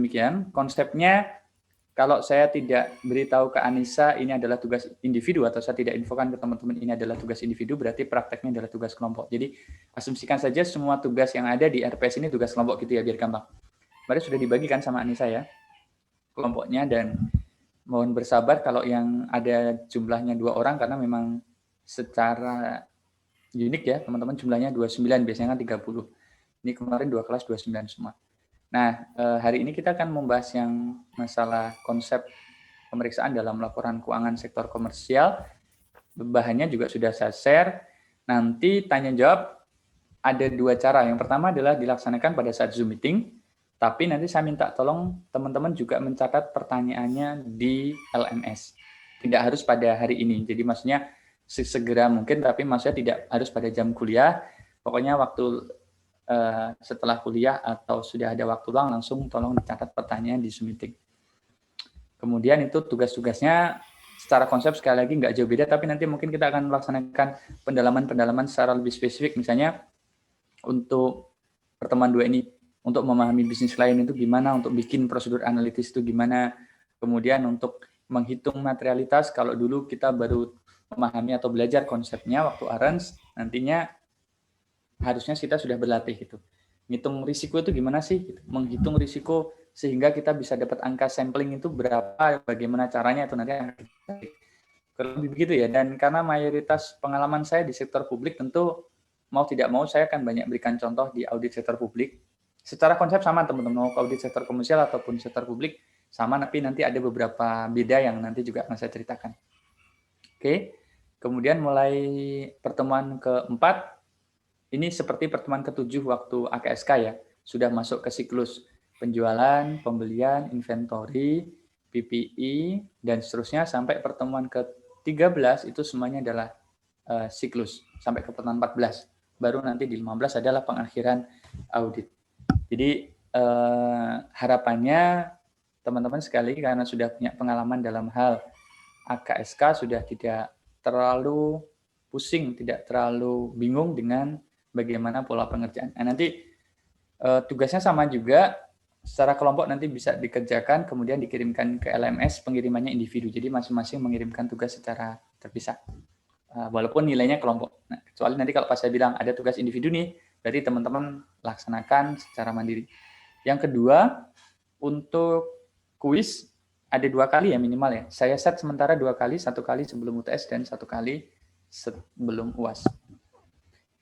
demikian. Konsepnya, kalau saya tidak beritahu ke Anissa ini adalah tugas individu, atau saya tidak infokan ke teman-teman ini adalah tugas individu, berarti prakteknya adalah tugas kelompok. Jadi asumsikan saja semua tugas yang ada di RPS ini tugas kelompok gitu ya, biar gampang. Kemarin sudah dibagikan sama Anissa ya, kelompoknya, dan mohon bersabar kalau yang ada jumlahnya 2 orang, karena memang secara unik ya teman-teman, jumlahnya 29, biasanya kan 30. Ini kemarin 2 kelas 29 semua. Nah, hari ini kita akan membahas yang masalah konsep pemeriksaan dalam laporan keuangan sektor komersial. Bahannya juga sudah saya share. Nanti tanya jawab ada 2 cara. Yang pertama adalah dilaksanakan pada saat Zoom meeting, tapi nanti saya minta tolong teman-teman juga mencatat pertanyaannya di LMS. Tidak harus pada hari ini. Jadi maksudnya sesegera mungkin, tapi maksudnya tidak harus pada jam kuliah. Pokoknya waktu setelah kuliah atau sudah ada waktu luang, langsung tolong dicatat pertanyaan di Zoom meeting. Kemudian itu tugas-tugasnya secara konsep sekali lagi nggak jauh beda, tapi nanti mungkin kita akan melaksanakan pendalaman-pendalaman secara lebih spesifik. Misalnya untuk pertemuan 2 ini, untuk memahami bisnis klien itu gimana, untuk bikin prosedur analitis itu gimana, kemudian untuk menghitung materialitas, kalau dulu kita baru memahami atau belajar konsepnya waktu ARANS, nantinya harusnya kita sudah berlatih gitu. Ngitung risiko itu gimana sih? Menghitung risiko sehingga kita bisa dapat angka sampling itu berapa, bagaimana caranya itu nanti lebih begitu ya. Dan karena mayoritas pengalaman saya di sektor publik, tentu mau tidak mau saya akan banyak berikan contoh di audit sektor publik. Secara konsep sama teman-teman, mau audit sektor komersial ataupun sektor publik sama, tapi nanti ada beberapa beda yang nanti juga akan saya ceritakan. Oke, kemudian mulai pertemuan keempat, ini seperti pertemuan ke-7 waktu AKSK ya, sudah masuk ke siklus penjualan, pembelian, inventory, PPI, dan seterusnya sampai pertemuan ke-13 itu semuanya adalah siklus sampai ke pertemuan 14. Baru nanti di 15 adalah pengakhiran audit. Jadi harapannya teman-teman sekali karena sudah punya pengalaman dalam hal AKSK, sudah tidak terlalu pusing, tidak terlalu bingung dengan bagaimana pola pengerjaan. Nah, nanti tugasnya sama juga, secara kelompok nanti bisa dikerjakan, kemudian dikirimkan ke LMS, pengirimannya individu. Jadi masing-masing mengirimkan tugas secara terpisah, walaupun nilainya kelompok. Nah, kecuali nanti kalau pas saya bilang ada tugas individu nih, berarti teman-teman laksanakan secara mandiri. Yang kedua, untuk kuis ada 2 kali ya minimal ya. Saya set sementara 2 kali, 1 kali sebelum UTS dan 1 kali sebelum UAS.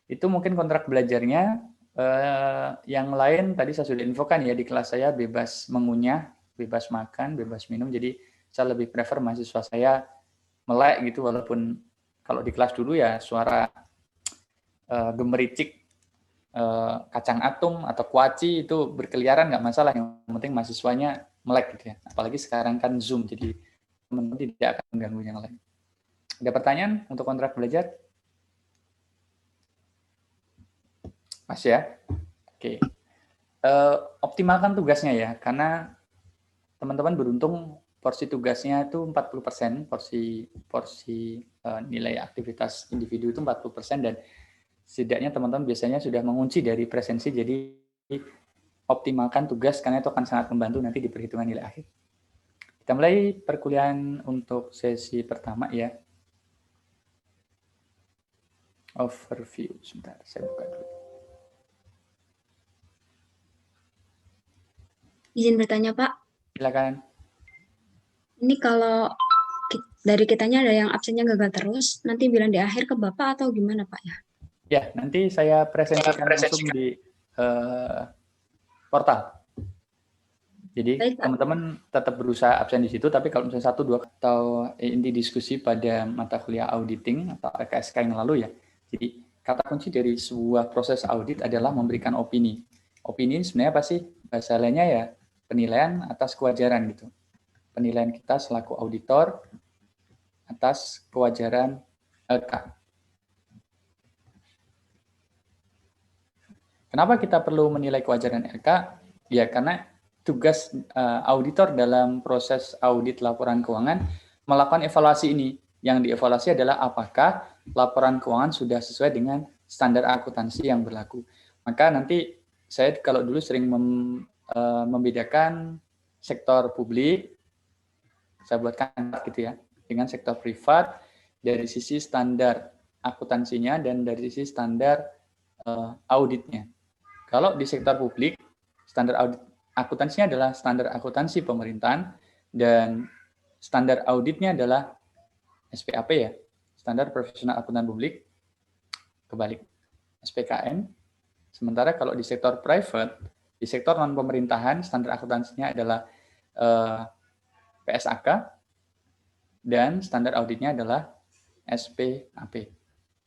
Itu mungkin kontrak belajarnya. Yang lain tadi saya sudah infokan ya, di kelas saya bebas mengunyah, bebas makan, bebas minum. Jadi saya lebih prefer mahasiswa saya melek gitu, walaupun kalau di kelas dulu ya suara gemericik kacang atum atau kuaci itu berkeliaran nggak masalah, yang penting mahasiswanya melek gitu ya. Apalagi sekarang kan Zoom, jadi teman-teman tidak akan mengganggu yang lain. Ada pertanyaan untuk kontrak belajar? Mas ya? Oke. Optimalkan tugasnya ya, karena teman-teman beruntung porsi tugasnya itu 40%, porsi nilai aktivitas individu itu 40%, dan setidaknya teman-teman biasanya sudah mengunci dari presensi, jadi optimalkan tugas karena itu akan sangat membantu nanti di perhitungan nilai akhir. Kita mulai perkuliahan untuk sesi pertama ya. Overview, sebentar, saya buka dulu. Izin bertanya, Pak. Silakan. Ini kalau dari kitanya ada yang absennya gagal terus, nanti bilang di akhir ke Bapak atau gimana, Pak ya? Ya, nanti saya presentasikan langsung di portal. Jadi teman-teman tetap berusaha absen di situ, tapi kalau misalnya 1, 2 atau inti diskusi pada mata kuliah auditing atau AKSK yang lalu ya. Jadi kata kunci dari sebuah proses audit adalah memberikan opini. Opini sebenarnya apa sih? Bahasa lainnya ya penilaian atas kewajaran gitu. Penilaian kita selaku auditor atas kewajaran LK. Kenapa kita perlu menilai kewajaran LK? Ya karena tugas auditor dalam proses audit laporan keuangan melakukan evaluasi ini. Yang dievaluasi adalah apakah laporan keuangan sudah sesuai dengan standar akuntansi yang berlaku. Maka nanti saya kalau dulu sering membedakan sektor publik, saya buatkan gitu ya, dengan sektor privat dari sisi standar akuntansinya dan dari sisi standar auditnya. Kalau di sektor publik, standar audit akuntansinya adalah standar akuntansi pemerintahan dan standar auditnya adalah SPAP ya, standar profesional akuntan publik, kebalik SPKN. Sementara kalau di sektor private, di sektor non pemerintahan, standar akuntansinya adalah PSAK dan standar auditnya adalah SPAP.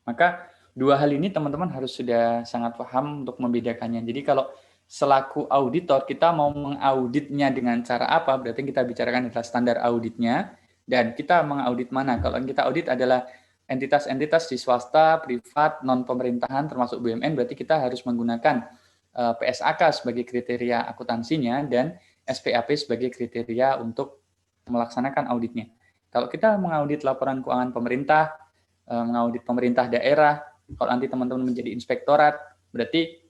Maka dua hal ini teman-teman harus sudah sangat paham untuk membedakannya. Jadi kalau selaku auditor kita mau mengauditnya dengan cara apa, berarti kita bicarakan adalah standar auditnya dan kita mengaudit mana. Kalau yang kita audit adalah entitas-entitas di swasta, privat, non pemerintahan termasuk BUMN, berarti kita harus menggunakan PSAK sebagai kriteria akuntansinya dan SPAP sebagai kriteria untuk melaksanakan auditnya. Kalau kita mengaudit laporan keuangan pemerintah, mengaudit pemerintah daerah, kalau nanti teman-teman menjadi inspektorat, berarti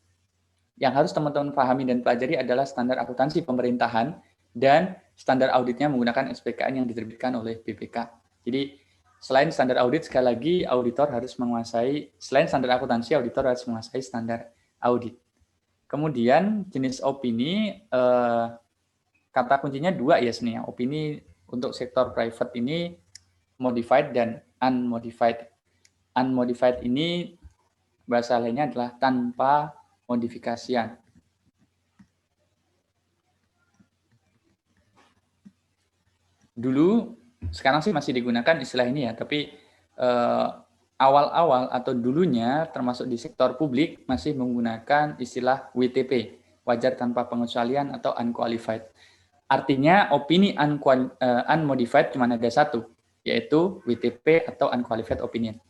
yang harus teman-teman pahami dan pelajari adalah standar akuntansi pemerintahan dan standar auditnya menggunakan SPKN yang diterbitkan oleh BPK. Jadi selain standar audit, sekali lagi auditor harus menguasai, selain standar akuntansi, auditor harus menguasai standar audit. Kemudian jenis opini, kata kuncinya dua ya sebenarnya. Opini untuk sektor private ini modified dan unmodified. Unmodified ini bahasa lainnya adalah tanpa modifikasian. Dulu, sekarang sih masih digunakan istilah ini ya, tapi awal-awal atau dulunya termasuk di sektor publik masih menggunakan istilah WTP, wajar tanpa pengecualian atau unqualified. Artinya opini unmodified cuma ada satu, yaitu WTP atau unqualified opinion.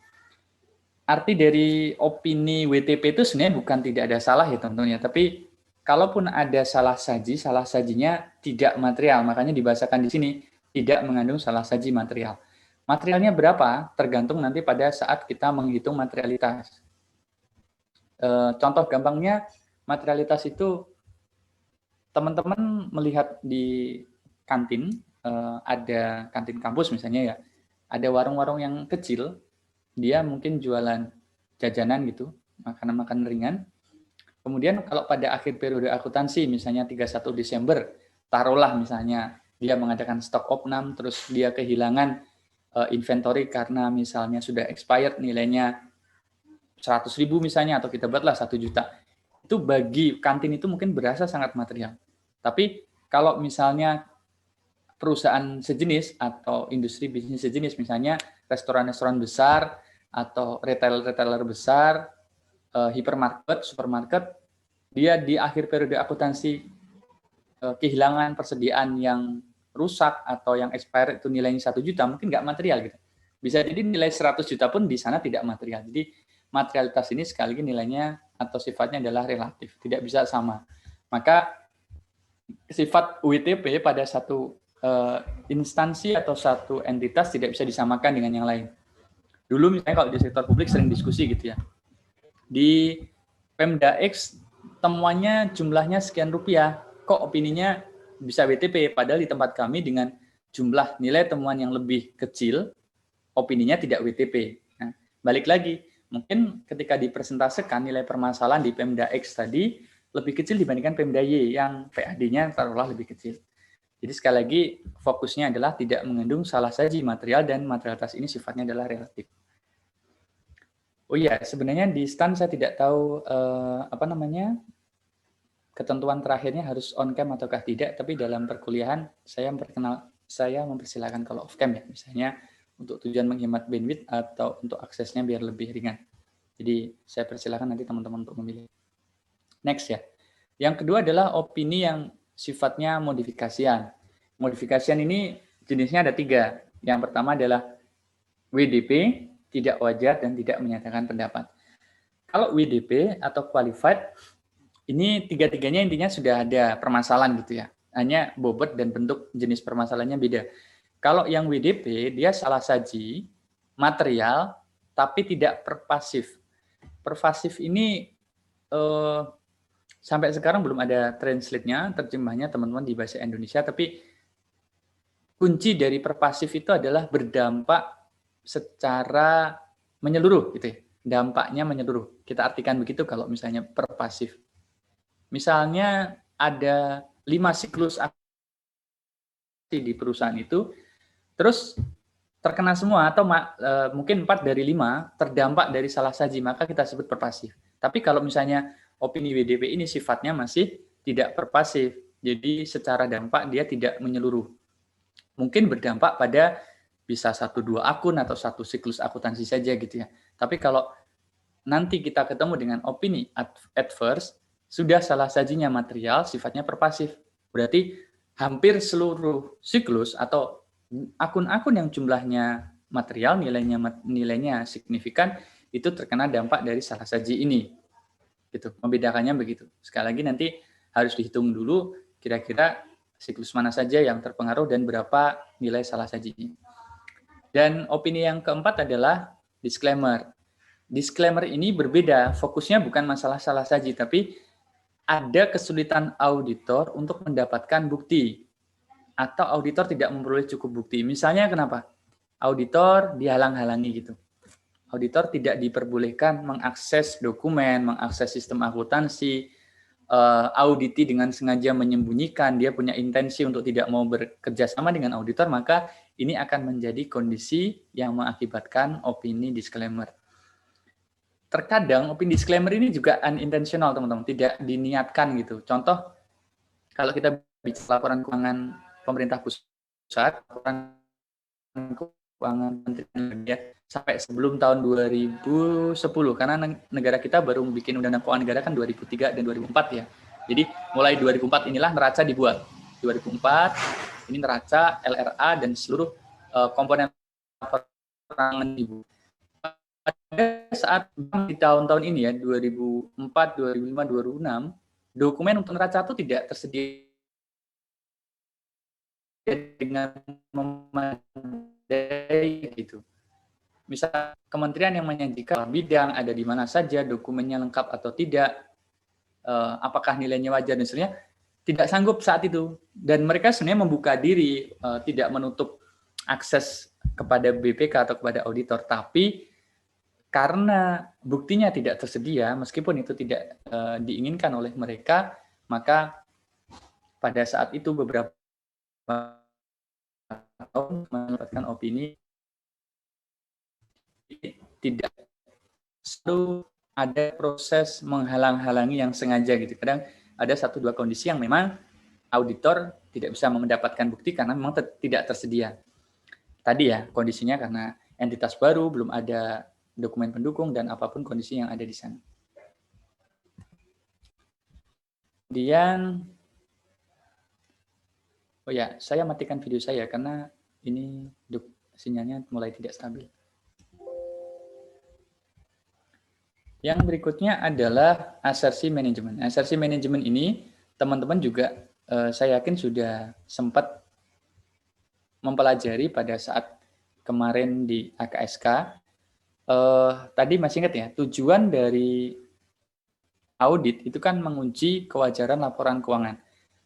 Arti dari opini WTP itu sebenarnya bukan tidak ada salah ya teman-teman ya, tapi kalaupun ada salah sajinya tidak material, makanya dibahasakan di sini tidak mengandung salah saji material. Materialnya berapa? Tergantung nanti pada saat kita menghitung materialitas. Contoh gampangnya, materialitas itu teman-teman melihat di kantin, ada kantin kampus misalnya ya, ada warung-warung yang kecil, dia mungkin jualan jajanan gitu, makanan-makanan ringan. Kemudian kalau pada akhir periode akuntansi, misalnya 31 Desember, taruhlah misalnya dia mengadakan stok opnam, terus dia kehilangan inventory karena misalnya sudah expired nilainya 100.000 misalnya, atau kita buatlah 1 juta. Itu bagi kantin itu mungkin berasa sangat material. Tapi kalau misalnya perusahaan sejenis atau industri bisnis sejenis, misalnya restoran-restoran besar atau retailer besar, hipermarket, supermarket, dia di akhir periode akuntansi kehilangan persediaan yang rusak atau yang expired itu nilainya 1 juta, mungkin nggak material gitu. Bisa jadi nilai 100 juta pun di sana tidak material. Jadi materialitas ini sekali lagi nilainya atau sifatnya adalah relatif, tidak bisa sama. Maka sifat WTP pada satu instansi atau satu entitas tidak bisa disamakan dengan yang lain. Dulu misalnya kalau di sektor publik sering diskusi gitu ya. Di Pemda X temuannya jumlahnya sekian rupiah, kok opininya bisa WTP, padahal di tempat kami dengan jumlah nilai temuan yang lebih kecil, opininya tidak WTP. Nah, balik lagi, mungkin ketika dipresentasekan nilai permasalahan di Pemda X tadi lebih kecil dibandingkan Pemda Y yang PAD-nya taruhlah lebih kecil. Jadi sekali lagi fokusnya adalah tidak mengandung salah saji material dan materialitas ini sifatnya adalah relatif. Oh iya, sebenarnya di STAN saya tidak tahu ketentuan terakhirnya harus on cam ataukah tidak, tapi dalam perkuliahan saya mempersilahkan kalau off cam ya, misalnya untuk tujuan menghemat bandwidth atau untuk aksesnya biar lebih ringan. Jadi saya persilahkan nanti teman-teman untuk memilih. Next ya. Yang kedua adalah opini yang sifatnya modifikasian. Modifikasian ini jenisnya ada 3. Yang pertama adalah WDP, tidak wajar dan tidak menyatakan pendapat. Kalau WDP atau qualified, ini 3-tiganya intinya sudah ada permasalahan gitu ya. Hanya bobot dan bentuk jenis permasalahannya beda. Kalau yang WDP, dia salah saji, material, tapi tidak pervasif. Pervasif ini sampai sekarang belum ada translate-nya, terjemahnya teman-teman di bahasa Indonesia, tapi kunci dari perpasif itu adalah berdampak secara menyeluruh gitu ya. Dampaknya menyeluruh. Kita artikan begitu kalau misalnya perpasif. Misalnya ada 5 siklus aksi di perusahaan itu, terus terkena semua atau mungkin 4 dari 5 terdampak dari salah saji, maka kita sebut perpasif. Tapi kalau misalnya opini WDP ini sifatnya masih tidak perpasif, jadi secara dampak dia tidak menyeluruh. Mungkin berdampak pada bisa 1-2 akun atau satu siklus akuntansi saja gitu ya. Tapi kalau nanti kita ketemu dengan opini adverse, sudah salah sajinya material, sifatnya perpasif. Berarti hampir seluruh siklus atau akun-akun yang jumlahnya material, nilainya signifikan, itu terkena dampak dari salah saji ini. Gitu. Membedakannya begitu. Sekali lagi nanti harus dihitung dulu kira-kira siklus mana saja yang terpengaruh dan berapa nilai salah sajinya. Dan opini yang keempat adalah disclaimer. Disclaimer ini berbeda, fokusnya bukan masalah salah saji, tapi ada kesulitan auditor untuk mendapatkan bukti, atau auditor tidak memperoleh cukup bukti. Misalnya kenapa? Auditor dihalang-halangi gitu. Auditor tidak diperbolehkan mengakses dokumen, mengakses sistem akuntansi, auditi dengan sengaja menyembunyikan, dia punya intensi untuk tidak mau bekerja sama dengan auditor, maka ini akan menjadi kondisi yang mengakibatkan opini disclaimer. Terkadang opini disclaimer ini juga unintentional, teman-teman, tidak diniatkan gitu. Contoh, kalau kita bicara laporan keuangan pemerintah pusat, laporan keuangan Menteri sampai sebelum tahun 2010, karena negara kita baru bikin undang-undang keuangan negara kan 2003 dan 2004 ya. Jadi mulai 2004 inilah neraca dibuat. 2004 ini neraca, LRA dan seluruh komponen laporan dibuat. Pada saat di tahun-tahun ini ya, 2004, 2005, 2006, dokumen untuk neraca itu tidak tersedia dengan memadai gitu. Misal kementerian yang menyajikan bidang ada di mana saja, dokumennya lengkap atau tidak, apakah nilainya wajar dan sebagainya, tidak sanggup saat itu. Dan mereka sebenarnya membuka diri, tidak menutup akses kepada BPK atau kepada auditor, tapi karena buktinya tidak tersedia, meskipun itu tidak diinginkan oleh mereka, maka pada saat itu beberapa tahun mendapatkan opini tidak selalu ada proses menghalang-halangi yang sengaja gitu. Kadang ada 1-2 kondisi yang memang auditor tidak bisa mendapatkan bukti karena memang tidak tersedia. Tadi ya kondisinya karena entitas baru, belum ada dokumen pendukung dan apapun kondisi yang ada di sana. Kemudian, oh ya, saya matikan video saya karena ini sinyalnya mulai tidak stabil. Yang berikutnya adalah asersi manajemen. Asersi manajemen ini teman-teman juga saya yakin sudah sempat mempelajari pada saat kemarin di AKSK. Tadi masih ingat ya, tujuan dari audit itu kan menguji kewajaran laporan keuangan.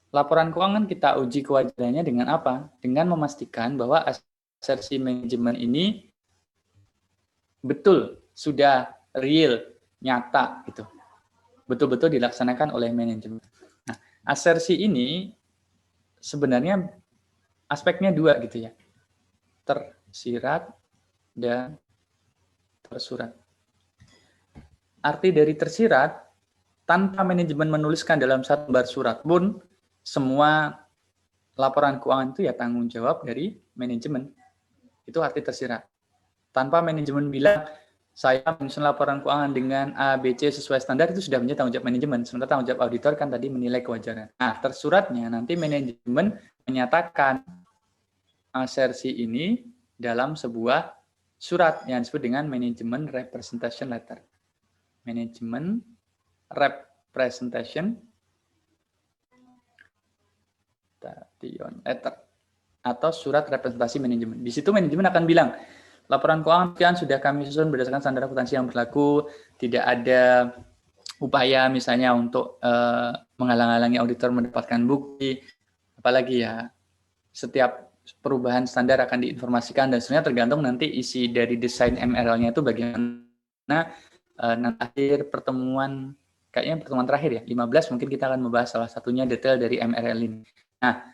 Laporan keuangan kita uji kewajarannya dengan apa? Dengan memastikan bahwa asersi manajemen ini betul, sudah real, nyata gitu. Betul-betul dilaksanakan oleh manajemen. Nah, asersi ini sebenarnya aspeknya 2 gitu ya. Tersirat dan tersurat. Arti dari tersirat, tanpa manajemen menuliskan dalam satu lembar surat pun, semua laporan keuangan itu ya tanggung jawab dari manajemen. Itu arti tersirat. Tanpa manajemen bilang, saya menyusun laporan keuangan dengan A, B, C sesuai standar, itu sudah menjadi tanggung jawab manajemen. Sementara tanggung jawab auditor kan tadi menilai kewajaran. Nah, tersuratnya nanti manajemen menyatakan asersi ini dalam sebuah surat yang disebut dengan manajemen representation letter. Manajemen representation letter atau surat representasi manajemen. Di situ manajemen akan bilang, laporan keuangan sudah kami susun berdasarkan standar akuntansi yang berlaku, tidak ada upaya misalnya untuk menghalang-halangi auditor mendapatkan bukti, apalagi ya setiap perubahan standar akan diinformasikan dan sebenarnya tergantung nanti isi dari desain MRL-nya itu bagaimana. Nanti akhir pertemuan, kayaknya pertemuan terakhir ya, 15 mungkin kita akan membahas salah satunya detail dari MRL ini. Nah,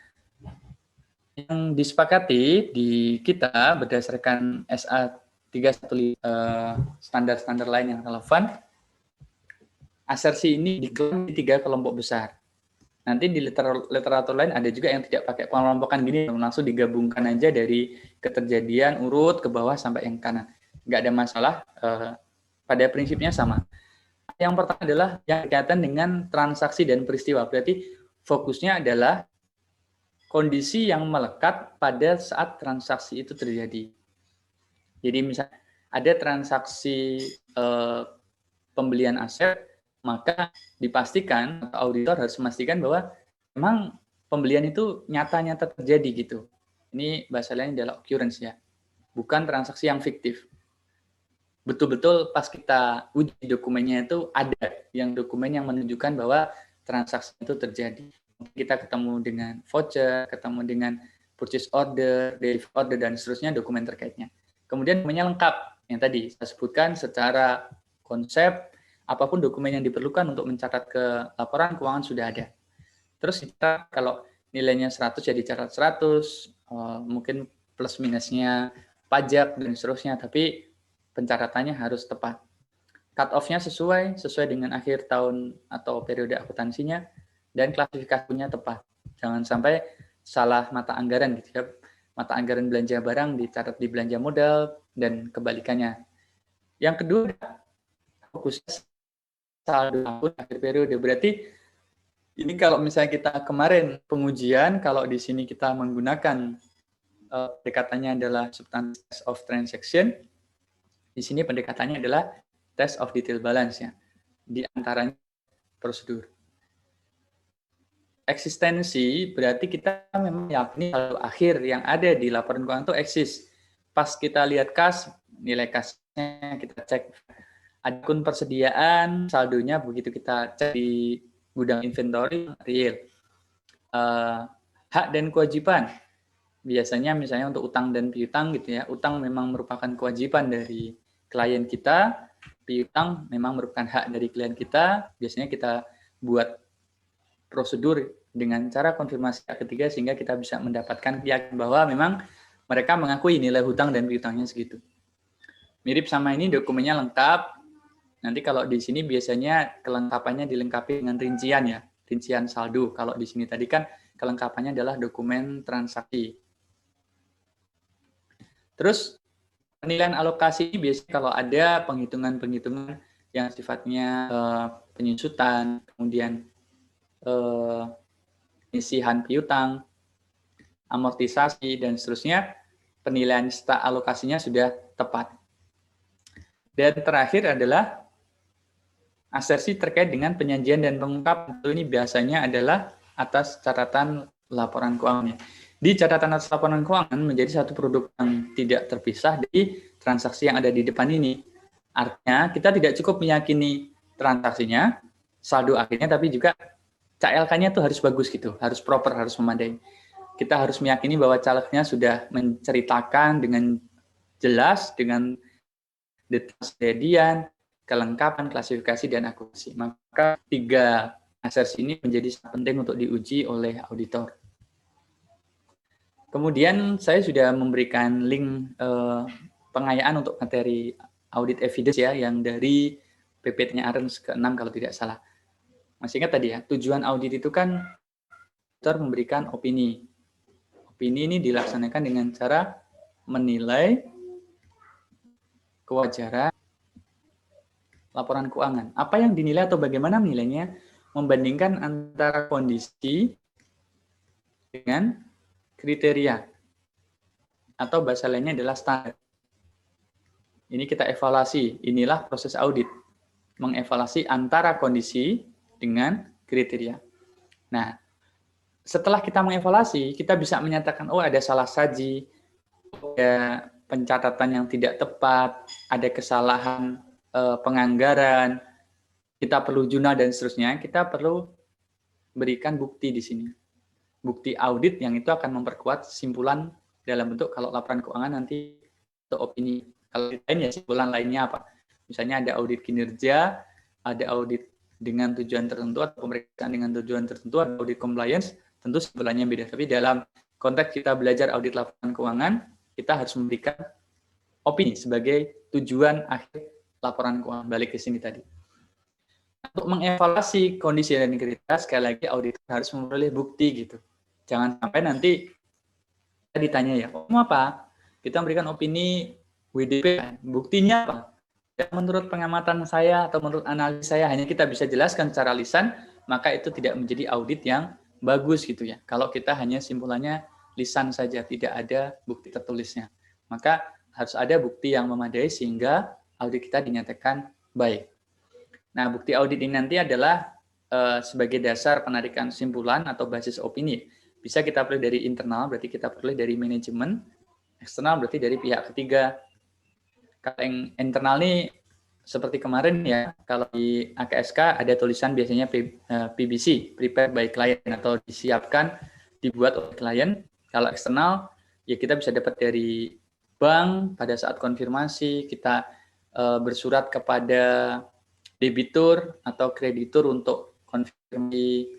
yang disepakati di kita berdasarkan SA 315 standar-standar lain yang relevan, asersi ini dikelompokkan di 3 kelompok besar. Nanti di literatur lain ada juga yang tidak pakai pengelompokan gini, langsung digabungkan aja dari keterjadian urut ke bawah sampai yang kanan. Nggak ada masalah, pada prinsipnya sama. Yang pertama adalah yang berkaitan dengan transaksi dan peristiwa. Berarti fokusnya adalah kondisi yang melekat pada saat transaksi itu terjadi. Jadi misalnya ada transaksi pembelian aset, maka dipastikan atau auditor harus memastikan bahwa memang pembelian itu nyata-nyata terjadi gitu. Ini bahasa lain adalah occurrence ya, bukan transaksi yang fiktif. Betul-betul pas kita uji dokumennya itu ada yang dokumen yang menunjukkan bahwa transaksi itu terjadi. Kita ketemu dengan voucher, ketemu dengan purchase order, delivery order, dan seterusnya dokumen terkaitnya. Kemudian dokumennya lengkap, yang tadi saya sebutkan secara konsep, apapun dokumen yang diperlukan untuk mencatat ke laporan keuangan sudah ada. Terus kita kalau nilainya 100 ya dicatat 100, mungkin plus minusnya pajak dan seterusnya, tapi pencatatannya harus tepat. Cut off-nya sesuai dengan akhir tahun atau periode akuntansinya, dan klasifikasinya tepat. Jangan sampai salah mata anggaran gitu ya. Mata anggaran belanja barang dicatat di belanja modal dan kebalikannya. Yang kedua, fokusnya saldo akun akhir periode. Berarti ini kalau misalnya kita kemarin pengujian, kalau di sini kita menggunakan pendekatannya adalah substansi test of transaction, di sini pendekatannya adalah test of detail balance ya. Di antaranya prosedur. Eksistensi berarti kita memang yakini saldo akhir yang ada di laporan keuangan itu eksis. Pas kita lihat kas, nilai kasnya kita cek. Akun persediaan, saldonya begitu kita cek di gudang inventory real. Hak dan kewajiban. Biasanya misalnya untuk utang dan piutang gitu ya. Utang memang merupakan kewajiban dari klien kita, piutang memang merupakan hak dari klien kita. Biasanya kita buat prosedur dengan cara konfirmasi ketiga sehingga kita bisa mendapatkan keyakinan bahwa memang mereka mengakui nilai hutang dan piutangnya segitu. Mirip sama ini, dokumennya lengkap. Nanti kalau di sini biasanya kelengkapannya dilengkapi dengan rincian ya, rincian saldo. Kalau di sini tadi kan kelengkapannya adalah dokumen transaksi. Terus penilaian alokasi biasanya kalau ada penghitungan-penghitungan yang sifatnya penyusutan, kemudian isihan piutang, amortisasi, dan seterusnya, penilaian serta alokasinya sudah tepat. Dan terakhir adalah asersi terkait dengan penyajian dan pengungkapan. Ini biasanya adalah atas catatan laporan keuangan. Di catatan atas laporan keuangan menjadi satu produk yang tidak terpisah dari transaksi yang ada di depan ini. Artinya kita tidak cukup meyakini transaksinya, saldo akhirnya, tapi juga CLK-nya tuh harus bagus gitu, harus proper, harus memadai. Kita harus meyakini bahwa calegnya sudah menceritakan dengan jelas, dengan detail kejadian, kelengkapan, klasifikasi, dan akurasi. Maka 3 asersi ini menjadi sangat penting untuk diuji oleh auditor. Kemudian saya sudah memberikan link pengayaan untuk materi audit evidence ya, yang dari PPT-nya Arens ke-6 kalau tidak salah. Masih ingat tadi ya, tujuan audit itu kan auditor memberikan opini. Opini ini dilaksanakan dengan cara menilai kewajaran laporan keuangan. Apa yang dinilai atau bagaimana menilainya, membandingkan antara kondisi dengan kriteria, atau bahasa lainnya adalah standar. Ini kita evaluasi, inilah proses audit, mengevaluasi antara kondisi dengan kriteria. Nah, setelah kita mengevaluasi, kita bisa menyatakan, oh ada salah saji, ada pencatatan yang tidak tepat, ada kesalahan penganggaran, kita perlu jurnal dan seterusnya, kita perlu berikan bukti di sini. Bukti audit yang itu akan memperkuat simpulan dalam bentuk kalau laporan keuangan nanti untuk opini. Kalau lain ya simpulan lainnya apa? Misalnya ada audit kinerja, ada audit dengan tujuan tertentu atau pemeriksaan dengan tujuan tertentu, ada audit compliance, tentu simpulannya beda. Tapi dalam konteks kita belajar audit laporan keuangan, kita harus memberikan opini sebagai tujuan akhir laporan keuangan. Balik ke sini tadi. Untuk mengevaluasi kondisi dan integritas, sekali lagi auditor harus memperoleh bukti gitu. Jangan sampai nanti kita ditanya ya, mau apa? Kita memberikan opini WDP, buktinya apa? Ya, menurut pengamatan saya atau menurut analis saya hanya kita bisa jelaskan secara lisan, maka itu tidak menjadi audit yang bagus gitu ya. Kalau kita hanya simpulannya lisan saja, tidak ada bukti tertulisnya. Maka harus ada bukti yang memadai sehingga audit kita dinyatakan baik. Nah, bukti audit ini nanti adalah sebagai dasar penarikan simpulan atau basis opini. Bisa kita peroleh dari internal, berarti kita peroleh dari manajemen. Eksternal berarti dari pihak ketiga. Kalau yang internal ini seperti kemarin ya, kalau di AKSK ada tulisan biasanya PBC, prepared by client, atau disiapkan, dibuat oleh klien. Kalau eksternal, ya kita bisa dapat dari bank pada saat konfirmasi, kita bersurat kepada debitur atau kreditur untuk konfirmasi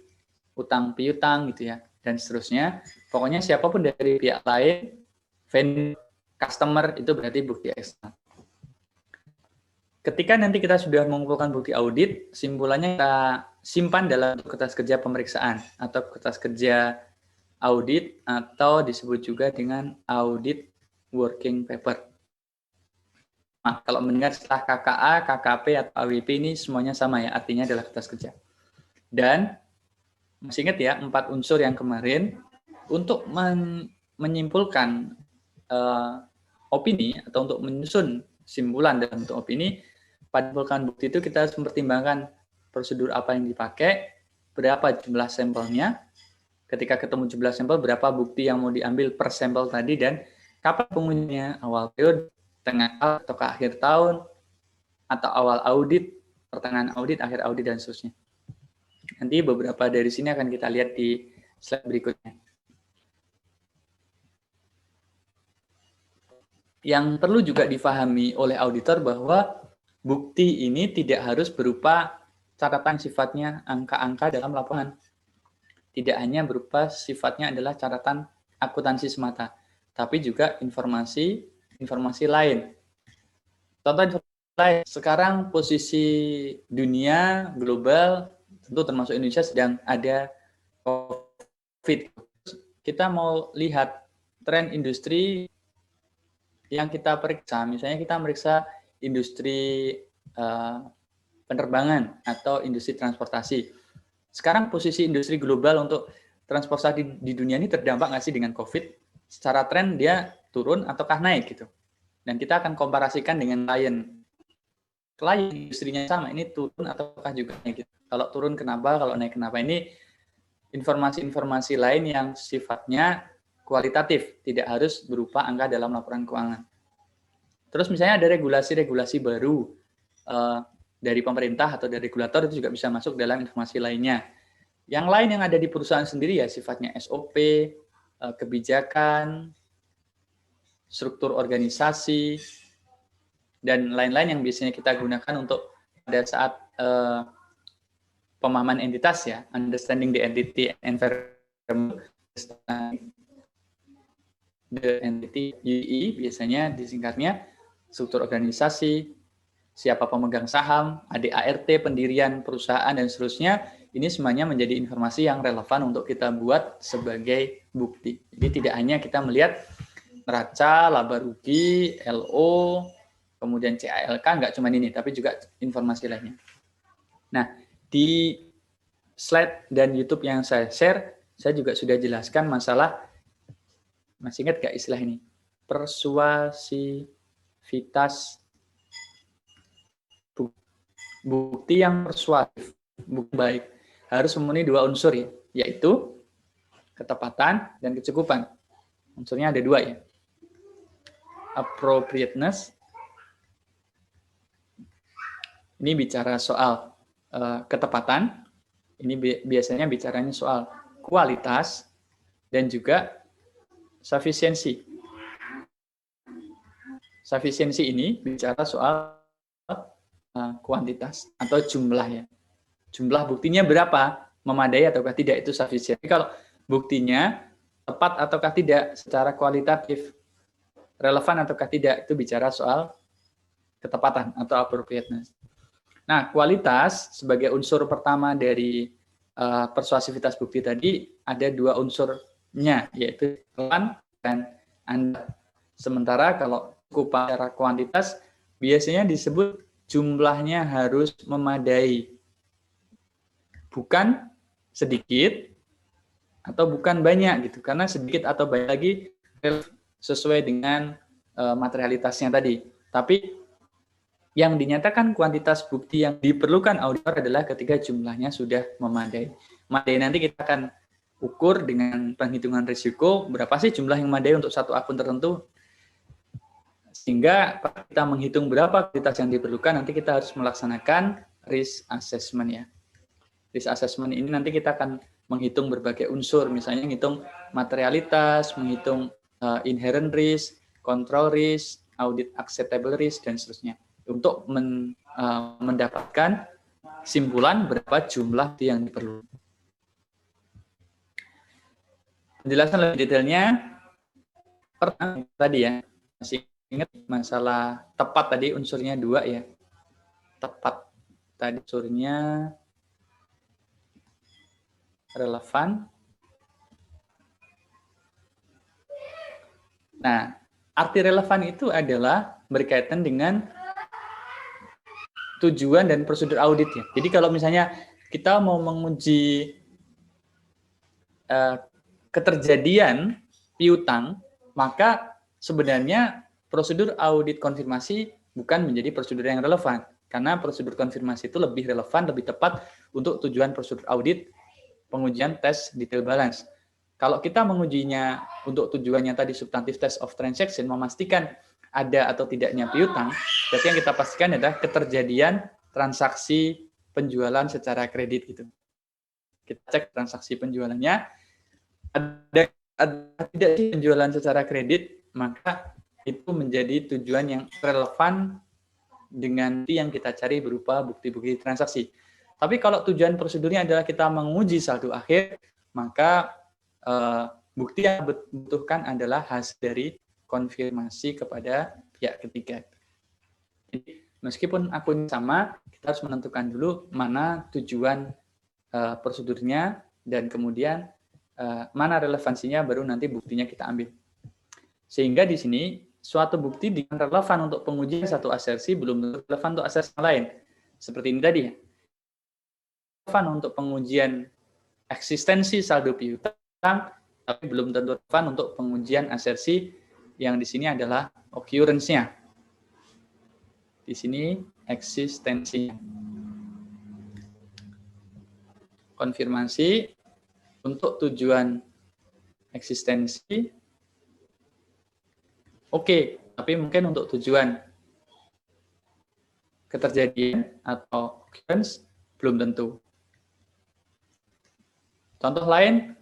utang piutang gitu ya, dan seterusnya. Pokoknya siapapun dari pihak lain, vendor, customer, itu berarti bukti eksternal. Ketika nanti kita sudah mengumpulkan bukti audit, simpulannya kita simpan dalam kertas kerja pemeriksaan atau kertas kerja audit, atau disebut juga dengan audit working paper. Nah, kalau mendengar setelah KKA, KKP, atau AWP ini semuanya sama ya, artinya adalah kertas kerja. Dan masih ingat ya, 4 unsur yang kemarin, untuk menyimpulkan opini atau untuk menyusun simpulan dalam bentuk opini, pada mengumpulkan bukti itu kita harus mempertimbangkan prosedur apa yang dipakai, berapa jumlah sampelnya, ketika ketemu jumlah sampel, berapa bukti yang mau diambil per sampel tadi, dan kapan pengunjungnya, awal periode, tengah atau ke akhir tahun, atau awal audit, pertengahan audit, akhir audit, dan seterusnya. Nanti beberapa dari sini akan kita lihat di slide berikutnya. Yang perlu juga difahami oleh auditor bahwa bukti ini tidak harus berupa catatan sifatnya angka-angka dalam laporan. Tidak hanya berupa sifatnya adalah catatan akuntansi semata, tapi juga informasi lain. Contoh informasi lain, sekarang posisi dunia global, tentu termasuk Indonesia, sedang ada COVID. Kita mau lihat tren industri yang kita periksa, misalnya kita meriksa industri penerbangan atau industri transportasi. Sekarang posisi industri global untuk transportasi di dunia ini terdampak nggak sih dengan COVID? Secara tren dia turun ataukah naik gitu? Dan kita akan komparasikan dengan klien. Klien industrinya sama, ini turun ataukah juga naik gitu? Kalau turun kenapa? Kalau naik kenapa? Ini informasi-informasi lain yang sifatnya kualitatif, tidak harus berupa angka dalam laporan keuangan. Terus misalnya ada regulasi-regulasi baru dari pemerintah atau dari regulator, itu juga bisa masuk dalam informasi lainnya. Yang lain yang ada di perusahaan sendiri ya sifatnya SOP, kebijakan, struktur organisasi, dan lain-lain yang biasanya kita gunakan untuk pada saat pemahaman entitas ya, understanding the entity and environment, the entity UE biasanya disingkatnya, struktur organisasi, siapa pemegang saham, ADART, pendirian perusahaan, dan seterusnya. Ini semuanya menjadi informasi yang relevan untuk kita buat sebagai bukti. Jadi tidak hanya kita melihat neraca, laba rugi, LO, kemudian CALK, nggak cuma ini, tapi juga informasi lainnya. Nah, di slide dan YouTube yang saya share, saya juga sudah jelaskan masalah, masih ingat nggak istilah ini? Persuasivitas bukti yang persuasif, bukti baik, harus memenuhi 2 unsur ya, yaitu ketepatan dan kecukupan. Unsurnya ada 2 ya. Appropriateness, ini bicara soal ketepatan. Ini biasanya bicaranya soal kualitas dan juga sufficiency. Sufficiency ini bicara soal kuantitas atau jumlah ya. Jumlah buktinya berapa, memadai ataukah tidak, itu sufficient. Kalau buktinya tepat ataukah tidak secara kualitatif, relevan ataukah tidak, itu bicara soal ketepatan atau appropriateness. Nah, kualitas sebagai unsur pertama dari persuasivitas bukti tadi ada dua unsurnya, yaitu relevan dan andal. Sementara kalau cukup secara kuantitas biasanya disebut jumlahnya harus memadai, bukan sedikit atau bukan banyak gitu, karena sedikit atau banyak lagi sesuai dengan materialitasnya tadi. Tapi yang dinyatakan kuantitas bukti yang diperlukan auditor adalah ketika jumlahnya sudah memadai. Memadai nanti kita akan ukur dengan penghitungan risiko, berapa sih jumlah yang memadai untuk satu akun tertentu. Sehingga kita menghitung berapa kuantitas yang diperlukan, nanti kita harus melaksanakan risk assessment ya. Risk assessment ini nanti kita akan menghitung berbagai unsur, misalnya menghitung materialitas, menghitung inherent risk, control risk, audit acceptable risk, dan seterusnya, untuk mendapatkan simpulan berapa jumlah yang diperlukan. Penjelasan lebih detailnya pertama tadi ya, masih ingat masalah tepat tadi unsurnya 2 ya. Tepat tadi unsurnya relevan. Nah, arti relevan itu adalah berkaitan dengan tujuan dan prosedur audit ya. Jadi kalau misalnya kita mau menguji keterjadian piutang, maka sebenarnya prosedur audit konfirmasi bukan menjadi prosedur yang relevan, karena prosedur konfirmasi itu lebih relevan, lebih tepat untuk tujuan prosedur audit pengujian tes detail balance. Kalau kita mengujinya untuk tujuannya tadi substantif test of transaction, memastikan ada atau tidaknya piutang, berarti yang kita pastikan adalah keterjadian transaksi penjualan secara kredit gitu. Kita cek transaksi penjualannya, ada tidak sih penjualan secara kredit, maka itu menjadi tujuan yang relevan dengan yang kita cari berupa bukti-bukti transaksi. Tapi kalau tujuan prosedurnya adalah kita menguji saldo akhir, maka bukti yang dibutuhkan adalah hasil dari konfirmasi kepada pihak ketiga. Jadi, meskipun akun sama, kita harus menentukan dulu mana tujuan prosedurnya, dan kemudian mana relevansinya, baru nanti buktinya kita ambil. Sehingga di sini suatu bukti dengan relevan untuk pengujian satu asersi belum relevan untuk asersi yang lain. Seperti ini tadi ya. Relevan untuk pengujian eksistensi saldo piutang, tapi belum tentu relevan untuk pengujian asersi yang di sini adalah occurrence-nya. Di sini eksistensinya. Konfirmasi untuk tujuan eksistensi, oke, tapi mungkin untuk tujuan keterjadian atau occurrence belum tentu. Contoh lain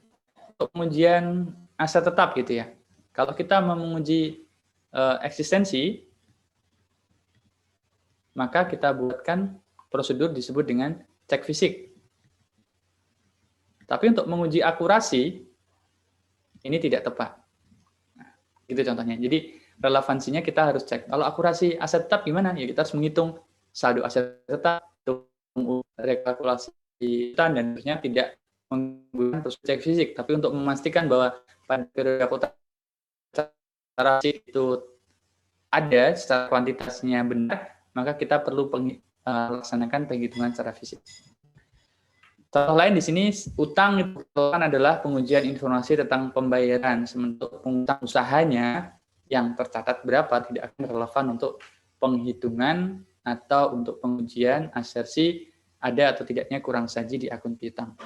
untuk pengujian aset tetap gitu ya. Kalau kita menguji eksistensi, maka kita buatkan prosedur disebut dengan cek fisik. Tapi untuk menguji akurasi, ini tidak tepat. Nah, itu contohnya. Jadi relevansinya kita harus cek. Kalau akurasi aset tetap gimana? Ya kita harus menghitung saldo aset tetap, rekalkulasi dan seterusnya, tidak menggunakan prosedur cek fisik. Tapi untuk memastikan bahwa pada periode akurasi itu ada secara kuantitasnya benar, maka kita perlu melaksanakan penghitungan secara fisik. Contoh lain di sini, utang itu adalah pengujian informasi tentang pembayaran. Sementara pengutang usahanya yang tercatat berapa tidak akan relevan untuk penghitungan atau untuk pengujian asersi ada atau tidaknya kurang saji di akun piutang.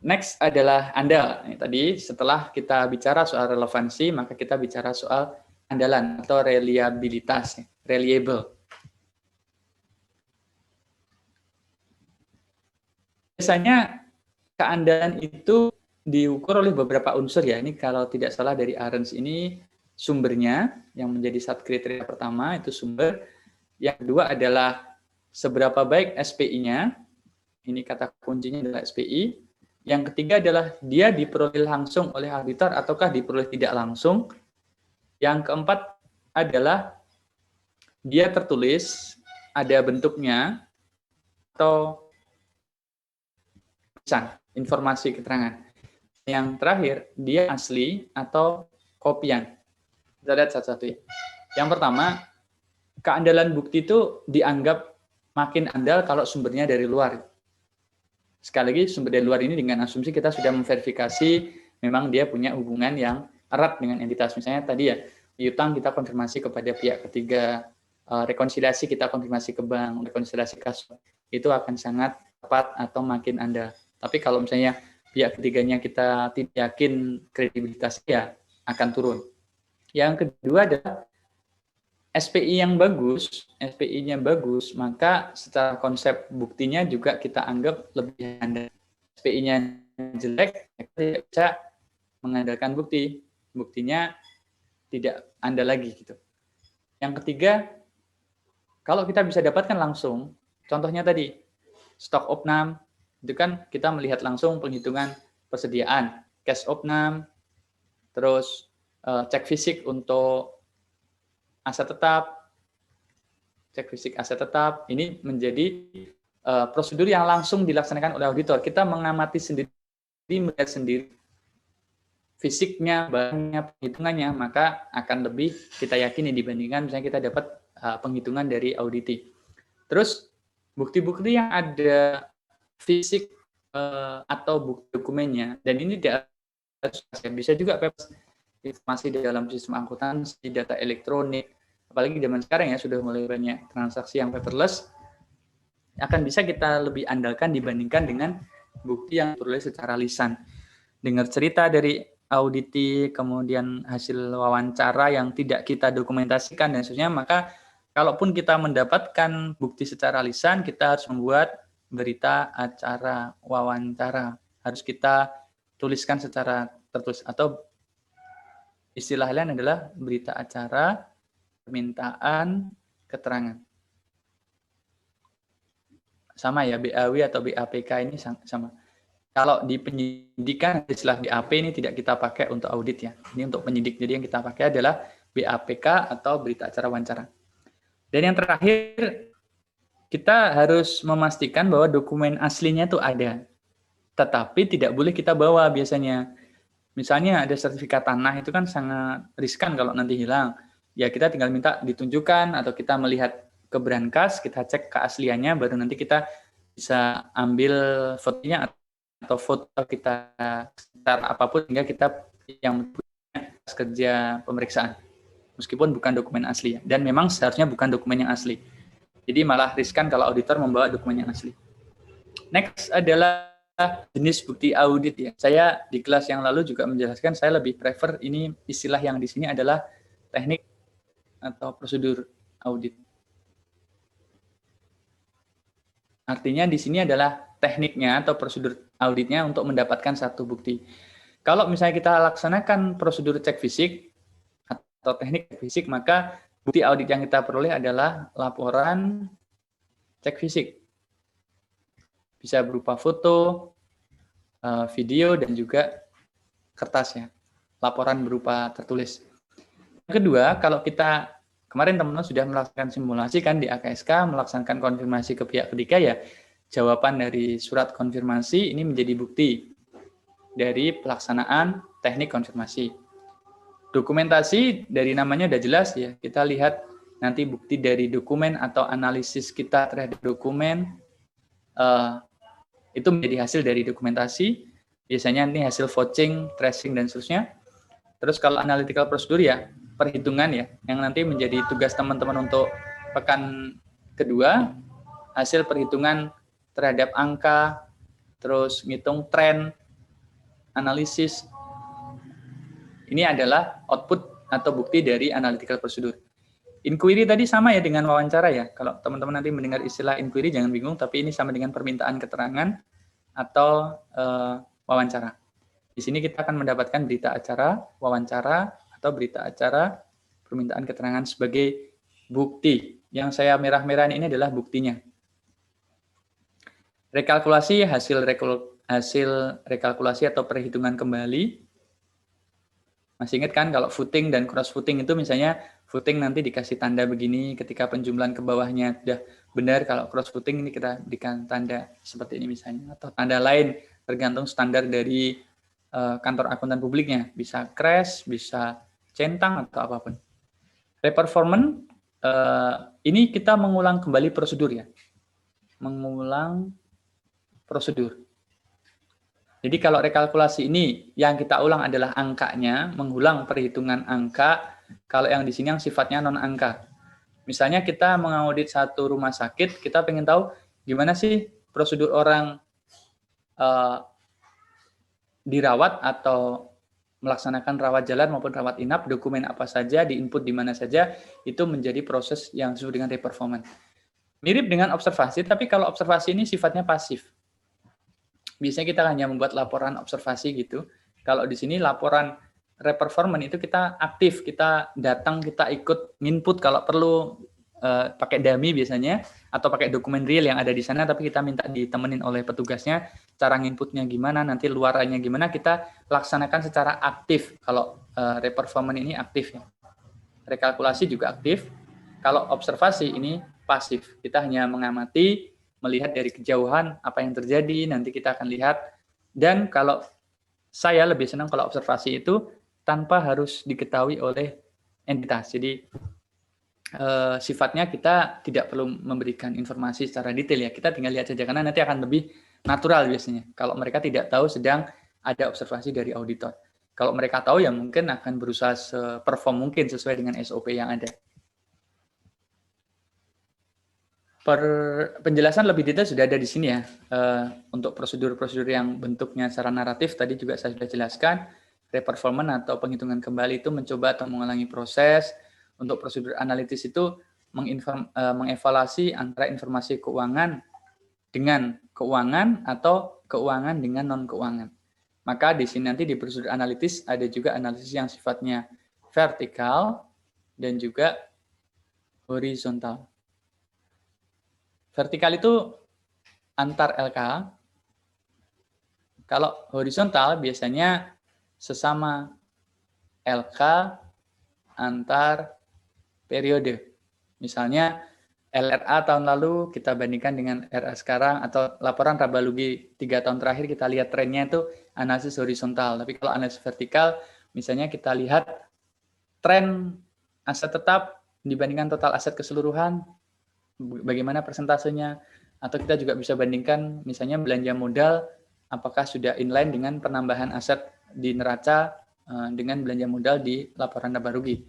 Next adalah andal. Tadi setelah kita bicara soal relevansi, maka kita bicara soal andalan atau reliabilitas, reliable. Biasanya keandalan itu diukur oleh beberapa unsur ya. Ini kalau tidak salah dari Arens ini sumbernya yang menjadi satu kriteria pertama itu sumber. Yang kedua adalah seberapa baik SPI-nya. Ini kata kuncinya adalah SPI. Yang ketiga adalah dia diperoleh langsung oleh auditor ataukah diperoleh tidak langsung. Yang keempat adalah dia tertulis, ada bentuknya, atau tulisan, informasi keterangan. Yang terakhir, dia asli atau kopian. Kita lihat satu-satu ya. Yang pertama, keandalan bukti itu dianggap makin andal kalau sumbernya dari luar. Sekali lagi, sumber dari luar ini dengan asumsi kita sudah memverifikasi memang dia punya hubungan yang erat dengan entitas. Misalnya tadi ya, piutang kita konfirmasi kepada pihak ketiga, rekonsiliasi kita konfirmasi ke bank, rekonsiliasi kasus, itu akan sangat tepat atau makin andal. Tapi kalau misalnya pihak ketiganya kita tidak yakin kredibilitasnya, ya akan turun. Yang kedua adalah SPI yang bagus, SPI-nya bagus, maka secara konsep buktinya juga kita anggap lebih andal. SPI-nya jelek, kita tidak bisa mengandalkan bukti. Buktinya tidak andal lagi gitu. Yang ketiga, kalau kita bisa dapatkan langsung, contohnya tadi, stok opnam, itu kan kita melihat langsung penghitungan persediaan, cash opnam, terus cek fisik untuk aset tetap, cek fisik aset tetap, ini menjadi prosedur yang langsung dilaksanakan oleh auditor. Kita mengamati sendiri, melihat sendiri fisiknya, barangnya, penghitungannya, maka akan lebih kita yakini dibandingkan misalnya kita dapat penghitungan dari auditi. Terus bukti-bukti yang ada fisik atau bukti dokumennya, dan ini tidak bisa juga informasi dalam sistem akuntansi, data elektronik, apalagi zaman sekarang ya sudah mulai banyak transaksi yang paperless, akan bisa kita lebih andalkan dibandingkan dengan bukti yang tertulis secara lisan. Dengar cerita dari auditi, kemudian hasil wawancara yang tidak kita dokumentasikan dan seterusnya, maka kalaupun kita mendapatkan bukti secara lisan, kita harus membuat berita acara wawancara. Harus kita tuliskan secara tertulis, atau istilah lain adalah berita acara permintaan keterangan. Sama ya, BAW atau BAPK ini sama. Kalau di penyidikan istilah BAP ini tidak kita pakai untuk audit ya. Ini untuk penyidik. Jadi yang kita pakai adalah BAPK atau berita acara wawancara. Dan yang terakhir, kita harus memastikan bahwa dokumen aslinya itu ada. Tetapi tidak boleh kita bawa biasanya. Misalnya ada sertifikat tanah, itu kan sangat riskan kalau nanti hilang. Ya kita tinggal minta ditunjukkan atau kita melihat ke Brankas, kita cek keasliannya, baru nanti kita bisa ambil fotonya atau foto kita secara apapun hingga kita yang punya kerja pemeriksaan. Meskipun bukan dokumen asli. Dan memang seharusnya bukan dokumen yang asli. Jadi malah riskan kalau auditor membawa dokumen yang asli. Next adalah jenis bukti audit ya. Saya di kelas yang lalu juga menjelaskan saya lebih prefer ini istilah yang di sini adalah teknik atau prosedur audit. Artinya di sini adalah tekniknya atau prosedur auditnya untuk mendapatkan satu bukti. Kalau misalnya kita laksanakan prosedur cek fisik atau teknik cek fisik, maka bukti audit yang kita peroleh adalah laporan cek fisik. Bisa berupa foto, video, dan juga kertas ya. Laporan berupa tertulis. Yang kedua, kalau kita kemarin teman-teman sudah melaksanakan simulasi kan di AKSK, melaksanakan konfirmasi ke pihak ketiga ya, jawaban dari surat konfirmasi ini menjadi bukti dari pelaksanaan teknik konfirmasi. Dokumentasi dari namanya udah jelas ya, kita lihat nanti bukti dari dokumen atau analisis kita terhadap dokumen, itu menjadi hasil dari dokumentasi, biasanya ini hasil vouching, tracing, dan seterusnya. Terus kalau analytical prosedur ya, perhitungan ya, yang nanti menjadi tugas teman-teman untuk pekan kedua, hasil perhitungan terhadap angka, terus ngitung tren, analisis. Ini adalah output atau bukti dari analytical prosedur. Inquiry tadi sama ya dengan wawancara ya. Kalau teman-teman nanti mendengar istilah inquiry jangan bingung, tapi ini sama dengan permintaan keterangan. atau wawancara. Di sini kita akan mendapatkan berita acara, wawancara, atau berita acara, permintaan keterangan sebagai bukti. Yang saya merah-merahin ini adalah buktinya. Rekalkulasi hasil rekalkulasi atau perhitungan kembali. Masih ingat kan kalau footing dan cross footing itu misalnya footing nanti dikasih tanda begini ketika penjumlahan ke bawahnya sudah benar, kalau cross footing ini kita berikan tanda seperti ini misalnya, atau tanda lain tergantung standar dari kantor akuntan publiknya, bisa crash, bisa centang atau apapun. Reperformance ini kita mengulang kembali prosedur ya, mengulang prosedur. Jadi kalau rekalkulasi ini yang kita ulang adalah angkanya, mengulang perhitungan angka. Kalau yang di sini yang sifatnya non angka. Misalnya kita mengaudit satu rumah sakit, kita pengen tahu gimana sih prosedur orang dirawat atau melaksanakan rawat jalan maupun rawat inap, dokumen apa saja, diinput di mana saja, itu menjadi proses yang disebut dengan reperformance. Mirip dengan observasi, tapi kalau observasi ini sifatnya pasif. Biasanya kita hanya membuat laporan observasi gitu. Kalau di sini laporan reperformance itu kita aktif, kita datang, kita ikut input kalau perlu pakai dummy biasanya atau pakai dokumen real yang ada di sana, tapi kita minta ditemenin oleh petugasnya, cara nginputnya gimana, nanti luarannya gimana, kita laksanakan secara aktif. Kalau reperformance ini aktif ya. Rekalkulasi juga aktif. Kalau observasi ini pasif, kita hanya mengamati, melihat dari kejauhan apa yang terjadi, nanti kita akan lihat. Dan kalau saya lebih senang kalau observasi itu tanpa harus diketahui oleh entitas. Jadi sifatnya kita tidak perlu memberikan informasi secara detail ya, kita tinggal lihat saja karena nanti akan lebih natural biasanya. Kalau mereka tidak tahu sedang ada observasi dari auditor. Kalau mereka tahu ya mungkin akan berusaha seperform mungkin sesuai dengan SOP yang ada. Penjelasan lebih detail sudah ada di sini ya. Untuk prosedur-prosedur yang bentuknya secara naratif tadi juga saya sudah jelaskan. Reperformance atau penghitungan kembali itu mencoba atau mengulangi proses. Untuk prosedur analitis itu mengevaluasi antara informasi keuangan dengan keuangan atau keuangan dengan non-keuangan. Maka di sini nanti di prosedur analitis ada juga analisis yang sifatnya vertikal dan juga horizontal. Vertikal itu antar LK. Kalau horizontal biasanya sesama LK antar periode. Misalnya LRA tahun lalu kita bandingkan dengan RA sekarang, atau laporan laba rugi 3 tahun terakhir kita lihat trennya itu analisis horizontal. Tapi kalau analisis vertikal misalnya kita lihat tren aset tetap dibandingkan total aset keseluruhan, bagaimana persentasenya, atau kita juga bisa bandingkan misalnya belanja modal apakah sudah inline dengan penambahan aset di neraca dengan belanja modal di laporan laba rugi.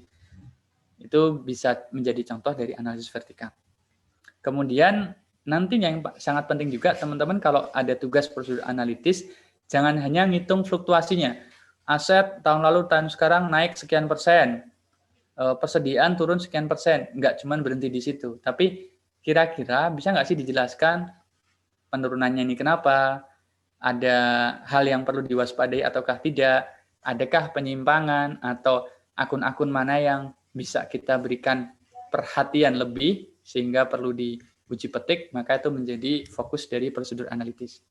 Itu bisa menjadi contoh dari analisis vertikal. Kemudian nantinya yang sangat penting juga teman-teman kalau ada tugas prosedur analitis, jangan hanya ngitung fluktuasinya. Aset tahun lalu tahun sekarang naik sekian persen, persediaan turun sekian persen, nggak cuma berhenti di situ. Tapi kira-kira bisa nggak sih dijelaskan penurunannya ini kenapa, ada hal yang perlu diwaspadai ataukah tidak, adakah penyimpangan atau akun-akun mana yang bisa kita berikan perhatian lebih sehingga perlu diuji petik, maka itu menjadi fokus dari prosedur analitis.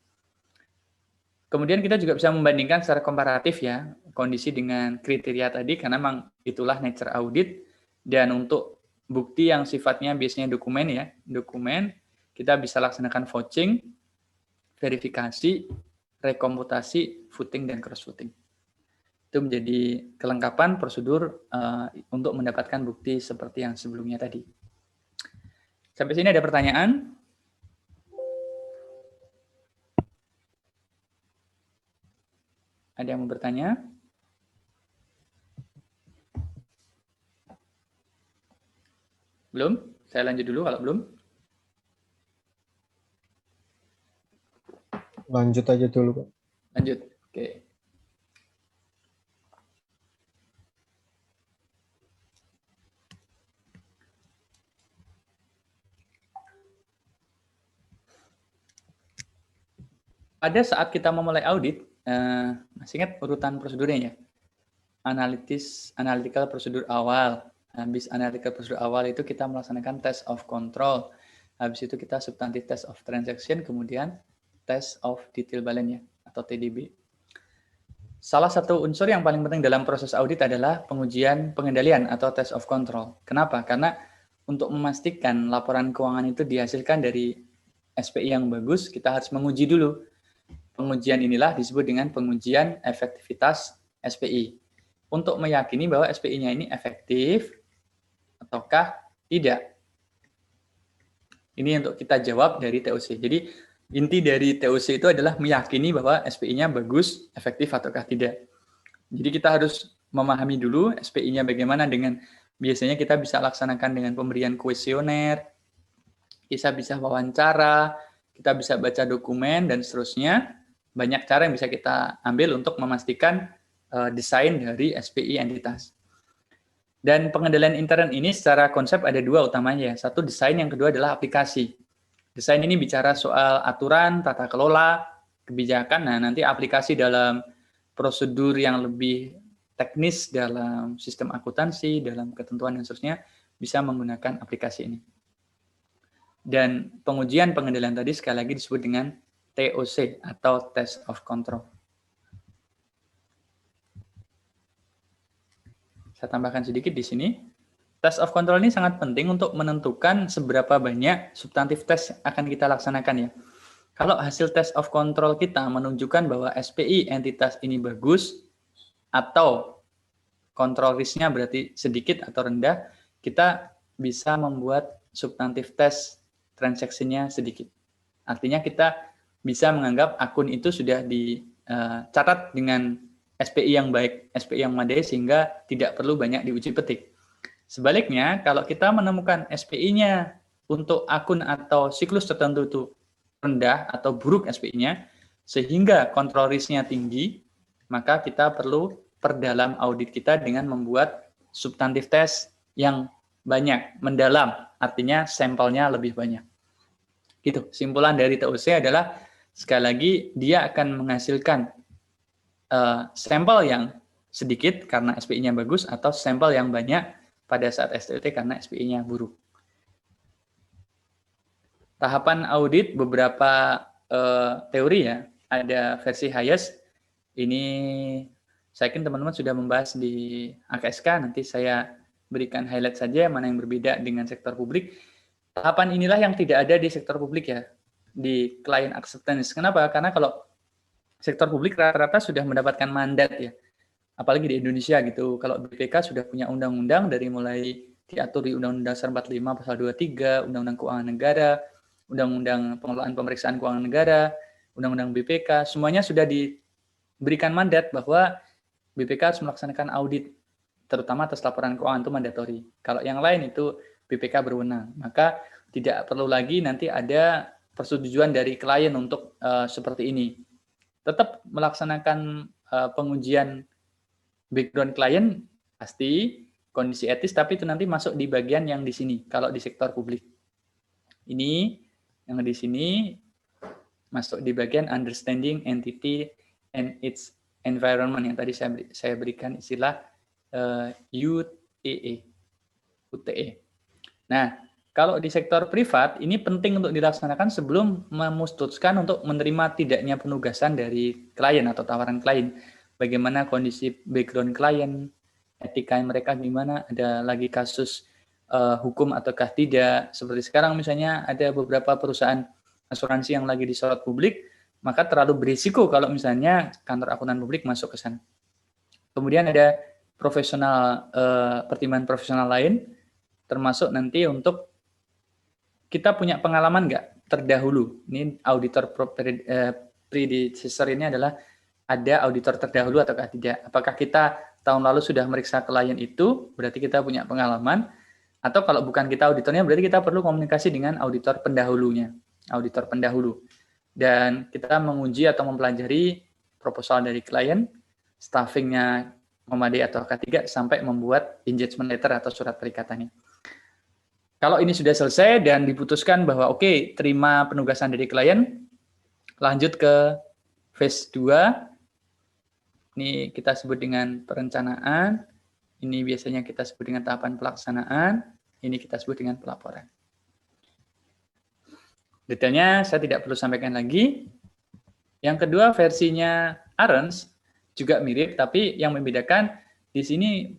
Kemudian kita juga bisa membandingkan secara komparatif ya, kondisi dengan kriteria tadi, karena memang itulah nature audit. Dan untuk bukti yang sifatnya biasanya dokumen ya, dokumen, kita bisa laksanakan vouching, verifikasi, rekomputasi, footing, dan cross-footing. Itu menjadi kelengkapan prosedur untuk mendapatkan bukti seperti yang sebelumnya tadi. Sampai sini ada pertanyaan? Ada yang mau bertanya? Belum? Saya lanjut dulu kalau belum. Lanjut aja dulu, Pak. Lanjut. Oke. pada saat kita memulai audit, masih ingat urutan prosedurnya ya? Analytical prosedur awal. Habis analytical prosedur awal itu kita melaksanakan test of control. Habis itu kita substantive test of transaction, kemudian test of detail balance ya, atau TDB. Salah satu unsur yang paling penting dalam proses audit adalah pengujian pengendalian atau test of control. Kenapa? Karena untuk memastikan laporan keuangan itu dihasilkan dari SPI yang bagus, kita harus menguji dulu. Pengujian inilah disebut dengan pengujian efektivitas SPI. Untuk meyakini bahwa SPI-nya ini efektif ataukah tidak. Ini untuk kita jawab dari TOC. Jadi inti dari TOC itu adalah meyakini bahwa SPI-nya bagus, efektif ataukah tidak. Jadi kita harus memahami dulu SPI-nya bagaimana dengan biasanya kita bisa laksanakan dengan pemberian kuesioner, kita bisa wawancara, kita bisa baca dokumen, dan seterusnya. Banyak cara yang bisa kita ambil untuk memastikan desain dari SPI entitas. Dan pengendalian intern ini secara konsep ada dua utamanya. Satu desain, yang kedua adalah aplikasi. Desain ini bicara soal aturan, tata kelola, kebijakan. Nah, nanti aplikasi dalam prosedur yang lebih teknis dalam sistem akuntansi, dalam ketentuan dan seterusnya, bisa menggunakan aplikasi ini. Dan pengujian pengendalian tadi sekali lagi disebut dengan TOC atau Test of Control. Saya tambahkan sedikit di sini. Test of Control ini sangat penting untuk menentukan seberapa banyak substantif tes akan kita laksanakan ya. Kalau hasil Test of Control kita menunjukkan bahwa SPI entitas ini bagus atau control risk-nya berarti sedikit atau rendah, kita bisa membuat substantif tes transaksinya sedikit. Artinya kita bisa menganggap akun itu sudah dicatat dengan SPI yang baik, SPI yang memadai, sehingga tidak perlu banyak diuji petik. Sebaliknya, kalau kita menemukan SPI-nya untuk akun atau siklus tertentu itu rendah atau buruk SPI-nya, sehingga kontrol risk-nya tinggi, maka kita perlu perdalam audit kita dengan membuat substantif tes yang banyak, mendalam, artinya sampelnya lebih banyak. Gitu. Simpulan dari TOC adalah, sekali lagi, dia akan menghasilkan sampel yang sedikit karena SPI-nya bagus, atau sampel yang banyak pada saat STT karena SPI-nya buruk. Tahapan audit beberapa teori ya, ada versi highest. Ini saya yakin teman-teman sudah membahas di AKSK, nanti saya berikan highlight saja mana yang berbeda dengan sektor publik. Tahapan inilah yang tidak ada di sektor publik ya, di client acceptance. Kenapa? Karena kalau sektor publik rata-rata sudah mendapatkan mandat ya, apalagi di Indonesia gitu. Kalau BPK sudah punya undang-undang dari mulai diatur di Undang-Undang Dasar 45 Pasal 23, Undang-Undang Keuangan Negara, Undang-Undang Pengelolaan Pemeriksaan Keuangan Negara, Undang-Undang BPK, semuanya sudah diberikan mandat bahwa BPK harus melaksanakan audit, terutama atas laporan keuangan itu mandatori. Kalau yang lain itu BPK berwenang, maka tidak perlu lagi nanti ada persetujuan dari klien untuk seperti ini. Tetap melaksanakan pengujian background klien pasti kondisi etis, tapi itu nanti masuk di bagian yang di sini. Kalau di sektor publik, ini yang di sini masuk di bagian understanding entity and its environment yang tadi saya berikan istilah UTE. Nah, kalau di sektor privat ini penting untuk dilaksanakan sebelum memutuskan untuk menerima tidaknya penugasan dari klien atau tawaran klien. Bagaimana kondisi background klien, etika mereka gimana, ada lagi kasus hukum ataukah tidak. Seperti sekarang misalnya ada beberapa perusahaan asuransi yang lagi disorot publik, maka terlalu berisiko kalau misalnya kantor akuntan publik masuk ke sana. Kemudian ada pertimbangan profesional lain, termasuk nanti untuk kita punya pengalaman nggak terdahulu. Ini auditor predecessor ini adalah ada auditor terdahulu ataukah tidak. Apakah kita tahun lalu sudah meriksa klien itu, berarti kita punya pengalaman, atau kalau bukan kita auditornya, berarti kita perlu komunikasi dengan auditor pendahulunya, auditor pendahulu. Dan kita menguji atau mempelajari proposal dari klien, staffingnya memadai ataukah tidak, sampai membuat engagement letter atau surat perikatannya. Kalau ini sudah selesai dan diputuskan bahwa oke, terima penugasan dari klien, lanjut ke phase 2, ini kita sebut dengan perencanaan, ini biasanya kita sebut dengan tahapan pelaksanaan, ini kita sebut dengan pelaporan. Detailnya saya tidak perlu sampaikan lagi. Yang kedua, versinya Arens juga mirip, tapi yang membedakan di sini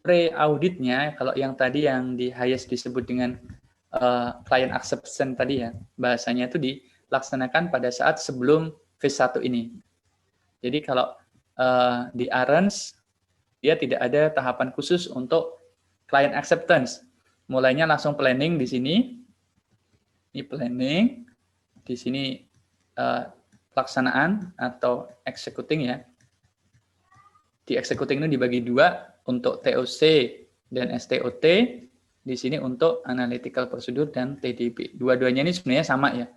pre-auditnya, kalau yang tadi yang di highest disebut dengan client acceptance tadi ya, bahasanya itu dilaksanakan pada saat sebelum phase 1 ini. Jadi kalau di Arens, dia tidak ada tahapan khusus untuk client acceptance. Mulainya langsung planning di sini. Ini planning, di sini pelaksanaan atau executing ya. Di executing ini dibagi dua, untuk TOC dan STOT. Di sini untuk analytical procedure dan TDB. Dua-duanya ini sebenarnya sama ya.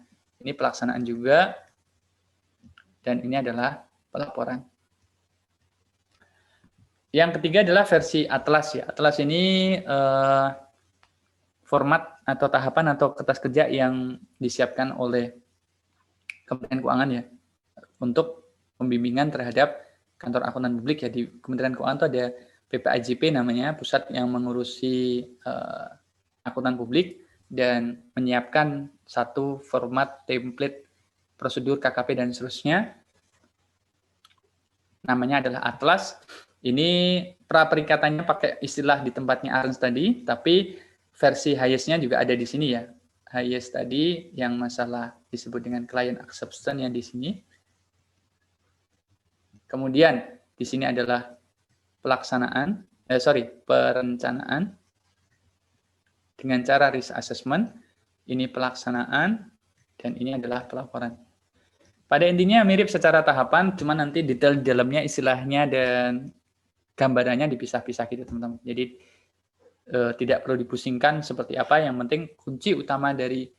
Ini pelaksanaan juga, dan ini adalah pelaporan. Yang ketiga adalah versi Atlas ya. Atlas ini format atau tahapan atau kertas kerja yang disiapkan oleh Kementerian Keuangan ya untuk pembimbingan terhadap kantor akuntan publik ya. Di Kementerian Keuangan itu ada PPAJP namanya, pusat yang mengurusi akuntan publik dan menyiapkan satu format template prosedur KKP dan seterusnya. Namanya adalah Atlas. Ini pra-perikatannya pakai istilah di tempatnya Arens tadi, tapi versi highest-nya juga ada di sini ya. Highest tadi yang masalah disebut dengan client acceptance yang di sini. Kemudian di sini adalah perencanaan dengan cara risk assessment. Ini pelaksanaan dan ini adalah pelaporan. Pada intinya mirip secara tahapan, cuma nanti detail di dalamnya istilahnya dan gambarannya dipisah-pisah gitu teman-teman. Jadi tidak perlu dipusingkan seperti apa, yang penting kunci utama dari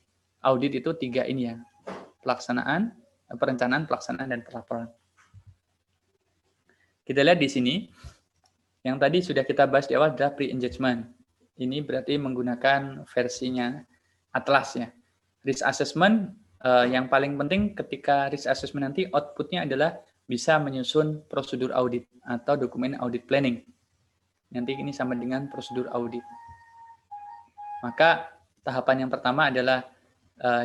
audit itu 3 ini ya. Pelaksanaan, perencanaan, pelaksanaan, dan pelaporan. Kita lihat di sini, yang tadi sudah kita bahas di awal adalah pre-engagement. Ini berarti menggunakan versinya Atlas ya. Risk assessment, yang paling penting ketika risk assessment nanti outputnya adalah bisa menyusun prosedur audit atau dokumen audit planning. Nanti ini sama dengan prosedur audit. Maka tahapan yang pertama adalah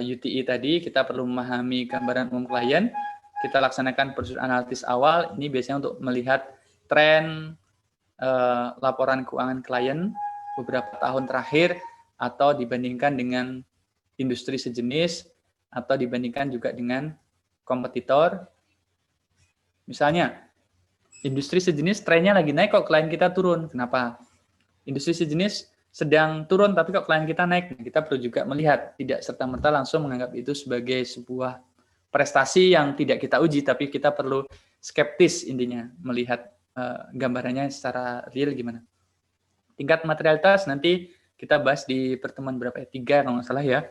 UTI tadi, kita perlu memahami gambaran umum klien. Kita laksanakan prosedur analisis awal, ini biasanya untuk melihat tren laporan keuangan klien beberapa tahun terakhir, atau dibandingkan dengan industri sejenis, atau dibandingkan juga dengan kompetitor. Misalnya, industri sejenis trennya lagi naik kok klien kita turun. Kenapa? Industri sejenis sedang turun tapi kok klien kita naik. Kita perlu juga melihat, tidak serta-merta langsung menganggap itu sebagai sebuah prestasi yang tidak kita uji, tapi kita perlu skeptis intinya, melihat gambarannya secara real gimana. Tingkat materialitas nanti kita bahas di pertemuan berapa ya? 3 kalau nggak salah ya.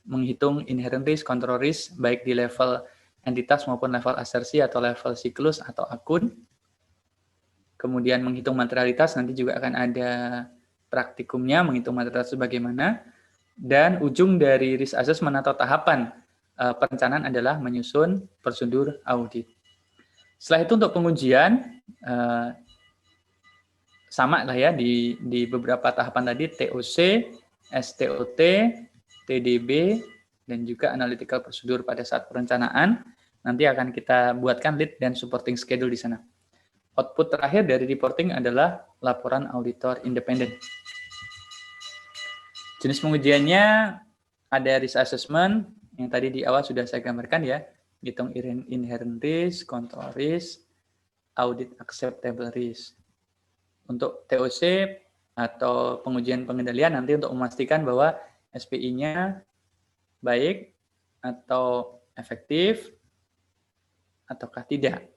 Menghitung inherent risk, control risk, baik di level entitas maupun level asersi atau level siklus atau akun. Kemudian menghitung materialitas, nanti juga akan ada praktikumnya, menghitung materialitas bagaimana. Dan ujung dari risk assessment atau tahapan perencanaan adalah menyusun prosedur audit. Setelah itu untuk pengujian, sama lah ya di beberapa tahapan tadi, TOC, STOT, TDB, dan juga analytical procedure pada saat perencanaan. Nanti akan kita buatkan lead dan supporting schedule di sana. Output terakhir dari reporting adalah laporan auditor independen. Jenis pengujiannya ada risk assessment, yang tadi di awal sudah saya gambarkan ya. Hitung inherent risk, control risk, audit acceptable risk. Untuk TOC atau pengujian pengendalian nanti untuk memastikan bahwa SPI-nya baik atau efektif ataukah tidak.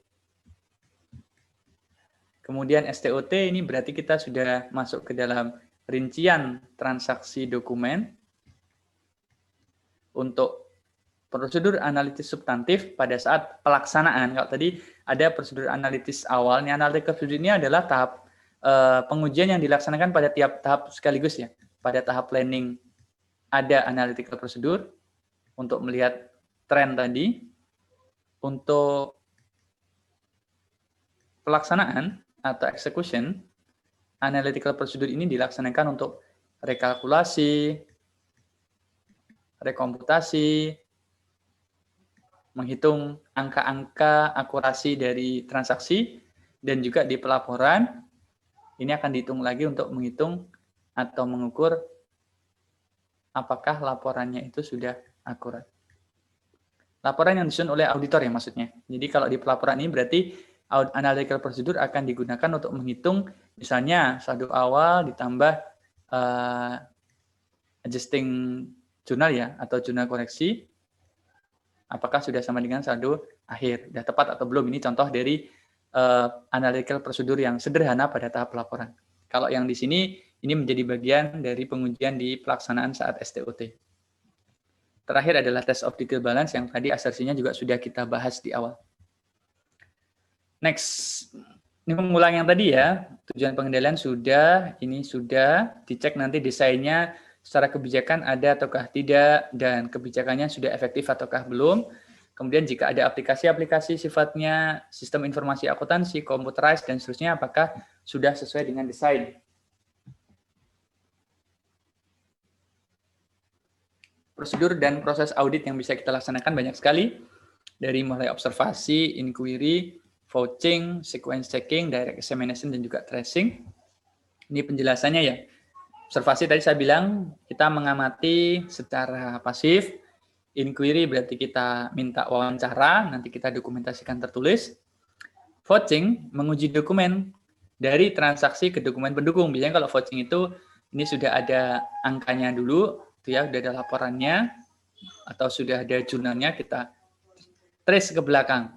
Kemudian STOT ini berarti kita sudah masuk ke dalam rincian transaksi dokumen untuk prosedur analitis substantif pada saat pelaksanaan. Kalau tadi ada prosedur analitis awal, ini analytical procedure ini adalah tahap pengujian yang dilaksanakan pada tiap tahap sekaligus ya. Pada tahap planning ada analytical procedure untuk melihat tren tadi. Untuk pelaksanaan atau execution, analytical procedure ini dilaksanakan untuk rekalkulasi, rekomputasi, menghitung angka-angka akurasi dari transaksi, dan juga di pelaporan, ini akan dihitung lagi untuk menghitung atau mengukur apakah laporannya itu sudah akurat. Laporan yang disusun oleh auditor ya maksudnya. Jadi kalau di pelaporan ini berarti analytical procedure akan digunakan untuk menghitung misalnya saldo awal ditambah adjusting jurnal ya atau jurnal koreksi, apakah sudah sama dengan saldo akhir, sudah tepat atau belum. Ini contoh dari analytical procedure yang sederhana pada tahap pelaporan. Kalau yang di sini ini menjadi bagian dari pengujian di pelaksanaan saat STOT. Terakhir adalah test of detail balance yang tadi asersinya juga sudah kita bahas di awal. Next, ini mengulang yang tadi ya, tujuan pengendalian sudah, ini sudah, dicek nanti desainnya secara kebijakan ada ataukah tidak, dan kebijakannya sudah efektif ataukah belum. Kemudian jika ada aplikasi-aplikasi sifatnya sistem informasi akuntansi, computerized, dan seterusnya, apakah sudah sesuai dengan desain. Prosedur dan proses audit yang bisa kita laksanakan banyak sekali, dari mulai observasi, inquiry, vouching, sequence checking, direct examination, dan juga tracing. Ini penjelasannya ya. Observasi tadi saya bilang, kita mengamati secara pasif. Inquiry berarti kita minta wawancara, nanti kita dokumentasikan tertulis. Vouching, menguji dokumen dari transaksi ke dokumen pendukung. Biasanya kalau vouching itu, ini sudah ada angkanya dulu, ya, sudah ada laporannya, atau sudah ada jurnalnya, kita trace ke belakang.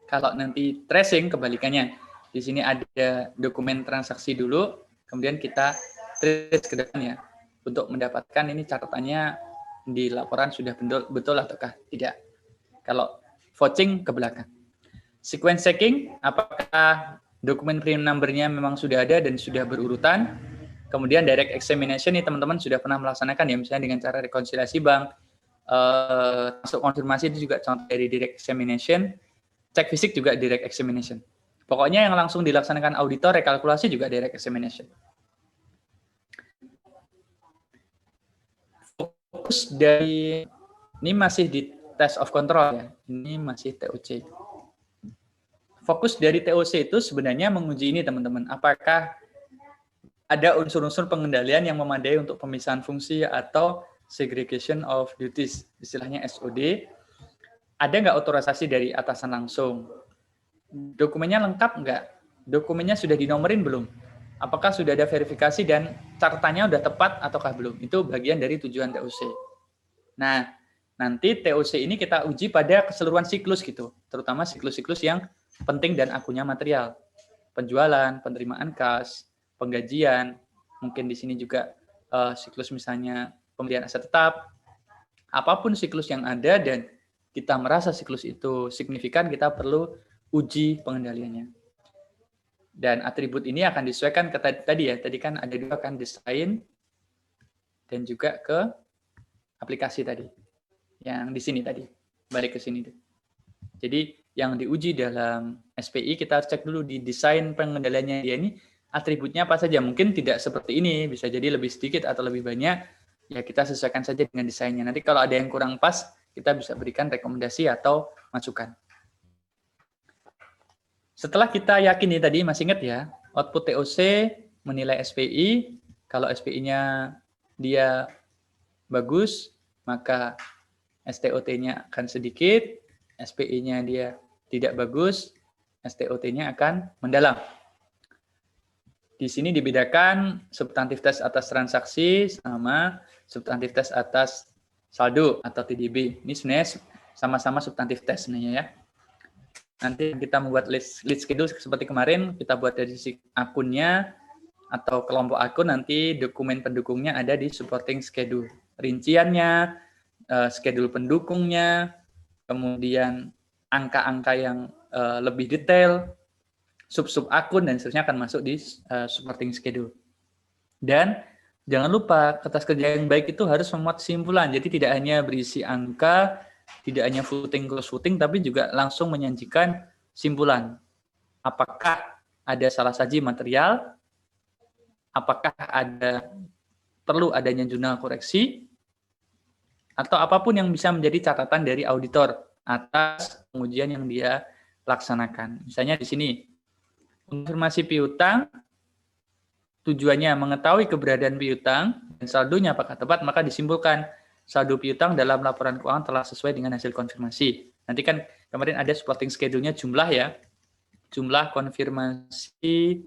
Kalau nanti tracing, kebalikannya. Di sini ada dokumen transaksi dulu, kemudian kita trace ke depannya untuk mendapatkan ini catatannya di laporan sudah betul ataukah tidak. Kalau vouching ke belakang. Sequence checking, apakah dokumen print number-nya memang sudah ada dan sudah berurutan. Kemudian direct examination ini teman-teman sudah pernah melaksanakan ya, misalnya dengan cara rekonsiliasi bank, masuk konfirmasi itu juga contoh dari direct examination, cek fisik juga direct examination. Pokoknya yang langsung dilaksanakan auditor, rekalkulasi juga direct examination. Fokus dari, ini masih di test of control ya, ini masih TOC. Fokus dari TOC itu sebenarnya menguji ini teman-teman, apakah ada unsur-unsur pengendalian yang memadai untuk pemisahan fungsi atau segregation of duties, istilahnya SOD. Ada nggak otorisasi dari atasan langsung? Dokumennya lengkap nggak? Dokumennya sudah dinomorin belum? Apakah sudah ada verifikasi dan catatannya sudah tepat ataukah belum? Itu bagian dari tujuan TOC. Nah, nanti TOC ini kita uji pada keseluruhan siklus gitu, terutama siklus-siklus yang penting dan akunnya material. Penjualan, penerimaan kas, penggajian, mungkin di sini juga siklus misalnya pembelian aset tetap, apapun siklus yang ada dan kita merasa siklus itu signifikan, kita perlu uji pengendaliannya. Dan atribut ini akan disesuaikan ke tadi ya, tadi kan ada dua kan, desain dan juga ke aplikasi tadi. Yang di sini tadi, balik ke sini deh. Jadi yang diuji dalam SPI kita cek dulu di desain pengendaliannya dia ini, atributnya apa saja, mungkin tidak seperti ini, bisa jadi lebih sedikit atau lebih banyak, ya kita sesuaikan saja dengan desainnya. Nanti kalau ada yang kurang pas, kita bisa berikan rekomendasi atau masukan. Setelah kita yakin nih tadi, masih ingat ya, output TOC menilai SPI, kalau SPI-nya dia bagus, maka STOT-nya akan sedikit, SPI-nya dia tidak bagus, STOT-nya akan mendalam. Di sini dibedakan substantif tes atas transaksi sama substantif tes atas saldo atau TDB. Ini sebenarnya sama-sama substantif tes sebenarnya ya. Nanti kita membuat list schedule seperti kemarin, kita buat dari sisi akunnya atau kelompok akun, nanti dokumen pendukungnya ada di supporting schedule. Rinciannya, schedule pendukungnya, kemudian angka-angka yang lebih detail, sub-sub akun, dan seterusnya akan masuk di supporting schedule. Dan jangan lupa, kertas kerja yang baik itu harus memuat kesimpulan. Jadi tidak hanya berisi angka, tidak hanya footing cross footing, tapi juga langsung menyajikan simpulan. apakah ada salah saji material, apakah perlu adanya jurnal koreksi, atau apapun yang bisa menjadi catatan dari auditor atas pengujian yang dia laksanakan. Misalnya di sini, konfirmasi piutang, tujuannya mengetahui keberadaan piutang dan saldonya apakah tepat, maka disimpulkan saldo piutang dalam laporan keuangan telah sesuai dengan hasil konfirmasi. Nanti kan kemarin ada supporting schedule-nya jumlah ya, jumlah konfirmasi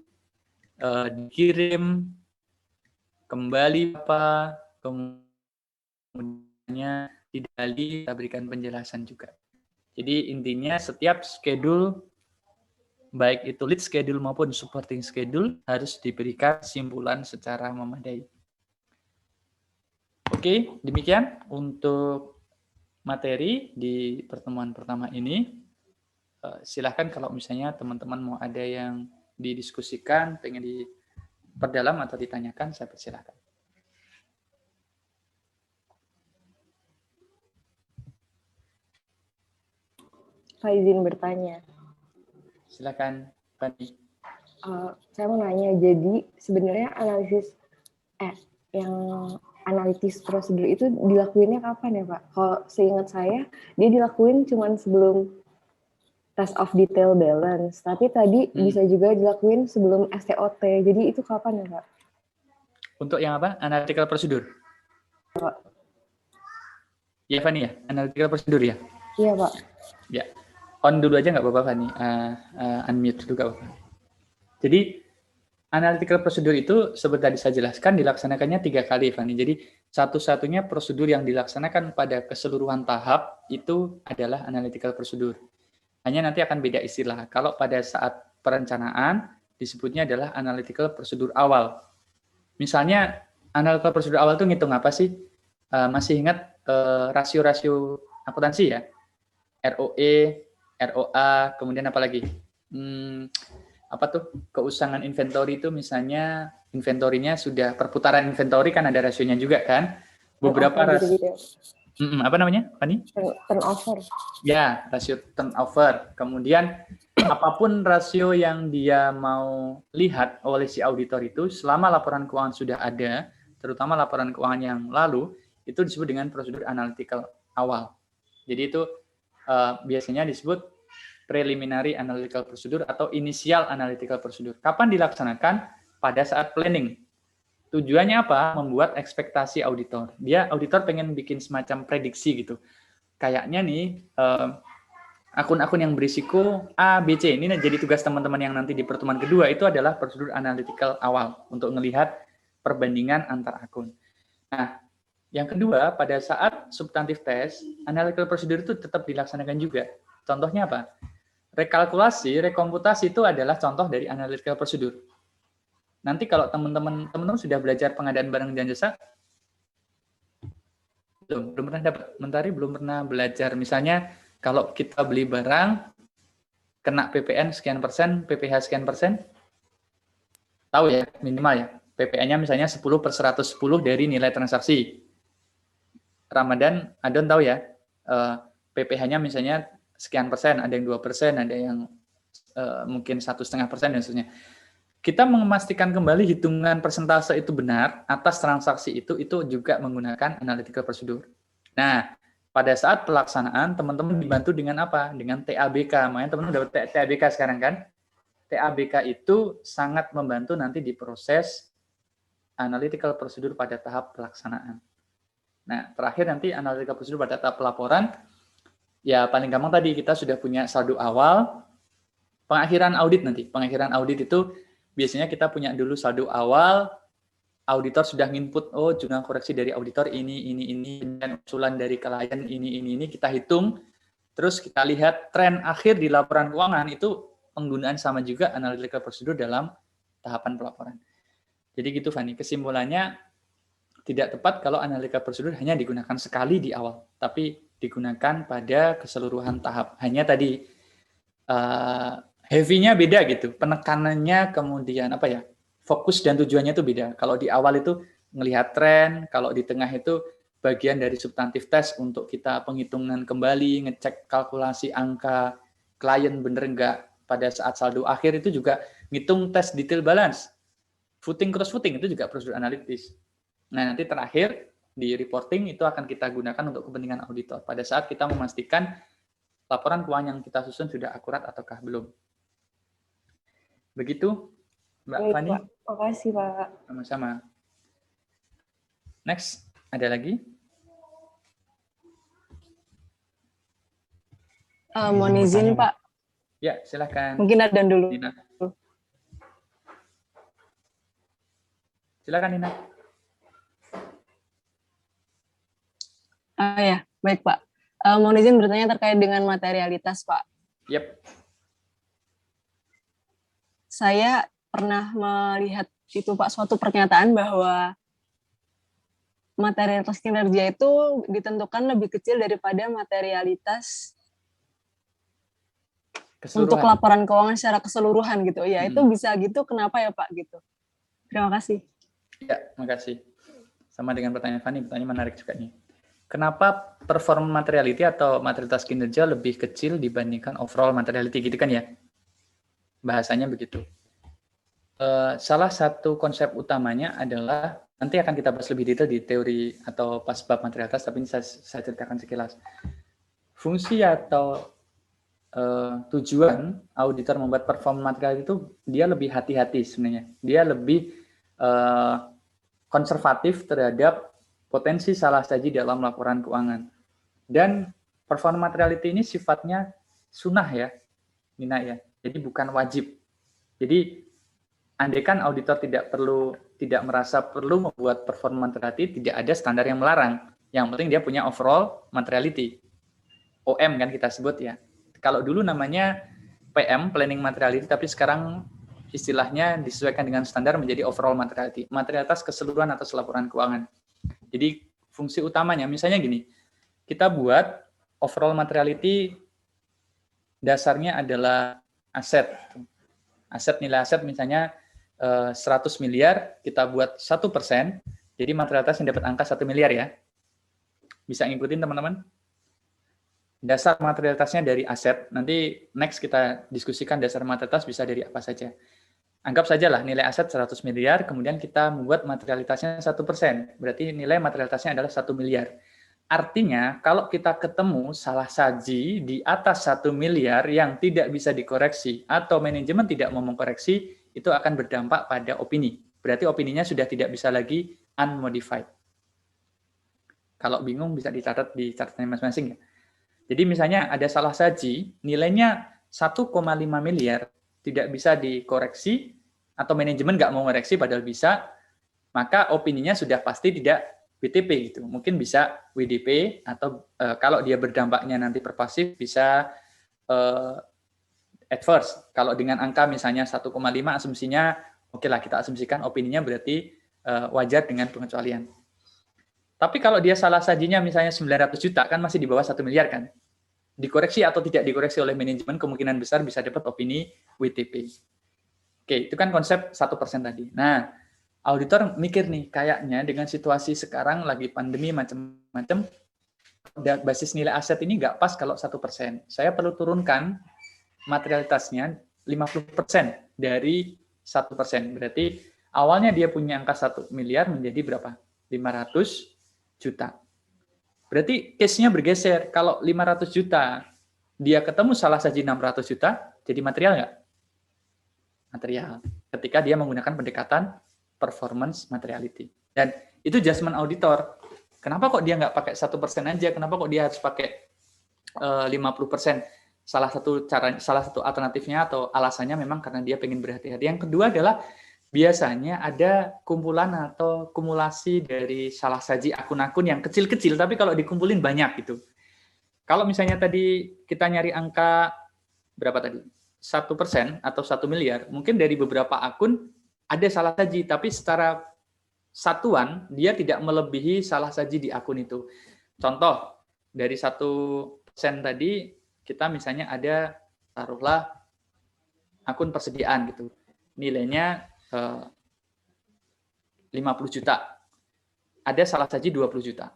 dikirim kembali apa, kemudiannya tidak kita berikan penjelasan juga. Jadi intinya setiap schedule, baik itu lead schedule maupun supporting schedule, harus diberikan simpulan secara memadai. Oke, demikian untuk materi di pertemuan pertama ini. Silahkan kalau misalnya teman-teman mau ada yang didiskusikan, pengen diperdalam atau ditanyakan, saya persilahkan. Saya izin bertanya. Silakan, Fani. Saya mau nanya, jadi sebenarnya analitis prosedur itu dilakuinnya kapan ya Pak? Kalau seingat saya, dia dilakuin cuma sebelum test of detail balance, tapi tadi bisa juga dilakuin sebelum STOT. Jadi itu kapan ya Pak? Untuk yang apa? Analytical procedure? Pak. Ya Fani ya? Analytical procedure ya? Iya Pak. Ya. On dulu aja nggak apa-apa Fani. Unmute dulu nggak apa-apa. Jadi analytical procedure itu seperti tadi saya jelaskan dilaksanakannya 3 kali Fani. Jadi satu-satunya prosedur yang dilaksanakan pada keseluruhan tahap itu adalah analytical procedure. Hanya nanti akan beda istilah. Kalau pada saat perencanaan disebutnya adalah analytical procedure awal. Misalnya analytical procedure awal itu ngitung apa sih? Masih ingat rasio-rasio akuntansi ya? ROE, ROA, kemudian apa lagi? Apa tuh? Keusangan inventory itu misalnya inventorinya sudah perputaran inventory kan ada rasionya juga kan? Beberapa rasio. Apa namanya, Fani? Turnover. Ya, rasio turnover. Kemudian apapun rasio yang dia mau lihat oleh si auditor itu, selama laporan keuangan sudah ada, terutama laporan keuangan yang lalu, itu disebut dengan prosedur analytical awal. Jadi itu biasanya disebut preliminary analytical procedure atau initial analytical procedure. Kapan dilaksanakan? Pada saat planning. Tujuannya apa? Membuat ekspektasi auditor. Dia auditor pengen bikin semacam prediksi gitu. Kayaknya nih akun-akun yang berisiko A, B, C. Ini jadi tugas teman-teman yang nanti di pertemuan kedua itu adalah prosedur analytical awal untuk melihat perbandingan antar akun. Nah, yang kedua, pada saat substantif test, analytical procedure itu tetap dilaksanakan juga. Contohnya apa? Rekalkulasi, rekomputasi itu adalah contoh dari analytical procedure. Nanti kalau teman-teman sudah belajar pengadaan barang dan jasa, belum pernah dapat mentari, belum pernah belajar. Misalnya kalau kita beli barang, kena PPN sekian persen, PPh sekian persen, tahu ya minimal ya. PPN-nya misalnya 10/110 dari nilai transaksi. Ramadan, Adon tahu ya, PPh-nya misalnya sekian persen, ada yang 2%, ada yang mungkin 1,5% dan seterusnya. Kita memastikan kembali hitungan persentase itu benar atas transaksi itu juga menggunakan analytical procedure. Nah, pada saat pelaksanaan, teman-teman dibantu dengan apa? Dengan TABK. Makanya teman-teman dapat TABK sekarang kan? TABK itu sangat membantu nanti di proses analytical procedure pada tahap pelaksanaan. Nah, terakhir nanti analytical procedure pada tahap pelaporan, ya paling gampang tadi kita sudah punya saldo awal, pengakhiran audit nanti. Pengakhiran audit itu biasanya kita punya dulu saldo awal, auditor sudah nginput, oh jurnal koreksi dari auditor ini, dan usulan dari klien ini, kita hitung, terus kita lihat tren akhir di laporan keuangan itu penggunaan sama juga analytical procedure dalam tahapan pelaporan. Jadi gitu Fani, kesimpulannya tidak tepat kalau analytical procedure hanya digunakan sekali di awal, tapi digunakan pada keseluruhan tahap. Hanya tadi heavy-nya beda gitu, penekanannya kemudian apa ya, fokus dan tujuannya itu beda. Kalau di awal itu melihat tren, kalau di tengah itu bagian dari substantif test untuk kita penghitungan kembali, ngecek kalkulasi angka, klien bener nggak pada saat saldo akhir itu juga ngitung tes detail balance, footing cross footing itu juga prosedur analitis. Nah, nanti terakhir di reporting itu akan kita gunakan untuk kepentingan auditor pada saat kita memastikan laporan keuangan yang kita susun sudah akurat ataukah belum. Begitu, Mbak Baik, Fani. Pak. Makasih, Pak. Sama-sama. Next, ada lagi? Mohon izin, Pak. Ya, silakan. Mungkin ada dulu. Nina. Silakan, Nina. Ya, baik, Pak. Mohon izin bertanya terkait dengan materialitas, Pak. Yep. Saya pernah melihat itu, Pak, suatu pernyataan bahwa materialitas kinerja itu ditentukan lebih kecil daripada materialitas untuk laporan keuangan secara keseluruhan gitu. Ya, itu bisa gitu. Kenapa ya, Pak? Gitu. Terima kasih. Ya, makasih. Sama dengan pertanyaan Fani, pertanyaan menarik juga nih. Kenapa perform materiality atau materialitas kinerja lebih kecil dibandingkan overall materiality, gitu kan ya? Bahasanya begitu. Salah satu konsep utamanya adalah, nanti akan kita bahas lebih detail di teori atau pas bab materialitas, tapi ini saya ceritakan sekilas. Fungsi atau tujuan auditor membuat perform material itu, dia lebih hati-hati sebenarnya. Dia lebih konservatif terhadap potensi salah saji dalam laporan keuangan. Dan perform materiality ini sifatnya sunnah ya, Nina ya. Jadi bukan wajib. Jadi andaikan auditor tidak merasa perlu membuat perform materiality, tidak ada standar yang melarang. Yang penting dia punya overall materiality. OM kan kita sebut ya. Kalau dulu namanya PM, Planning Materiality, tapi sekarang istilahnya disesuaikan dengan standar menjadi overall materiality. Materialitas keseluruhan atas laporan keuangan. Jadi fungsi utamanya, misalnya gini, kita buat overall materiality dasarnya adalah aset. Nilai aset misalnya 100 miliar, kita buat 1%, jadi materialitas yang dapat angka 1 miliar ya. Bisa ngikutin teman-teman? Dasar materialitasnya dari aset, nanti next kita diskusikan dasar materialitas bisa dari apa saja. Anggap sajalah nilai aset 100 miliar, kemudian kita membuat materialitasnya 1%. Berarti nilai materialitasnya adalah 1 miliar. Artinya, kalau kita ketemu salah saji di atas 1 miliar yang tidak bisa dikoreksi, atau manajemen tidak mau mengkoreksi, itu akan berdampak pada opini. Berarti opininya sudah tidak bisa lagi unmodified. Kalau bingung bisa dicatat di catatan masing-masing ya. Jadi misalnya ada salah saji, nilainya 1,5 miliar, tidak bisa dikoreksi, atau manajemen nggak mau koreksi padahal bisa, maka opininya sudah pasti tidak WTP gitu. Mungkin bisa WDP, atau kalau dia berdampaknya nanti perpasif bisa adverse. Kalau dengan angka misalnya 1,5 asumsinya, oke lah kita asumsikan opininya berarti wajar dengan pengecualian. Tapi kalau dia salah sajinya misalnya 900 juta, kan masih di bawah 1 miliar kan? Dikoreksi atau tidak dikoreksi oleh manajemen, kemungkinan besar bisa dapat opini WTP. Oke, itu kan konsep 1% tadi. Nah, auditor mikir nih, kayaknya dengan situasi sekarang lagi pandemi macam-macam, basis nilai aset ini nggak pas kalau 1%. Saya perlu turunkan materialitasnya 50% dari 1%. Berarti awalnya dia punya angka 1 miliar menjadi berapa? 500 juta. Berarti case-nya bergeser. Kalau 500 juta, dia ketemu salah saji 600 juta, jadi material nggak? Material. Ketika dia menggunakan pendekatan performance materiality. Dan itu judgment auditor. Kenapa kok dia nggak pakai 1% aja? Kenapa kok dia harus pakai 50%? Salah satu alternatifnya atau alasannya memang karena dia pengen berhati-hati. Yang kedua adalah biasanya ada kumpulan atau kumulasi dari salah saji akun-akun yang kecil-kecil, tapi kalau dikumpulin banyak gitu. Kalau misalnya tadi kita nyari angka berapa tadi? 1% atau 1 miliar, mungkin dari beberapa akun ada salah saji, tapi secara satuan dia tidak melebihi salah saji di akun itu. Contoh, dari 1% tadi kita misalnya ada, taruhlah akun persediaan gitu. Nilainya 50 juta. Ada salah saji 20 juta.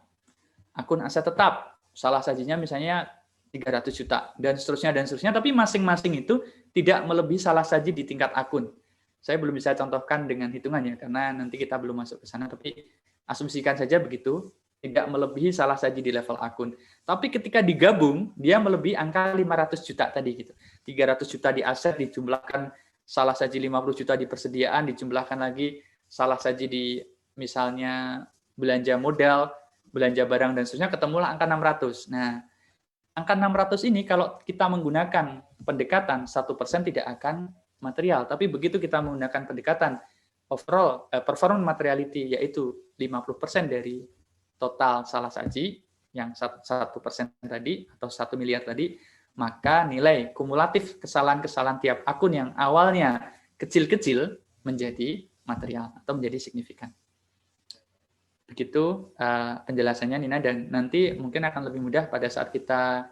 Akun aset tetap, salah sajinya misalnya 300 juta, dan seterusnya, tapi masing-masing itu tidak melebihi salah saji di tingkat akun. Saya belum bisa contohkan dengan hitungannya, karena nanti kita belum masuk ke sana, tapi asumsikan saja begitu, tidak melebihi salah saji di level akun. Tapi ketika digabung, dia melebihi angka 500 juta tadi gitu. 300 juta di aset, dijumlahkan salah saji 50 juta di persediaan, dijumlahkan lagi salah saji di misalnya belanja modal, belanja barang, dan seterusnya, ketemulah angka 600. Nah, angka 600 ini kalau kita menggunakan pendekatan 1% tidak akan material, tapi begitu kita menggunakan pendekatan overall performance materiality, yaitu 50% dari total salah saji yang 1% tadi atau 1 miliar tadi, maka nilai kumulatif kesalahan-kesalahan tiap akun yang awalnya kecil-kecil menjadi material atau menjadi signifikan. Begitu penjelasannya Nina, dan nanti mungkin akan lebih mudah pada saat kita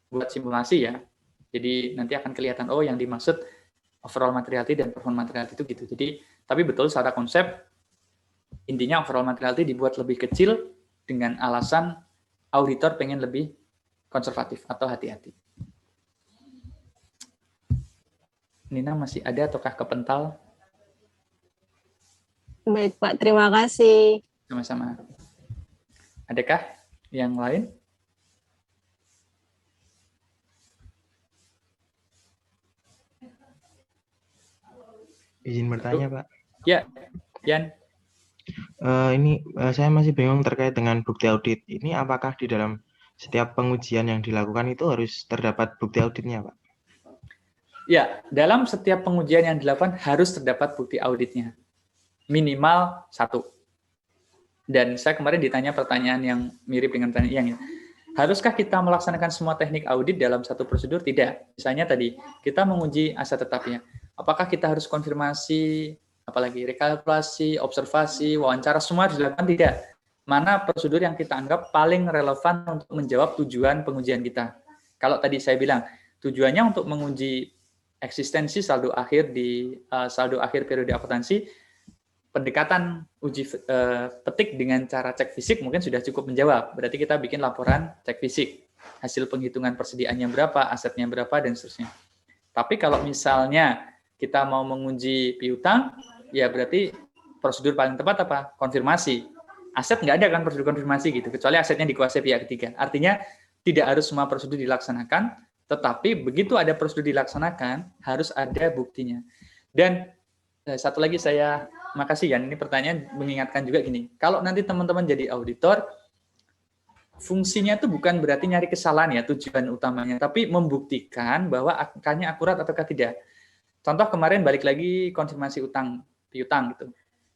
buat simulasi ya. Jadi nanti akan kelihatan yang dimaksud overall materiality dan performance materiality itu gitu. Jadi tapi betul secara konsep intinya overall materiality dibuat lebih kecil dengan alasan auditor pengen lebih konservatif atau hati-hati. Nina masih ada ataukah kepental? Baik Pak, terima kasih. Sama-sama. Adakah yang lain? Izin bertanya, Pak. Ya, Yan. Saya masih bingung terkait dengan bukti audit. Ini apakah di dalam setiap pengujian yang dilakukan itu harus terdapat bukti auditnya, Pak? Ya, dalam setiap pengujian yang dilakukan harus terdapat bukti auditnya. Minimal 1. Dan saya kemarin ditanya pertanyaan yang mirip dengan pertanyaan yang haruskah kita melaksanakan semua teknik audit dalam satu prosedur? Tidak. Misalnya tadi, kita menguji aset tetapnya. Apakah kita harus konfirmasi, apalagi rekalkulasi, observasi, wawancara, semua harus dilakukan? Tidak. Mana prosedur yang kita anggap paling relevan untuk menjawab tujuan pengujian kita? Kalau tadi saya bilang, tujuannya untuk menguji eksistensi saldo akhir di saldo akhir periode akuntansi, pendekatan uji petik dengan cara cek fisik mungkin sudah cukup menjawab. Berarti kita bikin laporan cek fisik, hasil penghitungan persediaannya berapa, asetnya berapa, dan seterusnya. Tapi kalau misalnya kita mau menguji piutang, ya berarti prosedur paling tepat apa? Konfirmasi. Aset nggak ada kan prosedur konfirmasi gitu, kecuali asetnya dikuasai pihak ketiga. Artinya tidak harus semua prosedur dilaksanakan, tetapi begitu ada prosedur dilaksanakan, harus ada buktinya. Dan satu lagi makasih Yan, ini pertanyaan mengingatkan juga gini, kalau nanti teman-teman jadi auditor, fungsinya itu bukan berarti nyari kesalahan ya tujuan utamanya, tapi membuktikan bahwa angkanya akurat ataukah tidak. Contoh kemarin balik lagi konfirmasi piutang gitu.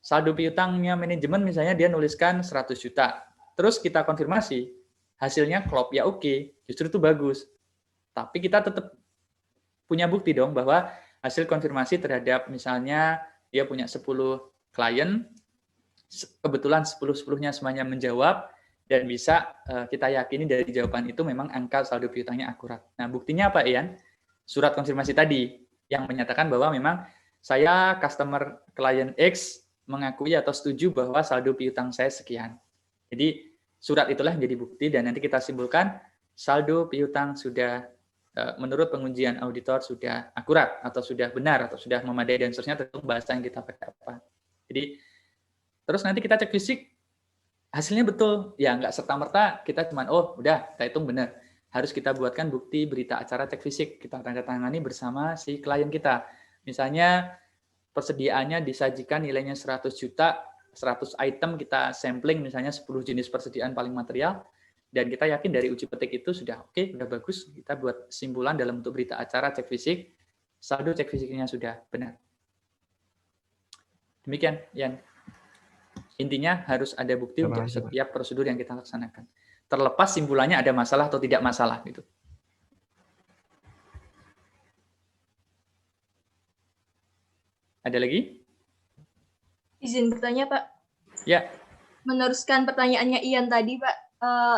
Saldo piutangnya manajemen misalnya dia nuliskan 100 juta. Terus kita konfirmasi, hasilnya klop, ya oke, justru itu bagus. Tapi kita tetap punya bukti dong bahwa hasil konfirmasi terhadap misalnya dia punya 10 klien, kebetulan 10-10-nya semuanya menjawab, dan bisa kita yakini dari jawaban itu memang angka saldo piutangnya akurat. Nah, buktinya apa, Ian? Surat konfirmasi tadi, yang menyatakan bahwa memang saya customer klien X mengakui atau setuju bahwa saldo piutang saya sekian. Jadi, surat itulah menjadi bukti, dan nanti kita simpulkan saldo piutang sudah menurut pengujian auditor sudah akurat atau sudah benar atau sudah memadai dan seterusnya, tergantung bahasa yang kita pakai apa. Jadi terus nanti kita cek fisik hasilnya betul ya, nggak serta-merta kita cuman udah kita hitung benar, harus kita buatkan bukti berita acara cek fisik, kita tanda tangani bersama si klien kita. Misalnya persediaannya disajikan nilainya 100 juta, 100 item kita sampling misalnya 10 jenis persediaan paling material. Dan kita yakin dari uji petik itu sudah oke, sudah bagus. Kita buat simpulan dalam bentuk berita acara cek fisik, saldo cek fisiknya sudah benar. Demikian, Yan. Intinya harus ada bukti untuk setiap prosedur yang kita laksanakan. Terlepas simpulannya ada masalah atau tidak masalah gitu. Ada lagi? Izin bertanya, Pak. Ya. Meneruskan pertanyaannya Ian tadi, Pak.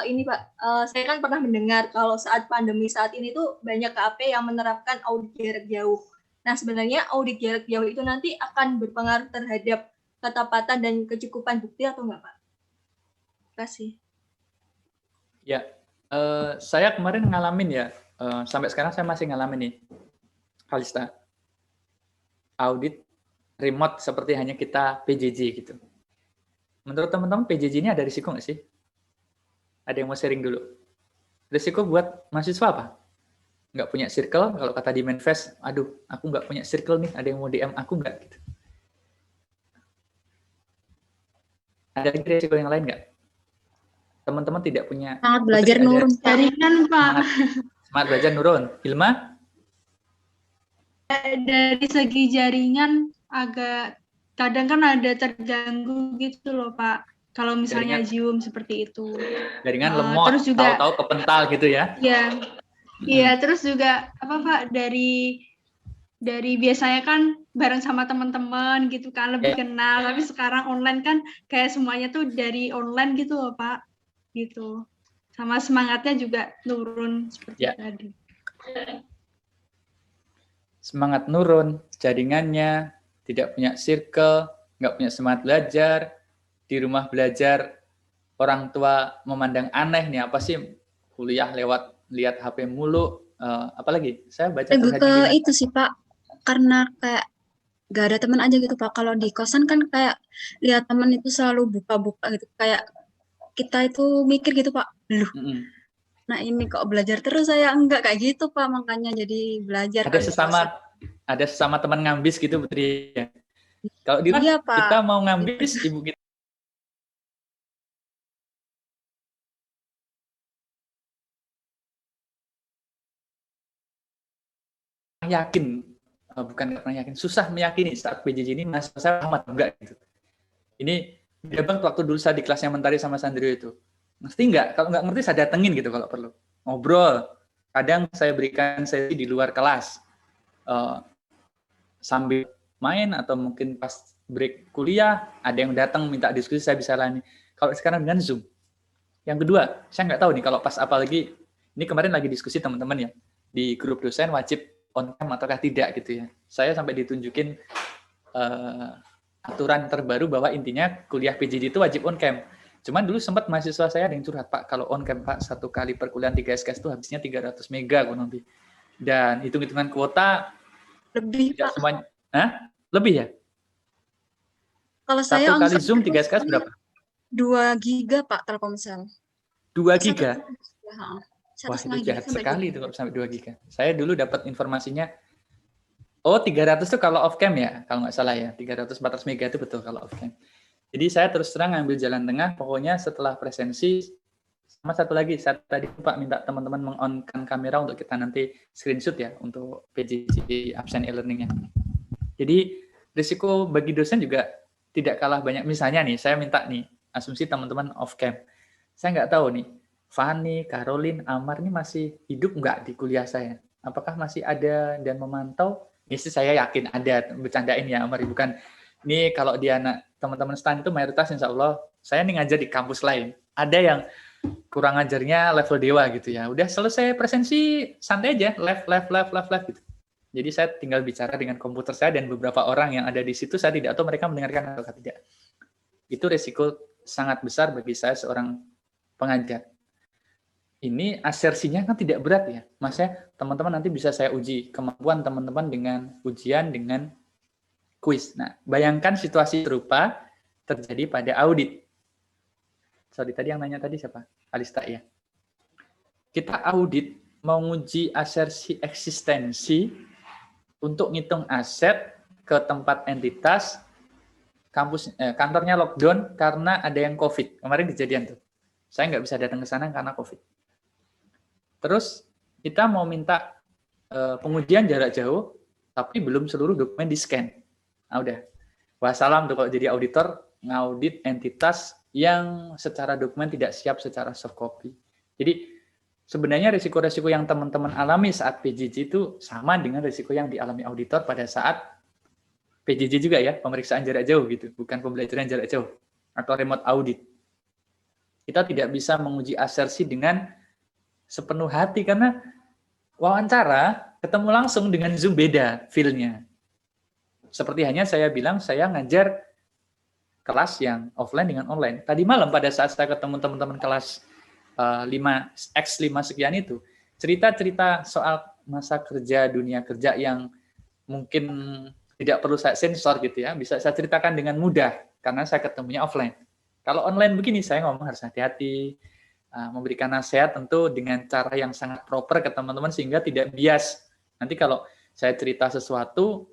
Ini Pak, saya kan pernah mendengar kalau saat pandemi saat ini tuh banyak KAP yang menerapkan audit jarak jauh. Nah, sebenarnya audit jarak jauh itu nanti akan berpengaruh terhadap ketepatan dan kecukupan bukti atau enggak, Pak? Terima kasih. Ya, Saya kemarin ngalamin ya, sampai sekarang saya masih ngalamin nih, Kalista, audit remote seperti hanya kita PJJ gitu. Menurut teman-teman PJJ ini ada risiko nggak sih? Ada yang mau sharing dulu? Risiko buat mahasiswa apa? Nggak punya circle, kalau kata di Manifest, aduh, aku nggak punya circle nih, ada yang mau DM aku nggak? Gitu. Ada lagi risiko yang lain nggak? Teman-teman tidak punya... Sangat belajar Putri, nurun. Jaringan, Pak. Semangat belajar nurun. Hilma? Dari segi jaringan agak kadang kan ada terganggu gitu loh, Pak. Kalau misalnya Zoom seperti itu. Jaringan lemot, terus juga tahu-tahu kepental gitu ya? Iya, terus juga apa Pak, dari biasanya kan bareng sama teman-teman gitu kan, lebih kenal, tapi sekarang online kan kayak semuanya tuh dari online gitu loh Pak, gitu. Sama semangatnya juga turun seperti tadi. Semangat nurun, jaringannya, tidak punya circle, nggak punya semangat belajar, di rumah belajar, orang tua memandang aneh nih, apa sih kuliah lewat lihat HP mulu, apalagi saya baca lebih ke itu sih Pak, karena kayak gak ada teman aja gitu Pak. Kalau di kosan kan kayak lihat teman itu selalu buka-buka gitu, kayak kita itu mikir gitu Pak, loh, nah ini kok belajar terus, saya enggak kayak gitu Pak, makanya jadi belajar. Ada sesama teman ngambis gitu Putri. Kalau di rumah kita mau ngambis, ibu kita yakin, bukan nggak pernah yakin, susah meyakini saat PJJ ini masih saya amat enggak gitu. Ini dia bang waktu dulu saya di kelasnya Mentari sama Sandrio itu, ngerti nggak? Kalau nggak ngerti saya datengin gitu kalau perlu, ngobrol. Kadang saya berikan sesi di luar kelas, sambil main atau mungkin pas break kuliah ada yang datang minta diskusi, saya bisa layani. Kalau sekarang dengan Zoom. Yang kedua, saya nggak tahu nih kalau pas apalagi ini kemarin lagi diskusi teman-teman ya di grup dosen wajib on cam ataukah tidak gitu ya. Saya sampai ditunjukin aturan terbaru bahwa intinya kuliah PJJ itu wajib on cam. Cuman dulu sempat mahasiswa saya ada yang curhat, Pak, kalau on cam Pak, satu kali perkuliahan 3 SKS itu habisnya 300 mega kurang lebih. Dan hitung-hitungan kuota lebih tidak Pak. Semuanya, lebih ya? Kalau saya satu kali Zoom 3 SKS berapa? 2 giga Pak Telkomsel. 2 giga? Wah, itu jahat sekali itu kalau sampai 2 giga. Saya dulu dapat informasinya, 300 itu kalau off cam ya, kalau nggak salah ya, 300-400 mega itu betul kalau off cam. Jadi saya terus terang ngambil jalan tengah, pokoknya setelah presensi, sama satu lagi, saya tadi Pak minta teman-teman meng-on-kan kamera untuk kita nanti screenshot ya, untuk PJJ absen e-learning-nya. Jadi risiko bagi dosen juga tidak kalah banyak. Misalnya nih, saya minta nih, asumsi teman-teman off cam. Saya nggak tahu nih, Fani, Caroline, Amar ini masih hidup nggak di kuliah saya? Apakah masih ada dan memantau? Ini sih saya yakin ada, bercandain ya Amar, bukan. Ini kalau dia anak teman-teman STAN itu mayoritas insya Allah, saya nih ngajar di kampus lain. Ada yang kurang ngajarnya level dewa gitu ya. Udah selesai presensi, santai aja, live gitu. Jadi saya tinggal bicara dengan komputer saya dan beberapa orang yang ada di situ, saya tidak tahu mereka mendengarkan atau tidak. Itu resiko sangat besar bagi saya seorang pengajar. Ini asersinya kan tidak berat ya. Maksudnya teman-teman nanti bisa saya uji kemampuan teman-teman dengan ujian, dengan kuis. Nah, bayangkan situasi serupa terjadi pada audit. Sorry, tadi yang nanya tadi siapa? Kalista ya. Kita audit mau nguji asersi eksistensi untuk ngitung aset ke tempat entitas kampus, kantornya lockdown karena ada yang COVID. Kemarin kejadian tuh. Saya nggak bisa datang ke sana karena COVID. Terus kita mau minta pengujian jarak jauh, tapi belum seluruh dokumen di-scan. Nah, udah. Wassalam tuh kalau jadi auditor, ngaudit entitas yang secara dokumen tidak siap secara soft copy. Jadi sebenarnya risiko-risiko yang teman-teman alami saat PJJ itu sama dengan risiko yang dialami auditor pada saat PJJ juga ya, pemeriksaan jarak jauh gitu, bukan pembelajaran jarak jauh atau remote audit. Kita tidak bisa menguji asersi dengan sepenuh hati karena wawancara ketemu langsung dengan Zoom beda feel-nya. Seperti hanya saya bilang saya ngajar kelas yang offline dengan online. Tadi malam pada saat saya ketemu teman-teman kelas X5 sekian itu, cerita-cerita soal masa kerja, dunia kerja yang mungkin tidak perlu saya sensor gitu ya, bisa saya ceritakan dengan mudah karena saya ketemunya offline. Kalau online begini saya ngomong harus hati-hati, memberikan nasihat tentu dengan cara yang sangat proper ke teman-teman sehingga tidak bias. Nanti kalau saya cerita sesuatu,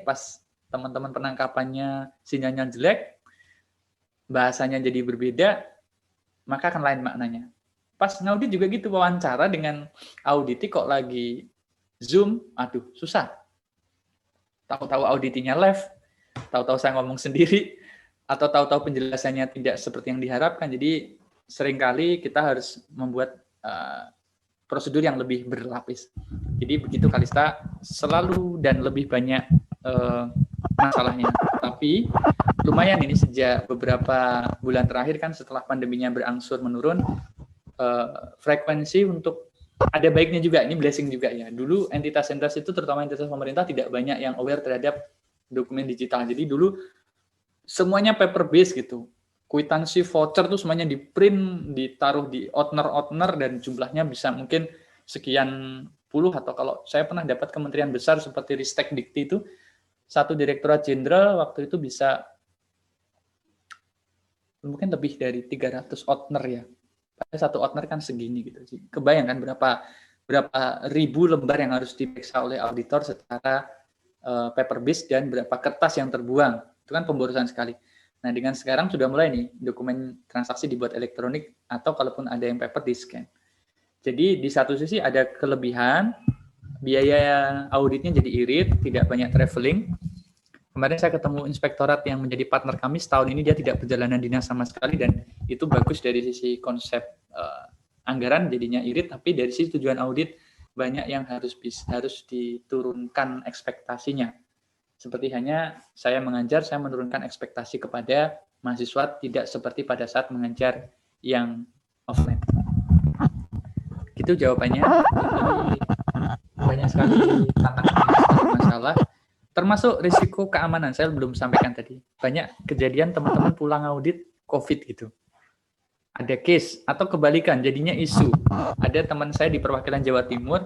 pas teman-teman penangkapannya sinyalnya jelek, bahasanya jadi berbeda, maka akan lain maknanya. Pas ngaudit juga gitu, wawancara dengan auditi kok lagi Zoom, aduh susah. Tahu-tahu auditinya live, tahu-tahu saya ngomong sendiri, atau tahu-tahu penjelasannya tidak seperti yang diharapkan. Jadi seringkali kita harus membuat prosedur yang lebih berlapis. Jadi begitu Kalista, selalu dan lebih banyak masalahnya. Tapi lumayan ini sejak beberapa bulan terakhir kan setelah pandeminya berangsur menurun, frekuensi untuk ada baiknya juga, ini blessing juga ya. Dulu entitas-entitas itu terutama entitas pemerintah tidak banyak yang aware terhadap dokumen digital. Jadi dulu semuanya paper based gitu. Kwitansi voucher tuh semuanya di print, ditaruh di outner dan jumlahnya bisa mungkin sekian puluh, atau kalau saya pernah dapat kementerian besar seperti Ristek Dikti itu, satu direktorat jenderal waktu itu bisa mungkin lebih dari 300 outner ya. Satu outner kan segini gitu. Kebayang kan berapa ribu lembar yang harus diperiksa oleh auditor secara paper based dan berapa kertas yang terbuang. Itu kan pemborosan sekali. Nah, dengan sekarang sudah mulai nih dokumen transaksi dibuat elektronik atau kalaupun ada yang paper di scan. Jadi di satu sisi ada kelebihan, biaya auditnya jadi irit, tidak banyak traveling. Kemarin saya ketemu inspektorat yang menjadi partner kami, setahun ini dia tidak perjalanan dinas sama sekali, dan itu bagus dari sisi konsep anggaran jadinya irit, tapi dari sisi tujuan audit banyak yang harus diturunkan ekspektasinya. Seperti hanya saya mengajar, saya menurunkan ekspektasi kepada mahasiswa tidak seperti pada saat mengajar yang offline. Gitu jawabannya. Banyak sekali tantangan masalah. Termasuk risiko keamanan, saya belum sampaikan tadi. Banyak kejadian teman-teman pulang audit COVID gitu. Ada case, atau kebalikan, jadinya isu. Ada teman saya di perwakilan Jawa Timur,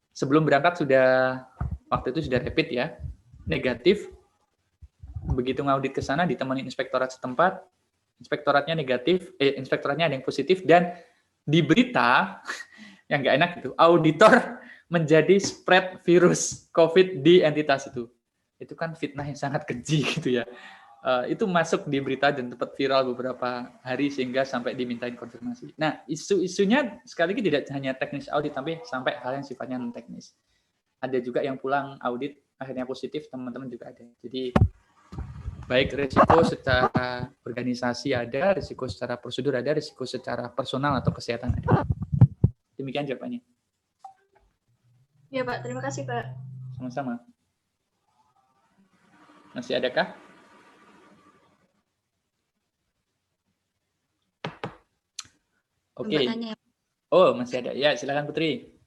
sebelum berangkat waktu itu sudah rapid ya, negatif. Begitu ngaudit ke sana, ditemani inspektorat setempat, inspektoratnya negatif, inspektoratnya ada yang positif, dan di berita, yang nggak enak itu, auditor menjadi spread virus COVID di entitas itu. Itu kan fitnah yang sangat keji gitu ya. Itu masuk di berita dan tempat viral beberapa hari sehingga sampai dimintain konfirmasi. Nah, isu-isunya sekali lagi tidak hanya teknis audit, tapi sampai hal yang sifatnya non teknis. Ada juga yang pulang audit akhirnya positif, teman-teman juga ada. Jadi baik risiko secara organisasi ada, risiko secara prosedur ada, risiko secara personal atau kesehatan ada. Demikian jawabannya. Ya Pak, terima kasih Pak. Sama-sama. Masih adakah? Oke. Oh, masih ada. Ya, silakan Putri.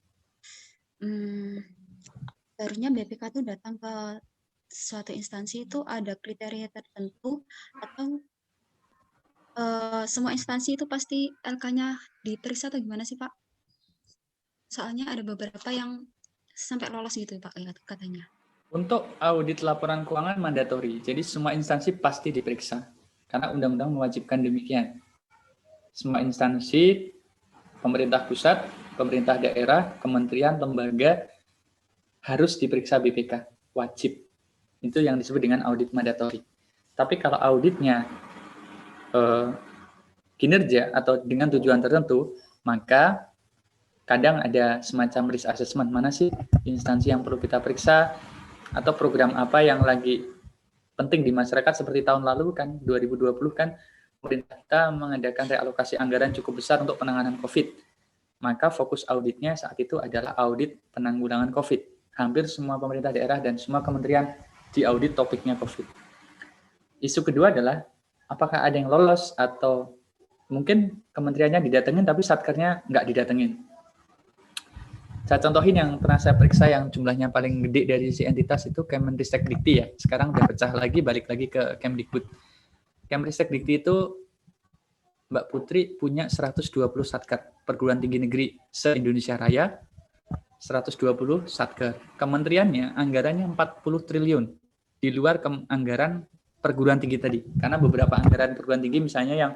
Seharusnya BPK itu datang ke suatu instansi itu ada kriteria tertentu, atau semua instansi itu pasti LK-nya diperiksa atau gimana sih Pak? Soalnya ada beberapa yang sampai lolos gitu Pak katanya. Untuk audit laporan keuangan mandatori, jadi semua instansi pasti diperiksa karena undang-undang mewajibkan demikian. Semua instansi, pemerintah pusat, pemerintah daerah, kementerian, lembaga harus diperiksa BPK, wajib. Itu yang disebut dengan audit mandatori. Tapi kalau auditnya kinerja atau dengan tujuan tertentu, maka kadang ada semacam risk assessment, mana sih instansi yang perlu kita periksa, atau program apa yang lagi penting di masyarakat. Seperti tahun lalu kan, 2020 kan, pemerintah kita mengadakan realokasi anggaran cukup besar untuk penanganan COVID. Maka fokus auditnya saat itu adalah audit penanggulangan COVID. Hampir semua pemerintah daerah dan semua kementerian diaudit topiknya COVID. Isu kedua adalah, apakah ada yang lolos atau mungkin kementeriannya didatengin tapi satkernya nggak didatengin. Saya contohin yang pernah saya periksa yang jumlahnya paling gede dari si entitas itu Kemendikbud Dikti ya. Sekarang udah pecah lagi, balik lagi ke Kemdikbud. Kemendikbud Dikti itu Mbak Putri punya 120 satker perguruan tinggi negeri se-Indonesia Raya, 120 satker. Kementeriannya anggarannya 40 triliun di luar anggaran perguruan tinggi tadi. Karena beberapa anggaran perguruan tinggi misalnya yang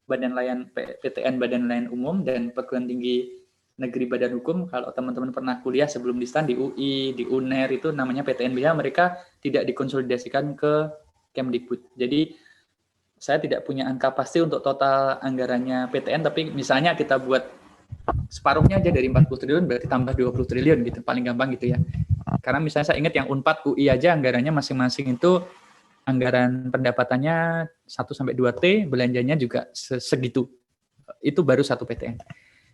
Badan Layan PTN Badan Layan Umum dan perguruan tinggi negeri Badan Hukum, kalau teman-teman pernah kuliah sebelum di STAN di UI, di UNER itu namanya PTNBH, mereka tidak dikonsolidasikan ke Kemdikbud. Jadi saya tidak punya angka pasti untuk total anggarannya PTN, tapi misalnya kita buat separuhnya aja dari 40 triliun berarti tambah 20 triliun gitu, paling gampang gitu ya. Karena misalnya saya ingat yang Unpad UI aja anggarannya masing-masing itu anggaran pendapatannya 1-2 T, belanjanya juga segitu. Itu baru satu PTN.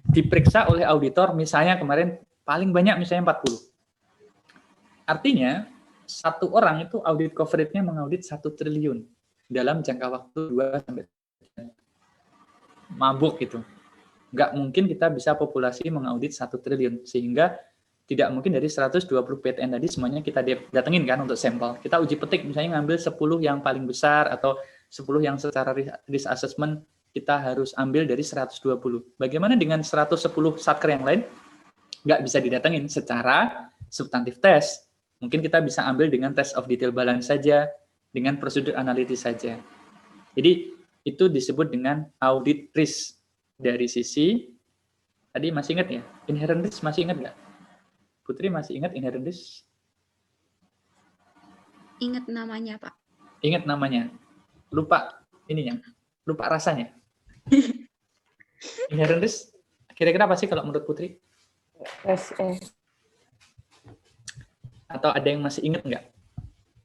Diperiksa oleh auditor misalnya kemarin paling banyak misalnya 40. Artinya satu orang itu audit coverage-nya mengaudit 1 triliun dalam jangka waktu 2-3 tahun. Mabuk gitu. Nggak mungkin kita bisa populasi mengaudit 1 triliun, sehingga tidak mungkin dari 120 PTN tadi semuanya kita datengin kan untuk sampel. Kita uji petik misalnya ngambil 10 yang paling besar atau 10 yang secara risk assessment kita harus ambil dari 120. Bagaimana dengan 110 satker yang lain? Nggak bisa didatengin secara substantif tes. Mungkin kita bisa ambil dengan test of detail balance saja, dengan prosedur analitis saja. Jadi itu disebut dengan audit risk dari sisi, tadi masih ingat ya, inherent risk masih ingat nggak? Putri masih ingat inherent risk? Ingat namanya, Pak. Ingat namanya. Lupa ininya, lupa rasanya. Inherent risk, kira-kira apa sih kalau menurut Putri? Atau ada yang masih ingat nggak?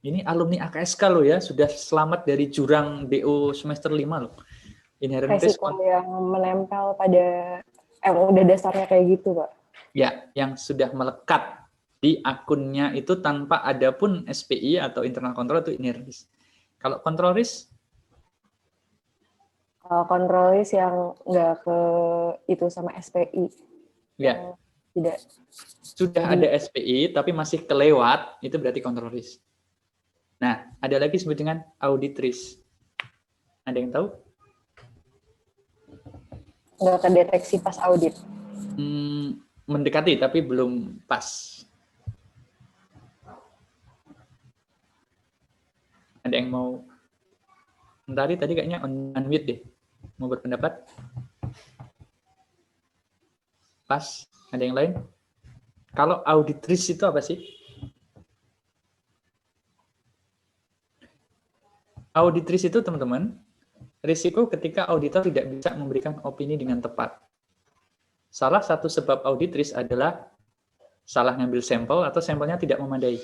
Ini alumni AKSK loh ya, sudah selamat dari jurang DO semester 5 loh. Inherent risk Resiko yang menempel pada udah dasarnya kayak gitu, Pak. Ya, yang sudah melekat di akunnya itu tanpa ada pun SPI atau internal control itu inherent risk. Kalau control risk? Control risk yang nggak ke itu sama SPI. Ya. Tidak. Sudah ada SPI tapi masih kelewat, itu berarti control risk. Nah, ada lagi disebut dengan audit risk. Ada yang tahu? Nggak terdeteksi pas audit. Mendekati tapi belum pas. Ada yang mau? Tadi kayaknya unmute deh. Mau berpendapat? Pas? Ada yang lain? Kalau audit risk itu apa sih? Audit risk itu teman-teman, risiko ketika auditor tidak bisa memberikan opini dengan tepat. Salah satu sebab audit risk adalah salah ngambil sampel atau sampelnya tidak memadai.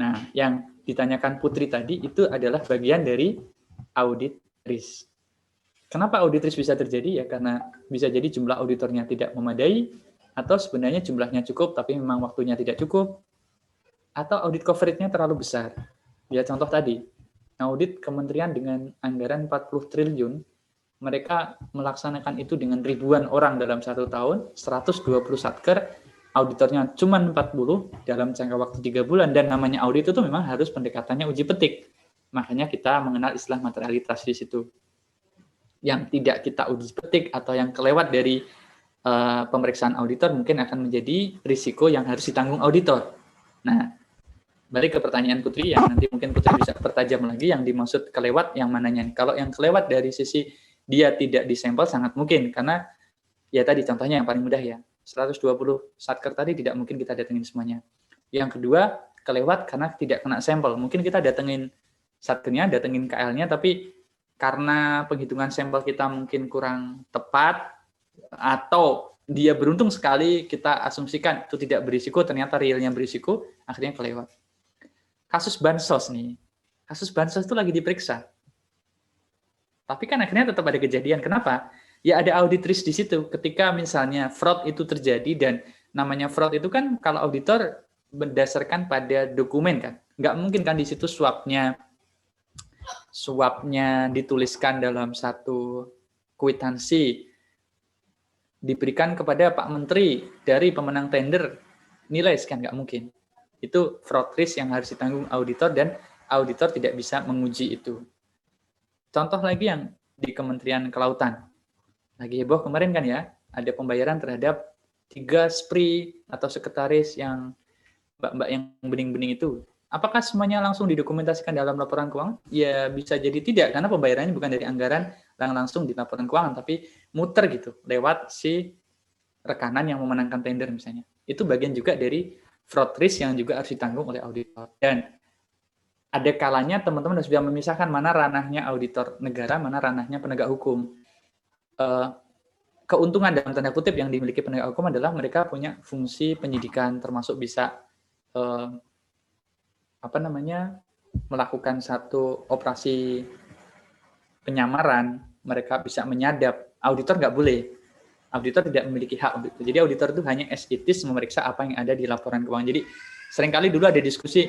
Nah, yang ditanyakan Putri tadi itu adalah bagian dari audit risk. Kenapa audit risk bisa terjadi? Ya karena bisa jadi jumlah auditornya tidak memadai, atau sebenarnya jumlahnya cukup tapi memang waktunya tidak cukup, atau audit coverage-nya terlalu besar. Ya contoh tadi, audit kementerian dengan anggaran 40 triliun, mereka melaksanakan itu dengan ribuan orang dalam 1 tahun, 120 satker, auditornya cuma 40 dalam jangka waktu 3 bulan, dan namanya audit itu memang harus pendekatannya uji petik. Makanya kita mengenal istilah materialitas di situ. Yang tidak kita uji petik atau yang kelewat dari pemeriksaan auditor mungkin akan menjadi risiko yang harus ditanggung auditor. Nah, balik ke pertanyaan Putri yang nanti mungkin Putri bisa pertajam lagi yang dimaksud kelewat yang mananya. Kalau yang kelewat dari sisi dia tidak disampel sangat mungkin karena ya tadi contohnya yang paling mudah ya 120 satker tadi tidak mungkin kita datengin semuanya. Yang kedua kelewat karena tidak kena sampel. Mungkin kita datengin satkernya, datengin KL-nya tapi karena penghitungan sampel kita mungkin kurang tepat atau dia beruntung sekali kita asumsikan itu tidak berisiko ternyata realnya berisiko akhirnya kelewat. Kasus bansos nih, kasus bansos itu lagi diperiksa. Tapi kan akhirnya tetap ada kejadian. Kenapa? Ya ada audit risk di situ. Ketika misalnya fraud itu terjadi dan namanya fraud itu kan kalau auditor berdasarkan pada dokumen kan. Nggak mungkin kan di situ suapnya dituliskan dalam satu kwitansi diberikan kepada Pak Menteri dari pemenang tender nilai sekian, nggak mungkin. Itu fraud risk yang harus ditanggung auditor dan auditor tidak bisa menguji itu. Contoh lagi yang di Kementerian Kelautan. Lagi heboh kemarin kan ya, ada pembayaran terhadap 3 SPRI atau sekretaris yang mbak-mbak yang bening-bening itu. Apakah semuanya langsung didokumentasikan dalam laporan keuangan? Ya bisa jadi tidak, karena pembayarannya bukan dari anggaran yang langsung di laporan keuangan, tapi muter gitu, lewat si rekanan yang memenangkan tender misalnya. Itu bagian juga dari fraud risk yang juga harus ditanggung oleh auditor. Dan ada kalanya teman-teman sudah memisahkan mana ranahnya auditor negara, mana ranahnya penegak hukum. Keuntungan dalam tanda kutip yang dimiliki penegak hukum adalah mereka punya fungsi penyidikan, termasuk bisa melakukan satu operasi penyamaran, mereka bisa menyadap. Auditor nggak boleh. Auditor tidak memiliki hak untuk itu. Jadi auditor itu hanya as it is memeriksa apa yang ada di laporan keuangan. Jadi seringkali dulu ada diskusi,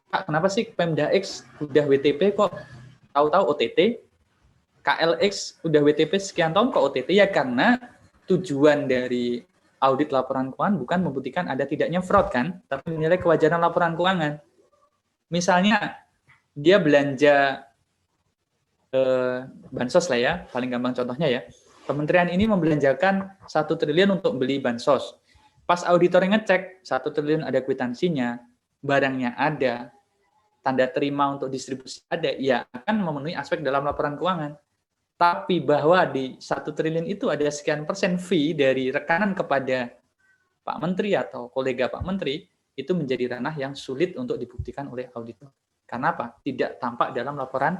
Pak, kenapa sih Pemda X udah WTP kok tahu-tahu OTT, KLX udah WTP sekian tahun kok OTT? Ya karena tujuan dari audit laporan keuangan bukan membuktikan ada tidaknya fraud kan, tapi menilai kewajaran laporan keuangan. Misalnya dia belanja bansos lah ya, paling gampang contohnya ya. Kementerian ini membelanjakan 1 triliun untuk beli bansos. Pas auditor ngecek 1 triliun ada kwitansinya, barangnya ada, tanda terima untuk distribusi ada, ya akan memenuhi aspek dalam laporan keuangan. Tapi bahwa di 1 triliun itu ada sekian persen fee dari rekanan kepada Pak Menteri atau kolega Pak Menteri, itu menjadi ranah yang sulit untuk dibuktikan oleh auditor. Karena apa? Tidak tampak dalam laporan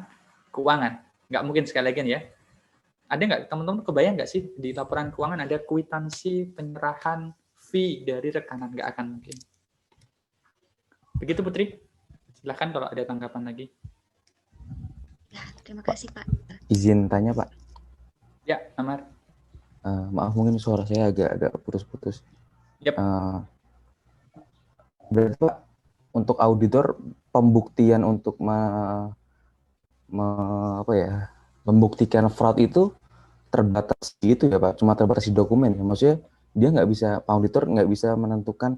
keuangan. Nggak mungkin, sekali lagi ya. Ada nggak, teman-teman kebayang nggak sih di laporan keuangan ada kwitansi penyerahan fee dari rekanan? Nggak akan mungkin. Begitu Putri. Silahkan kalau ada tanggapan lagi. Ya, terima kasih Pak. Izin tanya Pak. Ya, Amar. Maaf mungkin suara saya agak putus-putus. Yep. Berarti Pak, untuk auditor pembuktian untuk membuktikan fraud itu terbatas gitu ya Pak, cuma terbatas di dokumen ya. Maksudnya dia nggak bisa, auditor nggak bisa menentukan,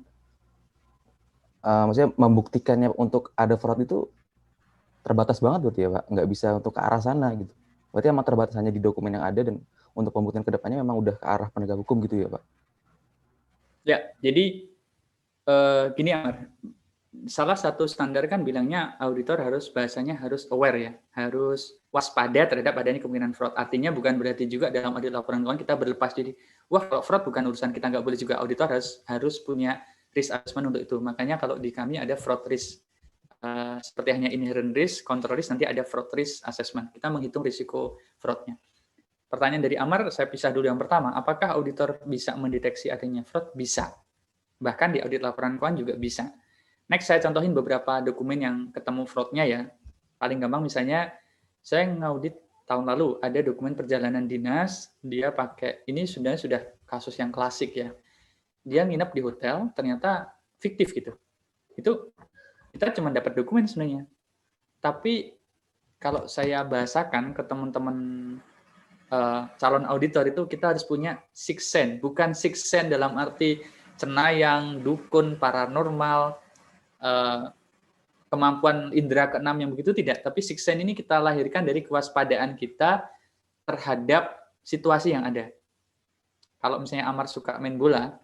maksudnya membuktikannya untuk ada fraud itu terbatas banget berarti ya Pak, nggak bisa untuk ke arah sana gitu. Berarti emang terbatas hanya di dokumen yang ada, dan untuk pembuktian ke depannya memang udah ke arah penegak hukum gitu ya Pak? Ya, jadi gini Amar, salah satu standar kan bilangnya auditor harus, bahasanya harus aware ya, harus waspada terhadap adanya kemungkinan fraud. Artinya bukan berarti juga dalam audit laporan keuangan kita berlepas diri, wah kalau fraud bukan urusan kita, nggak boleh juga. Auditor harus punya risk assessment untuk itu. Makanya kalau di kami ada fraud risk, seperti hanya inherent risk, control risk, nanti ada fraud risk assessment. Kita menghitung risiko fraudnya. Pertanyaan dari Amar, saya pisah dulu yang pertama, apakah auditor bisa mendeteksi adanya fraud? Bisa. Bahkan di audit laporan keuangan juga bisa. Next, saya contohin beberapa dokumen yang ketemu fraud-nya ya. Paling gampang misalnya, saya ngaudit tahun lalu, ada dokumen perjalanan dinas, dia pakai, ini sudah kasus yang klasik ya. Dia nginep di hotel, ternyata fiktif gitu. Itu kita cuma dapat dokumen sebenarnya. Tapi kalau saya bahasakan ke teman-teman calon auditor itu, kita harus punya sixth sense. Bukan sixth sense dalam arti cenayang, dukun, paranormal, kemampuan indera keenam yang begitu, tidak. Tapi sixth sense ini kita lahirkan dari kewaspadaan kita terhadap situasi yang ada. Kalau misalnya Amar suka main bola,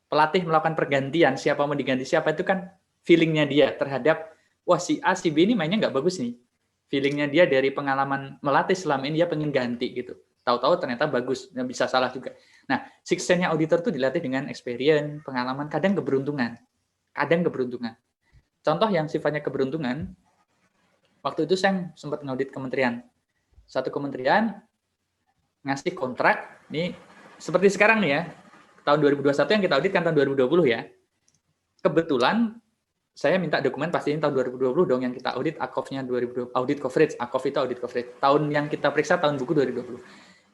pelatih melakukan pergantian, siapa mau diganti siapa, itu kan feelingnya dia terhadap, wah si A, si B ini mainnya nggak bagus nih. Feelingnya dia dari pengalaman melatih selama ini, dia pengen ganti gitu. Tahu-tahu ternyata bagus, bisa salah juga. Nah, sixth sense-nya auditor itu dilatih dengan experience, pengalaman, kadang keberuntungan. Contoh yang sifatnya keberuntungan, waktu itu saya sempat ngaudit kementerian. Satu kementerian ngasih kontrak, nih seperti sekarang nih ya, tahun 2021 yang kita audit kan tahun 2020 ya. Kebetulan saya minta dokumen pastiin tahun 2020 dong yang kita audit, ACOF-nya 2020, audit coverage, ACOF itu audit coverage. Tahun yang kita periksa tahun buku 2020.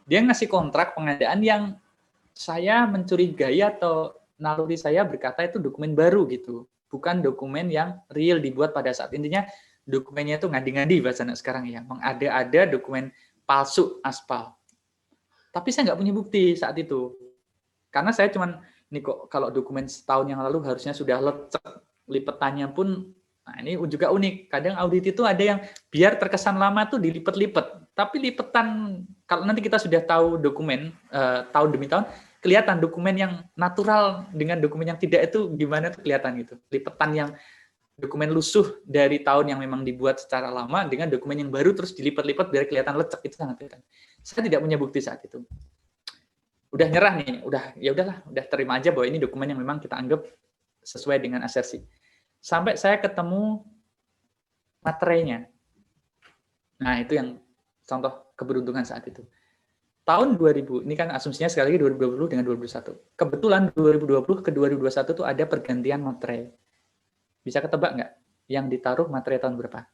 Dia ngasih kontrak pengadaan yang saya mencurigai atau naluri saya berkata itu dokumen baru gitu. Bukan dokumen yang real dibuat pada saat. Intinya dokumennya itu ngadi-ngadi bahasa anak sekarang ya. Mengada-ada dokumen palsu aspal. Tapi saya nggak punya bukti saat itu. Karena saya cuman, ini kok kalau dokumen setahun yang lalu harusnya sudah lecek, lipetannya pun, nah ini juga unik. Kadang audit itu ada yang biar terkesan lama tuh dilipet-lipet. Tapi lipetan, kalau nanti kita sudah tahu dokumen tahun demi tahun, kelihatan dokumen yang natural dengan dokumen yang tidak itu gimana tuh kelihatan gitu. Lipetan yang dokumen lusuh dari tahun yang memang dibuat secara lama dengan dokumen yang baru terus dilipat-lipat biar kelihatan lecek, itu sangat kelihatan. Saya tidak punya bukti saat itu. Udah nyerah nih, udah terima aja bahwa ini dokumen yang memang kita anggap sesuai dengan asersi. Sampai saya ketemu materainya. Nah, itu yang contoh keberuntungan saat itu. Tahun 2000, ini kan asumsinya sekali lagi 2020 dengan 2021. Kebetulan 2020 ke 2021 tuh ada pergantian materai. Bisa ketebak nggak yang ditaruh materai tahun berapa?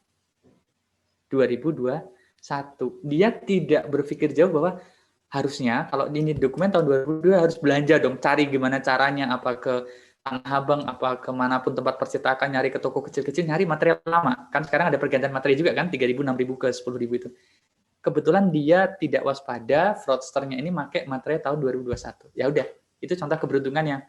2021. Dia tidak berpikir jauh bahwa harusnya kalau ini dokumen tahun 2022 harus belanja dong, cari gimana caranya, apa ke Tanah Abang, apa kemanapun tempat percetakan, nyari ke toko kecil-kecil, nyari material lama. Kan sekarang ada pergantian materi juga kan, 3.000, 6.000 ke 10.000 itu. Kebetulan dia tidak waspada, fraudsternya ini pakai materi tahun 2021. Ya udah, itu contoh keberuntungan yang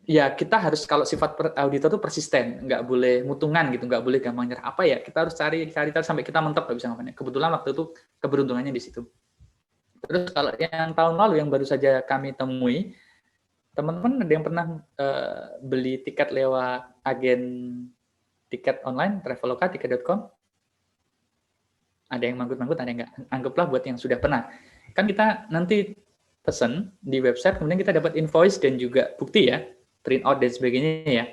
ya kita harus, kalau sifat auditor itu persisten, nggak boleh mutungan gitu, nggak boleh gampang nyerah. Apa ya, kita harus cari sampai kita mentok, nggak bisa ngapain. Kebetulan waktu itu keberuntungannya di situ. Terus kalau yang tahun lalu yang baru saja kami temui, teman-teman ada yang pernah beli tiket lewat agen tiket online, Traveloka, tiket.com? Ada yang manggut-manggut, ada yang enggak. Anggaplah buat yang sudah pernah. Kan kita nanti pesen di website, kemudian kita dapat invoice dan juga bukti ya, print out dan sebagainya ya.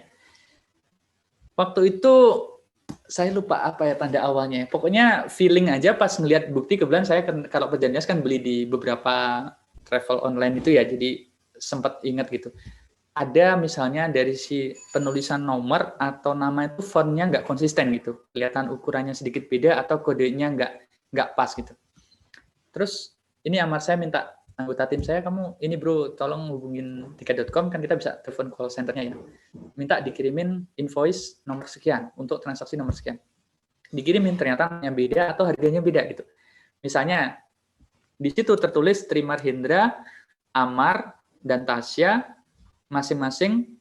Waktu itu saya lupa apa ya tanda awalnya. Pokoknya feeling aja pas ngelihat bukti, kebetulan saya kalau perjanjian kan beli di beberapa travel online itu ya, jadi sempat ingat gitu. Ada misalnya dari si penulisan nomor atau nama itu fontnya nggak konsisten gitu, kelihatan ukurannya sedikit beda atau kodenya nggak pas gitu. Terus ini amar saya minta anggota tim saya, kamu ini bro tolong hubungin tiket.com, kan kita bisa telepon call centernya ya, minta dikirimin invoice nomor sekian untuk transaksi nomor sekian. Dikirimin ternyata yang beda atau harganya beda gitu. Misalnya di situ tertulis Trimar Hendra, Amar dan Tasya masing-masing,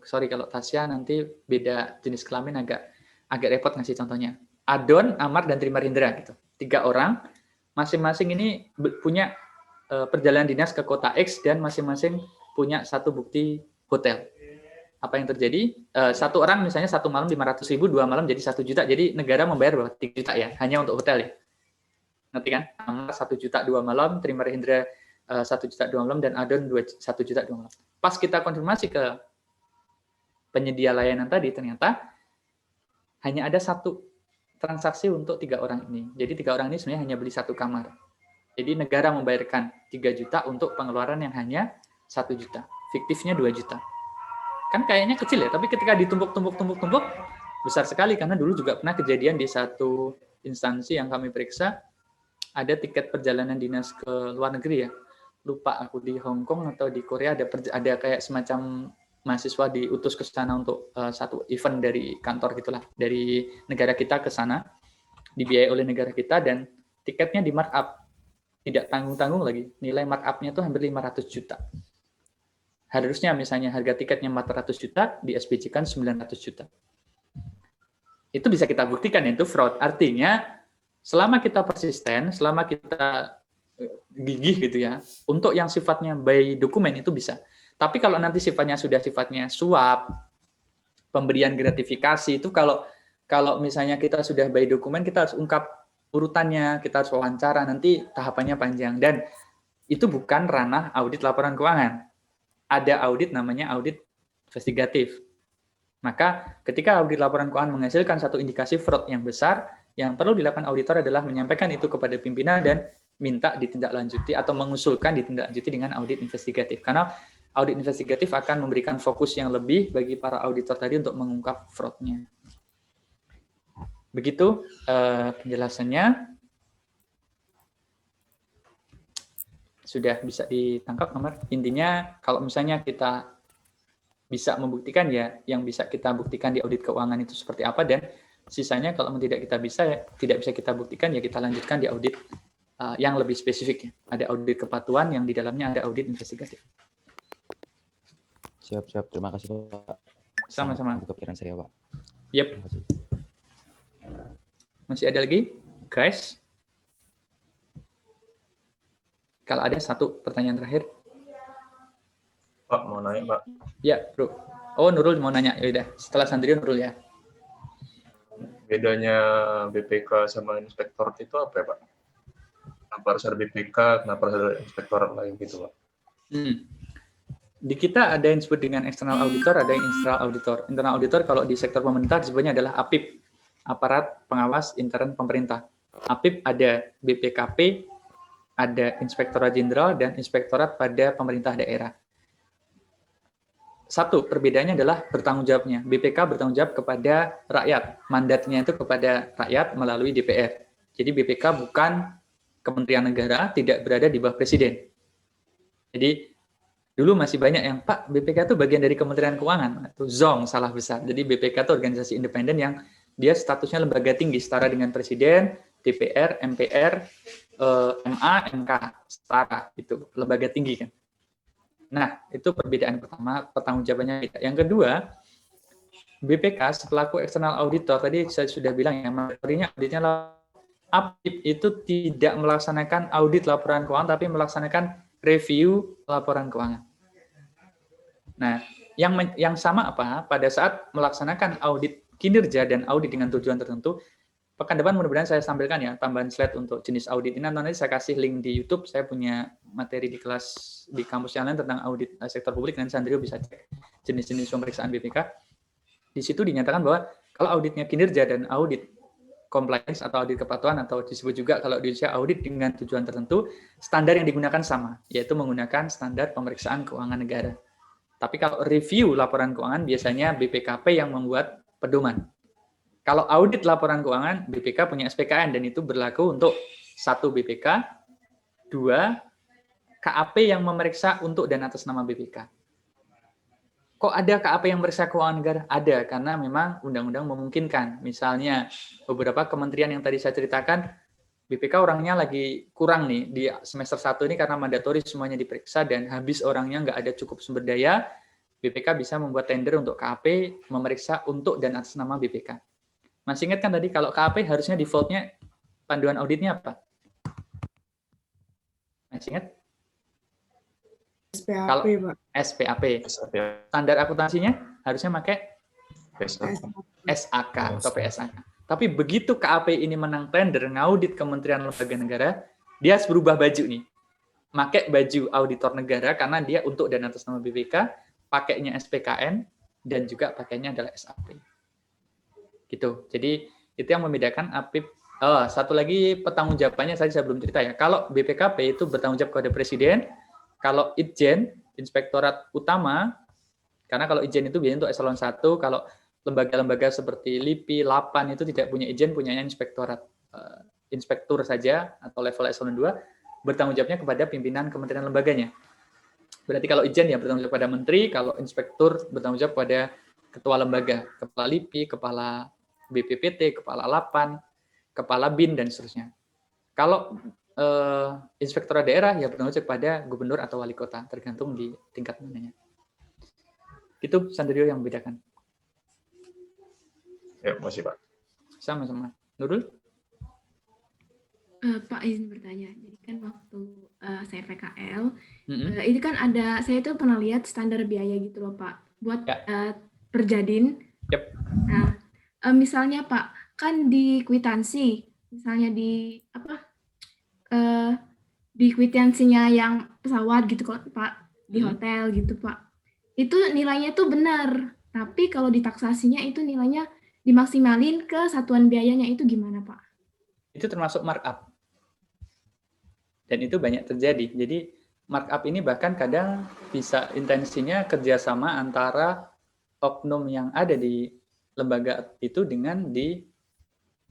sorry kalau Tasya nanti beda jenis kelamin, agak repot ngasih contohnya. Adon, Amar, dan Trimar Hendra gitu. 3 orang, masing-masing ini punya perjalanan dinas ke kota X dan masing-masing punya satu bukti hotel. Apa yang terjadi? Satu orang misalnya satu malam 500.000, 2 malam jadi 1 juta. Jadi negara membayar berapa? 3 juta ya, hanya untuk hotel ya. Ngerti kan? Amar 1 juta 2 malam, Trimar Hendra 1 juta 2 malam, dan Adon 1 juta 2 malam. Pas kita konfirmasi ke penyedia layanan tadi, ternyata hanya ada 1 transaksi untuk 3 orang ini. Jadi 3 orang ini sebenarnya hanya beli 1 kamar. Jadi negara membayarkan 3 juta untuk pengeluaran yang hanya 1 juta. Fiktifnya 2 juta. Kan kayaknya kecil ya, tapi ketika ditumpuk besar sekali, karena dulu juga pernah kejadian di satu instansi yang kami periksa, ada tiket perjalanan dinas ke luar negeri ya. Lupa aku di Hong Kong atau di Korea, ada kayak semacam mahasiswa diutus ke sana untuk satu event dari kantor gitulah, dari negara kita ke sana, dibiayai oleh negara kita, dan tiketnya di markup, tidak tanggung-tanggung lagi, nilai markup-nya tuh hampir 500 juta. Harusnya misalnya harga tiketnya 400 juta, di SPJ kan 900 juta. Itu bisa kita buktikan itu fraud. Artinya selama kita persisten, selama kita gigih gitu ya, untuk yang sifatnya by dokumen itu bisa. Tapi kalau nanti sifatnya sudah sifatnya suap, pemberian gratifikasi, itu kalau misalnya kita sudah by dokumen, kita harus ungkap urutannya, kita harus wawancara, nanti tahapannya panjang. Dan itu bukan ranah audit laporan keuangan. Ada audit namanya audit investigatif. Maka ketika audit laporan keuangan menghasilkan satu indikasi fraud yang besar, yang perlu dilakukan auditor adalah menyampaikan itu kepada pimpinan dan minta ditindaklanjuti atau mengusulkan ditindaklanjuti dengan audit investigatif. Karena audit investigatif akan memberikan fokus yang lebih bagi para auditor tadi untuk mengungkap fraud-nya. Begitu penjelasannya. Sudah bisa ditangkap, Amar? Intinya kalau misalnya kita bisa membuktikan ya, yang bisa kita buktikan di audit keuangan itu seperti apa, dan sisanya kalau tidak bisa kita buktikan ya kita lanjutkan di audit yang lebih spesifik. Ada audit kepatuhan yang di dalamnya ada audit investigatif. Siap. Terima kasih, Pak. Sama-sama. Kepikiran saya, Pak. Yep. Masih ada lagi, guys? Kalau ada satu pertanyaan terakhir. Pak, mau nanya, Pak. Ya, Bro. Oh, Nurul mau nanya. Ya udah, setelah Sandrio Nurul ya. Bedanya BPK sama inspektorat itu apa ya, Pak? Kenapa harus ada BPK, kenapa harus ada inspektorat lain gitu, Pak? Di kita ada yang disebut dengan external auditor, ada yang internal auditor. Internal auditor kalau di sektor pemerintah disebutnya adalah APIP, Aparat Pengawas Intern Pemerintah. APIP ada BPKP, ada Inspektorat Jenderal, dan Inspektorat pada pemerintah daerah. Satu, perbedaannya adalah bertanggung jawabnya. BPK bertanggung jawab kepada rakyat. Mandatnya itu kepada rakyat melalui DPR. Jadi BPK bukan Kementerian Negara, tidak berada di bawah Presiden. Jadi dulu masih banyak yang, Pak, BPK itu bagian dari Kementerian Keuangan. Itu zong, salah besar. Jadi BPK itu organisasi independen yang dia statusnya lembaga tinggi, setara dengan Presiden, DPR, MPR, MA, MK, setara. Itu lembaga tinggi kan. Nah, itu perbedaan pertama, pertanggungjawabannya beda. Yang kedua, BPK selaku eksternal auditor, tadi saya sudah bilang ya, materinya auditnya APIP itu tidak melaksanakan audit laporan keuangan, tapi melaksanakan review laporan keuangan. Nah, yang sama apa? Pada saat melaksanakan audit kinerja dan audit dengan tujuan tertentu, pekan depan mudah-mudahan saya tampilkan ya tambahan slide untuk jenis audit ini. Nanti saya kasih link di YouTube. Saya punya materi di kelas di kampus yang lain tentang audit sektor publik. Nanti Sandrio bisa cek jenis-jenis pemeriksaan BPK. Di situ dinyatakan bahwa kalau auditnya kinerja dan audit compliance atau audit kepatuhan atau disebut juga kalau di Indonesia audit dengan tujuan tertentu, standar yang digunakan sama, yaitu menggunakan standar pemeriksaan keuangan negara. Tapi kalau review laporan keuangan biasanya BPKP yang membuat pedoman. Kalau audit laporan keuangan, BPK punya SPKN dan itu berlaku untuk 1 BPK, 2 KAP yang memeriksa untuk dan atas nama BPK. Kok ada KAP yang memeriksa keuangan negara? Ada, karena memang undang-undang memungkinkan. Misalnya beberapa kementerian yang tadi saya ceritakan, BPK orangnya lagi kurang nih di semester 1 ini karena mandatori semuanya diperiksa dan habis orangnya nggak ada cukup sumber daya, BPK bisa membuat tender untuk KAP memeriksa untuk dan atas nama BPK. Masih ingat kan tadi kalau KAP harusnya default-nya panduan auditnya apa? Masih ingat? SPAP, Kalau Pak. SPAP. Standar akuntansinya harusnya pakai SAK atau PSAK. Tapi begitu KAP ini menang tender ngaudit kementerian lembaga negara, dia harus berubah baju nih. Pakai baju auditor negara karena dia untuk dan atas nama BPK, pakainya SPKN, dan juga pakainya adalah SAP. Gitu. Jadi itu yang membedakan APIP. Satu lagi pertanggungjawabannya saya belum cerita ya. Kalau BPKP itu bertanggung jawab kepada Presiden, kalau Itjen, Inspektorat Utama, karena kalau Itjen itu biasanya untuk eselon 1, kalau lembaga-lembaga seperti LIPI, LAPAN itu tidak punya Itjen, punyanya Inspektorat Inspektur saja atau level eselon 2, bertanggung jawabnya kepada pimpinan kementerian lembaganya. Berarti kalau Itjen ya bertanggung jawab kepada menteri, kalau Inspektur bertanggung jawab kepada ketua lembaga, kepala LIPI, kepala BPPT, kepala LAPAN, kepala BIN, dan seterusnya. Kalau inspektorat daerah ya bertanggung jawab kepada gubernur atau wali kota, tergantung di tingkat mananya. Itu Sandrio yang membedakan. Ya, masih Pak. Sama-sama. Nurul? Pak izin bertanya. Jadi kan waktu saya PKL, ini kan ada, saya itu pernah lihat standar biaya gitu loh Pak, buat Perjadin. Yep. Nah, misalnya Pak, kan di kwitansi, misalnya di di kwitansinya yang pesawat gitu kok Pak, di hotel gitu Pak, itu nilainya tuh benar, tapi kalau di taksasinya itu nilainya dimaksimalin ke satuan biayanya, itu gimana Pak? Itu termasuk markup. Dan itu banyak terjadi. Jadi markup ini bahkan kadang bisa intensinya kerjasama antara oknum yang ada di lembaga itu dengan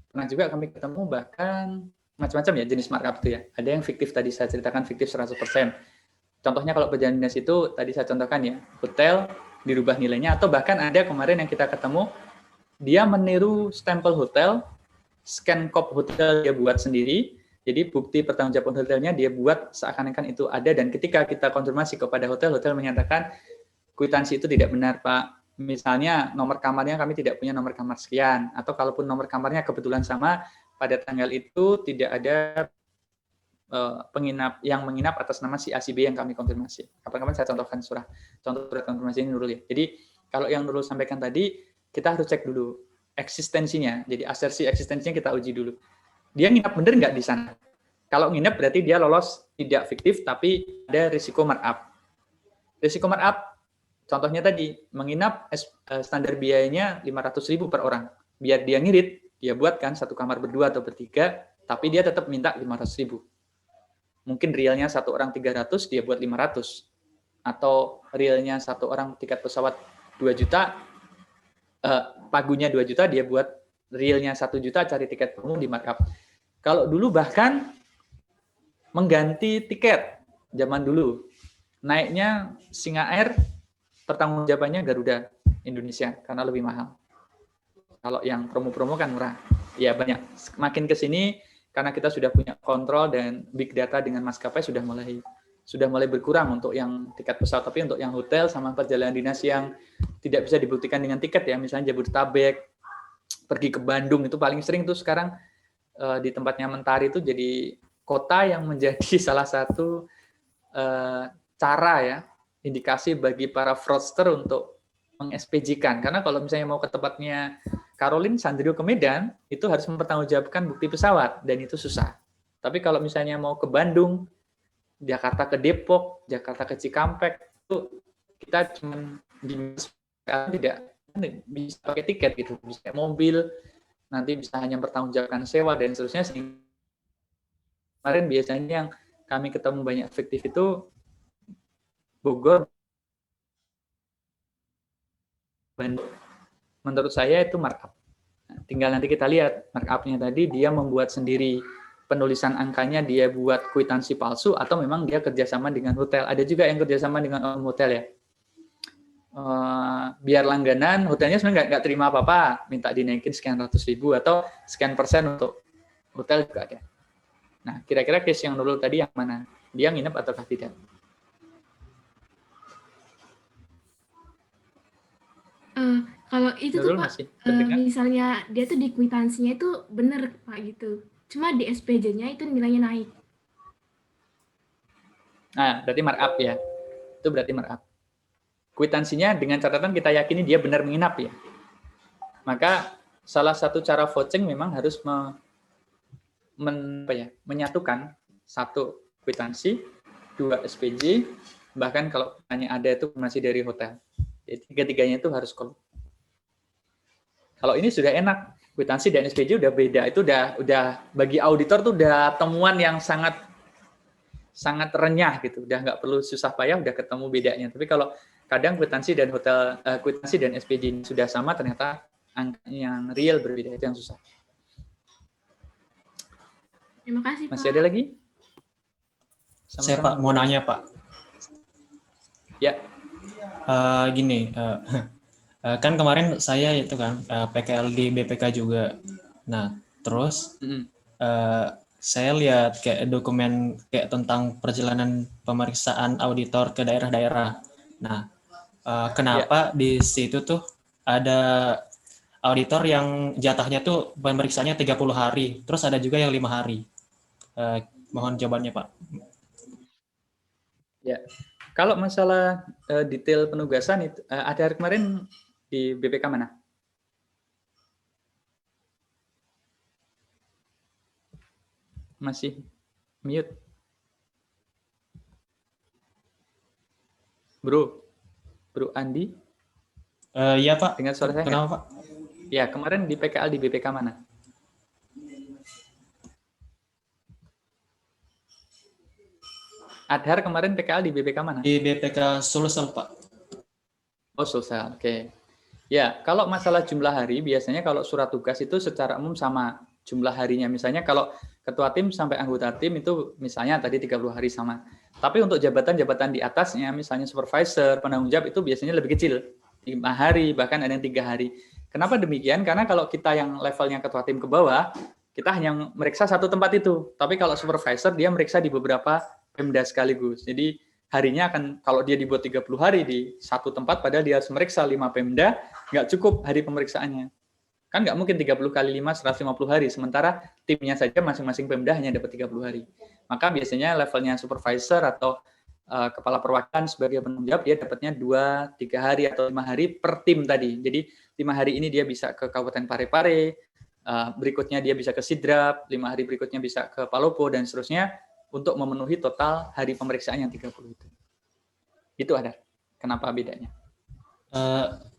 pernah juga kami ketemu bahkan macam-macam ya jenis markup itu ya. Ada yang fiktif tadi saya ceritakan, fiktif 100%. Contohnya kalau perjalanan dinas itu tadi saya contohkan ya, hotel dirubah nilainya, atau bahkan ada kemarin yang kita ketemu dia meniru stempel hotel, scan code hotel dia buat sendiri. Jadi bukti pertanggungjawaban hotelnya dia buat seakan-akan itu ada, dan ketika kita konfirmasi kepada hotel, hotel menyatakan kwitansi itu tidak benar Pak. Misalnya nomor kamarnya kami tidak punya nomor kamar sekian, atau kalaupun nomor kamarnya kebetulan sama, pada tanggal itu tidak ada penginap yang menginap atas nama si A si B yang kami konfirmasi. Kapan-kapan saya contohkan contoh surat konfirmasi ini Nurul ya. Jadi kalau yang Nurul sampaikan tadi, kita harus cek dulu eksistensinya. Jadi asersi eksistensinya kita uji dulu. Dia nginap bener nggak di sana? Kalau nginap berarti dia lolos tidak fiktif, tapi ada risiko markup. Risiko markup, contohnya tadi, menginap standar biayanya 500.000 per orang. Biar dia ngirit, dia buatkan satu kamar berdua atau bertiga, tapi dia tetap minta 500.000. Mungkin realnya satu orang 300, dia buat 500. Atau realnya satu orang tiket pesawat 2 juta, pagunya 2 juta, dia buat realnya 1 juta, cari tiket umum di markup. Kalau dulu bahkan mengganti tiket, zaman dulu. Naiknya Singa Air, pertanggungjawabannya Garuda Indonesia, karena lebih mahal. Kalau yang promo-promo kan murah. Ya banyak. Makin ke sini, karena kita sudah punya kontrol dan big data dengan maskapai sudah mulai berkurang untuk yang tiket pesawat, tapi untuk yang hotel sama perjalanan dinas yang tidak bisa dibuktikan dengan tiket ya, misalnya Jabodetabek, pergi ke Bandung itu paling sering tuh sekarang di tempatnya Mentari itu jadi kota yang menjadi salah satu cara ya, indikasi bagi para fraudster untuk meng-SPJ-kan. Karena kalau misalnya mau ke tempatnya Caroline Sandrio ke Medan, itu harus mempertanggungjawabkan bukti pesawat, dan itu susah. Tapi kalau misalnya mau ke Bandung, Jakarta ke Depok, Jakarta ke Cikampek, itu kita cuma tidak bisa pakai tiket gitu, bisa mobil, nanti bisa hanya mempertanggungjawabkan sewa dan seterusnya. Kemarin biasanya yang kami ketemu banyak efektif itu Bogor, Bandung. Menurut saya itu markup. Nah, tinggal nanti kita lihat markup-nya tadi dia membuat sendiri penulisan angkanya, dia buat kwitansi palsu atau memang dia kerjasama dengan hotel. Ada juga yang kerjasama dengan hotel ya. Biar langganan, hotelnya sebenarnya nggak terima apa-apa, minta dinaikin sekian ratus ribu atau sekian persen untuk hotel juga ada. Nah, kira-kira case yang dulu tadi yang mana? Dia nginep ataukah tidak? Kalau itu tuh Pak, misalnya dia tuh di kwitansinya itu benar Pak gitu. Cuma di SPJ-nya itu nilainya naik. Nah, berarti markup ya. Itu berarti markup. Kwitansinya dengan catatan kita yakini dia benar menginap ya. Maka salah satu cara vouching memang harus menyatukan satu kwitansi, 2 SPJ, bahkan kalau hanya ada itu masih dari hotel. Jadi tiga-tiganya itu harus kolom. Kalau ini sudah enak, kwitansi dan SPJ udah beda. Itu udah bagi auditor tuh udah temuan yang sangat renyah gitu. Udah nggak perlu susah payah, udah ketemu bedanya. Tapi kalau kadang kwitansi dan kwitansi dan SPJ sudah sama, ternyata angka yang real berbeda, itu yang susah. Terima kasih Pak. Masih ada lagi? Saya Pak mau nanya Pak. Ya. Gini. Kan kemarin saya itu kan PKL di BPK juga. Nah, terus saya lihat kayak dokumen kayak tentang perjalanan pemeriksaan auditor ke daerah-daerah. Nah, kenapa di situ tuh ada auditor yang jatahnya tuh pemeriksaannya 30 hari, terus ada juga yang 5 hari. Mohon jawabannya, Pak. Ya. Kalau masalah detail penugasan itu ada kemarin di BPK mana? Masih mute. Bro Andi? Iya Pak. Dengar suara saya? Kenapa Pak? Ya, kemarin di PKL di BPK mana? Adhar kemarin PKL di BPK mana? Di BPK Sulsel, Pak. Oh, Sulsel, oke. Ya, kalau masalah jumlah hari, biasanya kalau surat tugas itu secara umum sama jumlah harinya. Misalnya kalau ketua tim sampai anggota tim itu misalnya tadi 30 hari sama. Tapi untuk jabatan-jabatan di atasnya, misalnya supervisor, penanggung jawab itu biasanya lebih kecil. 5 hari, bahkan ada yang 3 hari. Kenapa demikian? Karena kalau kita yang levelnya ketua tim ke bawah, kita hanya meriksa satu tempat itu. Tapi kalau supervisor, dia meriksa di beberapa Pemda sekaligus. Jadi harinya akan, kalau dia dibuat 30 hari di satu tempat, padahal dia harus meriksa 5 Pemda, nggak cukup hari pemeriksaannya. Kan nggak mungkin 30 kali 5, 150 hari. Sementara timnya saja masing-masing Pemda hanya dapat 30 hari. Maka biasanya levelnya supervisor atau kepala perwakilan sebagai penanggung jawab, dia dapatnya 2, 3 hari atau 5 hari per tim tadi. Jadi 5 hari ini dia bisa ke Kabupaten Parepare, berikutnya dia bisa ke Sidrap, 5 hari berikutnya bisa ke Palopo, dan seterusnya untuk memenuhi total hari pemeriksaan yang 30 itu. Itu ada. Kenapa bedanya?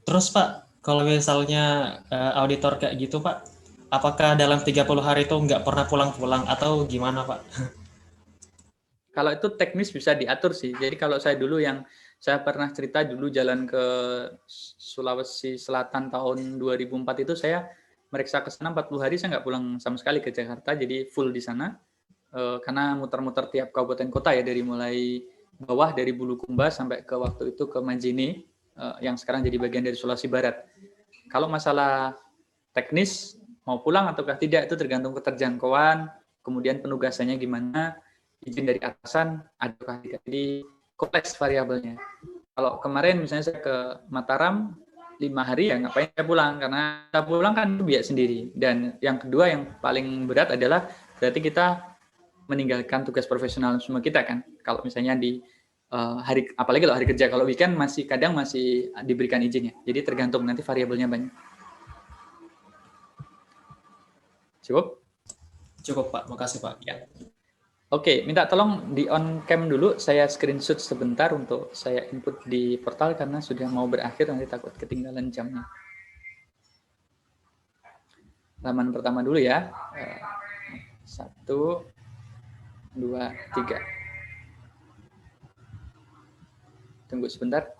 Terus Pak, kalau misalnya auditor kayak gitu Pak, apakah dalam 30 hari itu nggak pernah pulang-pulang atau gimana Pak? Kalau itu teknis bisa diatur sih. Jadi kalau saya pernah cerita dulu jalan ke Sulawesi Selatan tahun 2004 itu saya meriksa ke sana 40 hari, saya nggak pulang sama sekali ke Jakarta, jadi full di sana. Karena muter-muter tiap kabupaten kota ya, dari mulai bawah dari Bulukumba sampai ke waktu itu ke Majene, yang sekarang jadi bagian dari Sulawesi Barat. Kalau masalah teknis mau pulang ataukah tidak itu tergantung keterjangkauan, kemudian penugasannya gimana, izin dari atasan adakah tidak. Jadi kompleks variabelnya. Kalau kemarin misalnya saya ke Mataram 5 hari ya ngapain saya pulang, karena saya pulang kan biaya sendiri. Dan yang kedua yang paling berat adalah berarti kita meninggalkan tugas profesional semua kita kan. Kalau misalnya di hari, apalagi kalau hari kerja, kalau weekend kadang masih diberikan izinnya. Jadi tergantung, nanti variabelnya banyak. Cukup? Cukup Pak, makasih Pak. Ya. Oke, minta tolong di on cam dulu, saya screenshot sebentar untuk saya input di portal karena sudah mau berakhir, nanti takut ketinggalan jamnya. Halaman pertama dulu ya. 1, 2, 3. Tunggu sebentar,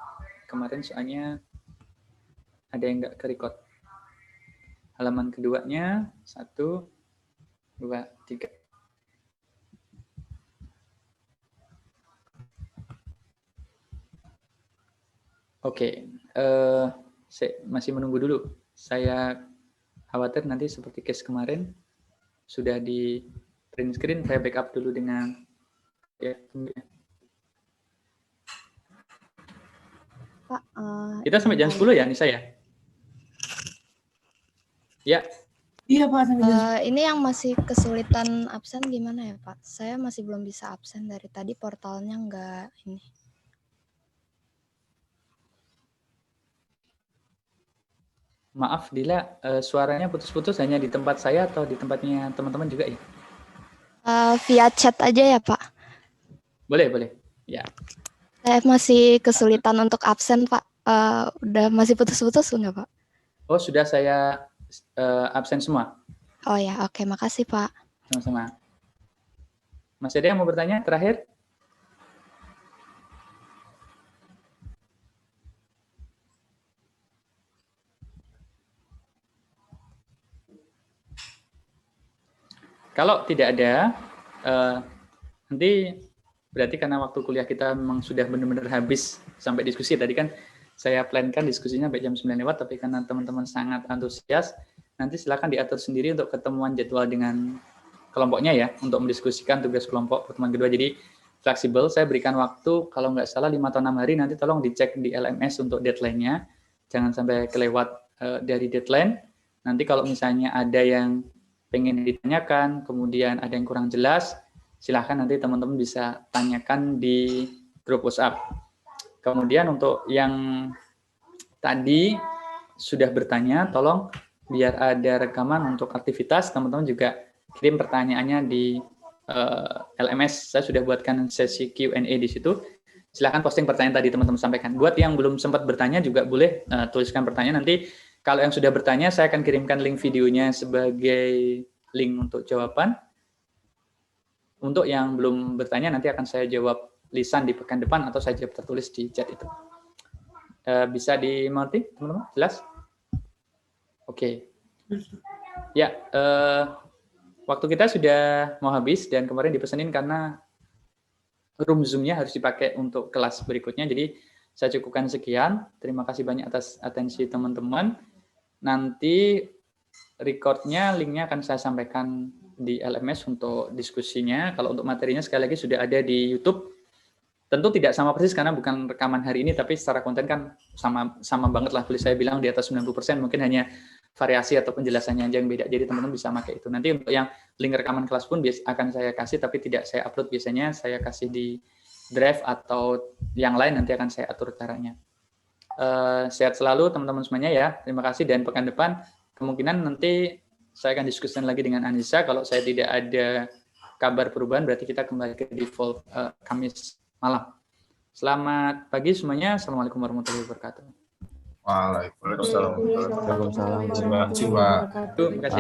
kemarin soalnya ada yang nggak ke-record. Halaman keduanya, 1, 2, 3. Oke, saya masih menunggu dulu. Saya khawatir nanti seperti case kemarin, sudah di print screen, saya backup dulu dengan ya, Pak, kita sampai jam 10 ya, Nisa ya? Ya. Iya Pak. Ini yang masih kesulitan absen gimana ya Pak? Saya masih belum bisa absen dari tadi, portalnya nggak ini. Maaf Dila, suaranya putus-putus, hanya di tempat saya atau di tempatnya teman-teman juga ya? Via chat aja ya Pak? Boleh. Ya. Saya masih kesulitan untuk absen Pak. Udah masih putus-putus nggak Pak? Oh, sudah saya absen semua. Oh ya, oke, makasih Pak. Sama-sama. Masih ada yang mau bertanya terakhir? Kalau tidak ada, nanti berarti karena waktu kuliah kita memang sudah benar-benar habis sampai diskusi. Tadi kan saya plankan diskusinya sampai jam 9 lewat, tapi karena teman-teman sangat antusias, nanti silakan diatur sendiri untuk ketemuan jadwal dengan kelompoknya ya, untuk mendiskusikan tugas kelompok pertemuan kedua. Jadi fleksibel, saya berikan waktu, kalau nggak salah 5 atau 6 hari, nanti tolong dicek di LMS untuk deadline-nya. Jangan sampai kelewat dari deadline. Nanti kalau misalnya ada yang pengen ditanyakan, kemudian ada yang kurang jelas, silahkan nanti teman-teman bisa tanyakan di grup WhatsApp. Kemudian untuk yang tadi sudah bertanya, tolong biar ada rekaman untuk aktivitas, teman-teman juga kirim pertanyaannya di LMS. Saya sudah buatkan sesi Q&A di situ. Silahkan posting pertanyaan tadi teman-teman sampaikan. Buat yang belum sempat bertanya juga boleh tuliskan pertanyaan. Nanti kalau yang sudah bertanya, saya akan kirimkan link videonya sebagai link untuk jawaban. Untuk yang belum bertanya, nanti akan saya jawab lisan di pekan depan atau saya jawab tertulis di chat itu. Bisa dimengerti, teman-teman? Jelas? Oke. Ya, waktu kita sudah mau habis dan kemarin dipesanin karena room Zoom-nya harus dipakai untuk kelas berikutnya. Jadi saya cukupkan sekian. Terima kasih banyak atas atensi teman-teman. Nanti record-nya, link-nya akan saya sampaikan di LMS untuk diskusinya. Kalau untuk materinya sekali lagi sudah ada di YouTube. Tentu tidak sama persis karena bukan rekaman hari ini, tapi secara konten kan sama banget lah. Boleh saya bilang di atas 90%, mungkin hanya variasi atau penjelasannya aja yang beda. Jadi teman-teman bisa pakai itu. Nanti untuk yang link rekaman kelas pun akan saya kasih, tapi tidak saya upload, biasanya saya kasih di Drive atau yang lain, nanti akan saya atur caranya. Sehat selalu teman-teman semuanya ya. Terima kasih, dan pekan depan kemungkinan nanti saya akan diskusikan lagi dengan Anissa. Kalau saya tidak ada kabar perubahan, berarti kita kembali ke default Kamis malam. Selamat pagi semuanya. Assalamualaikum warahmatullahi wabarakatuh. Waalaikumsalam. Waalaikumsalam. Terima kasih, Pak. Terima kasih.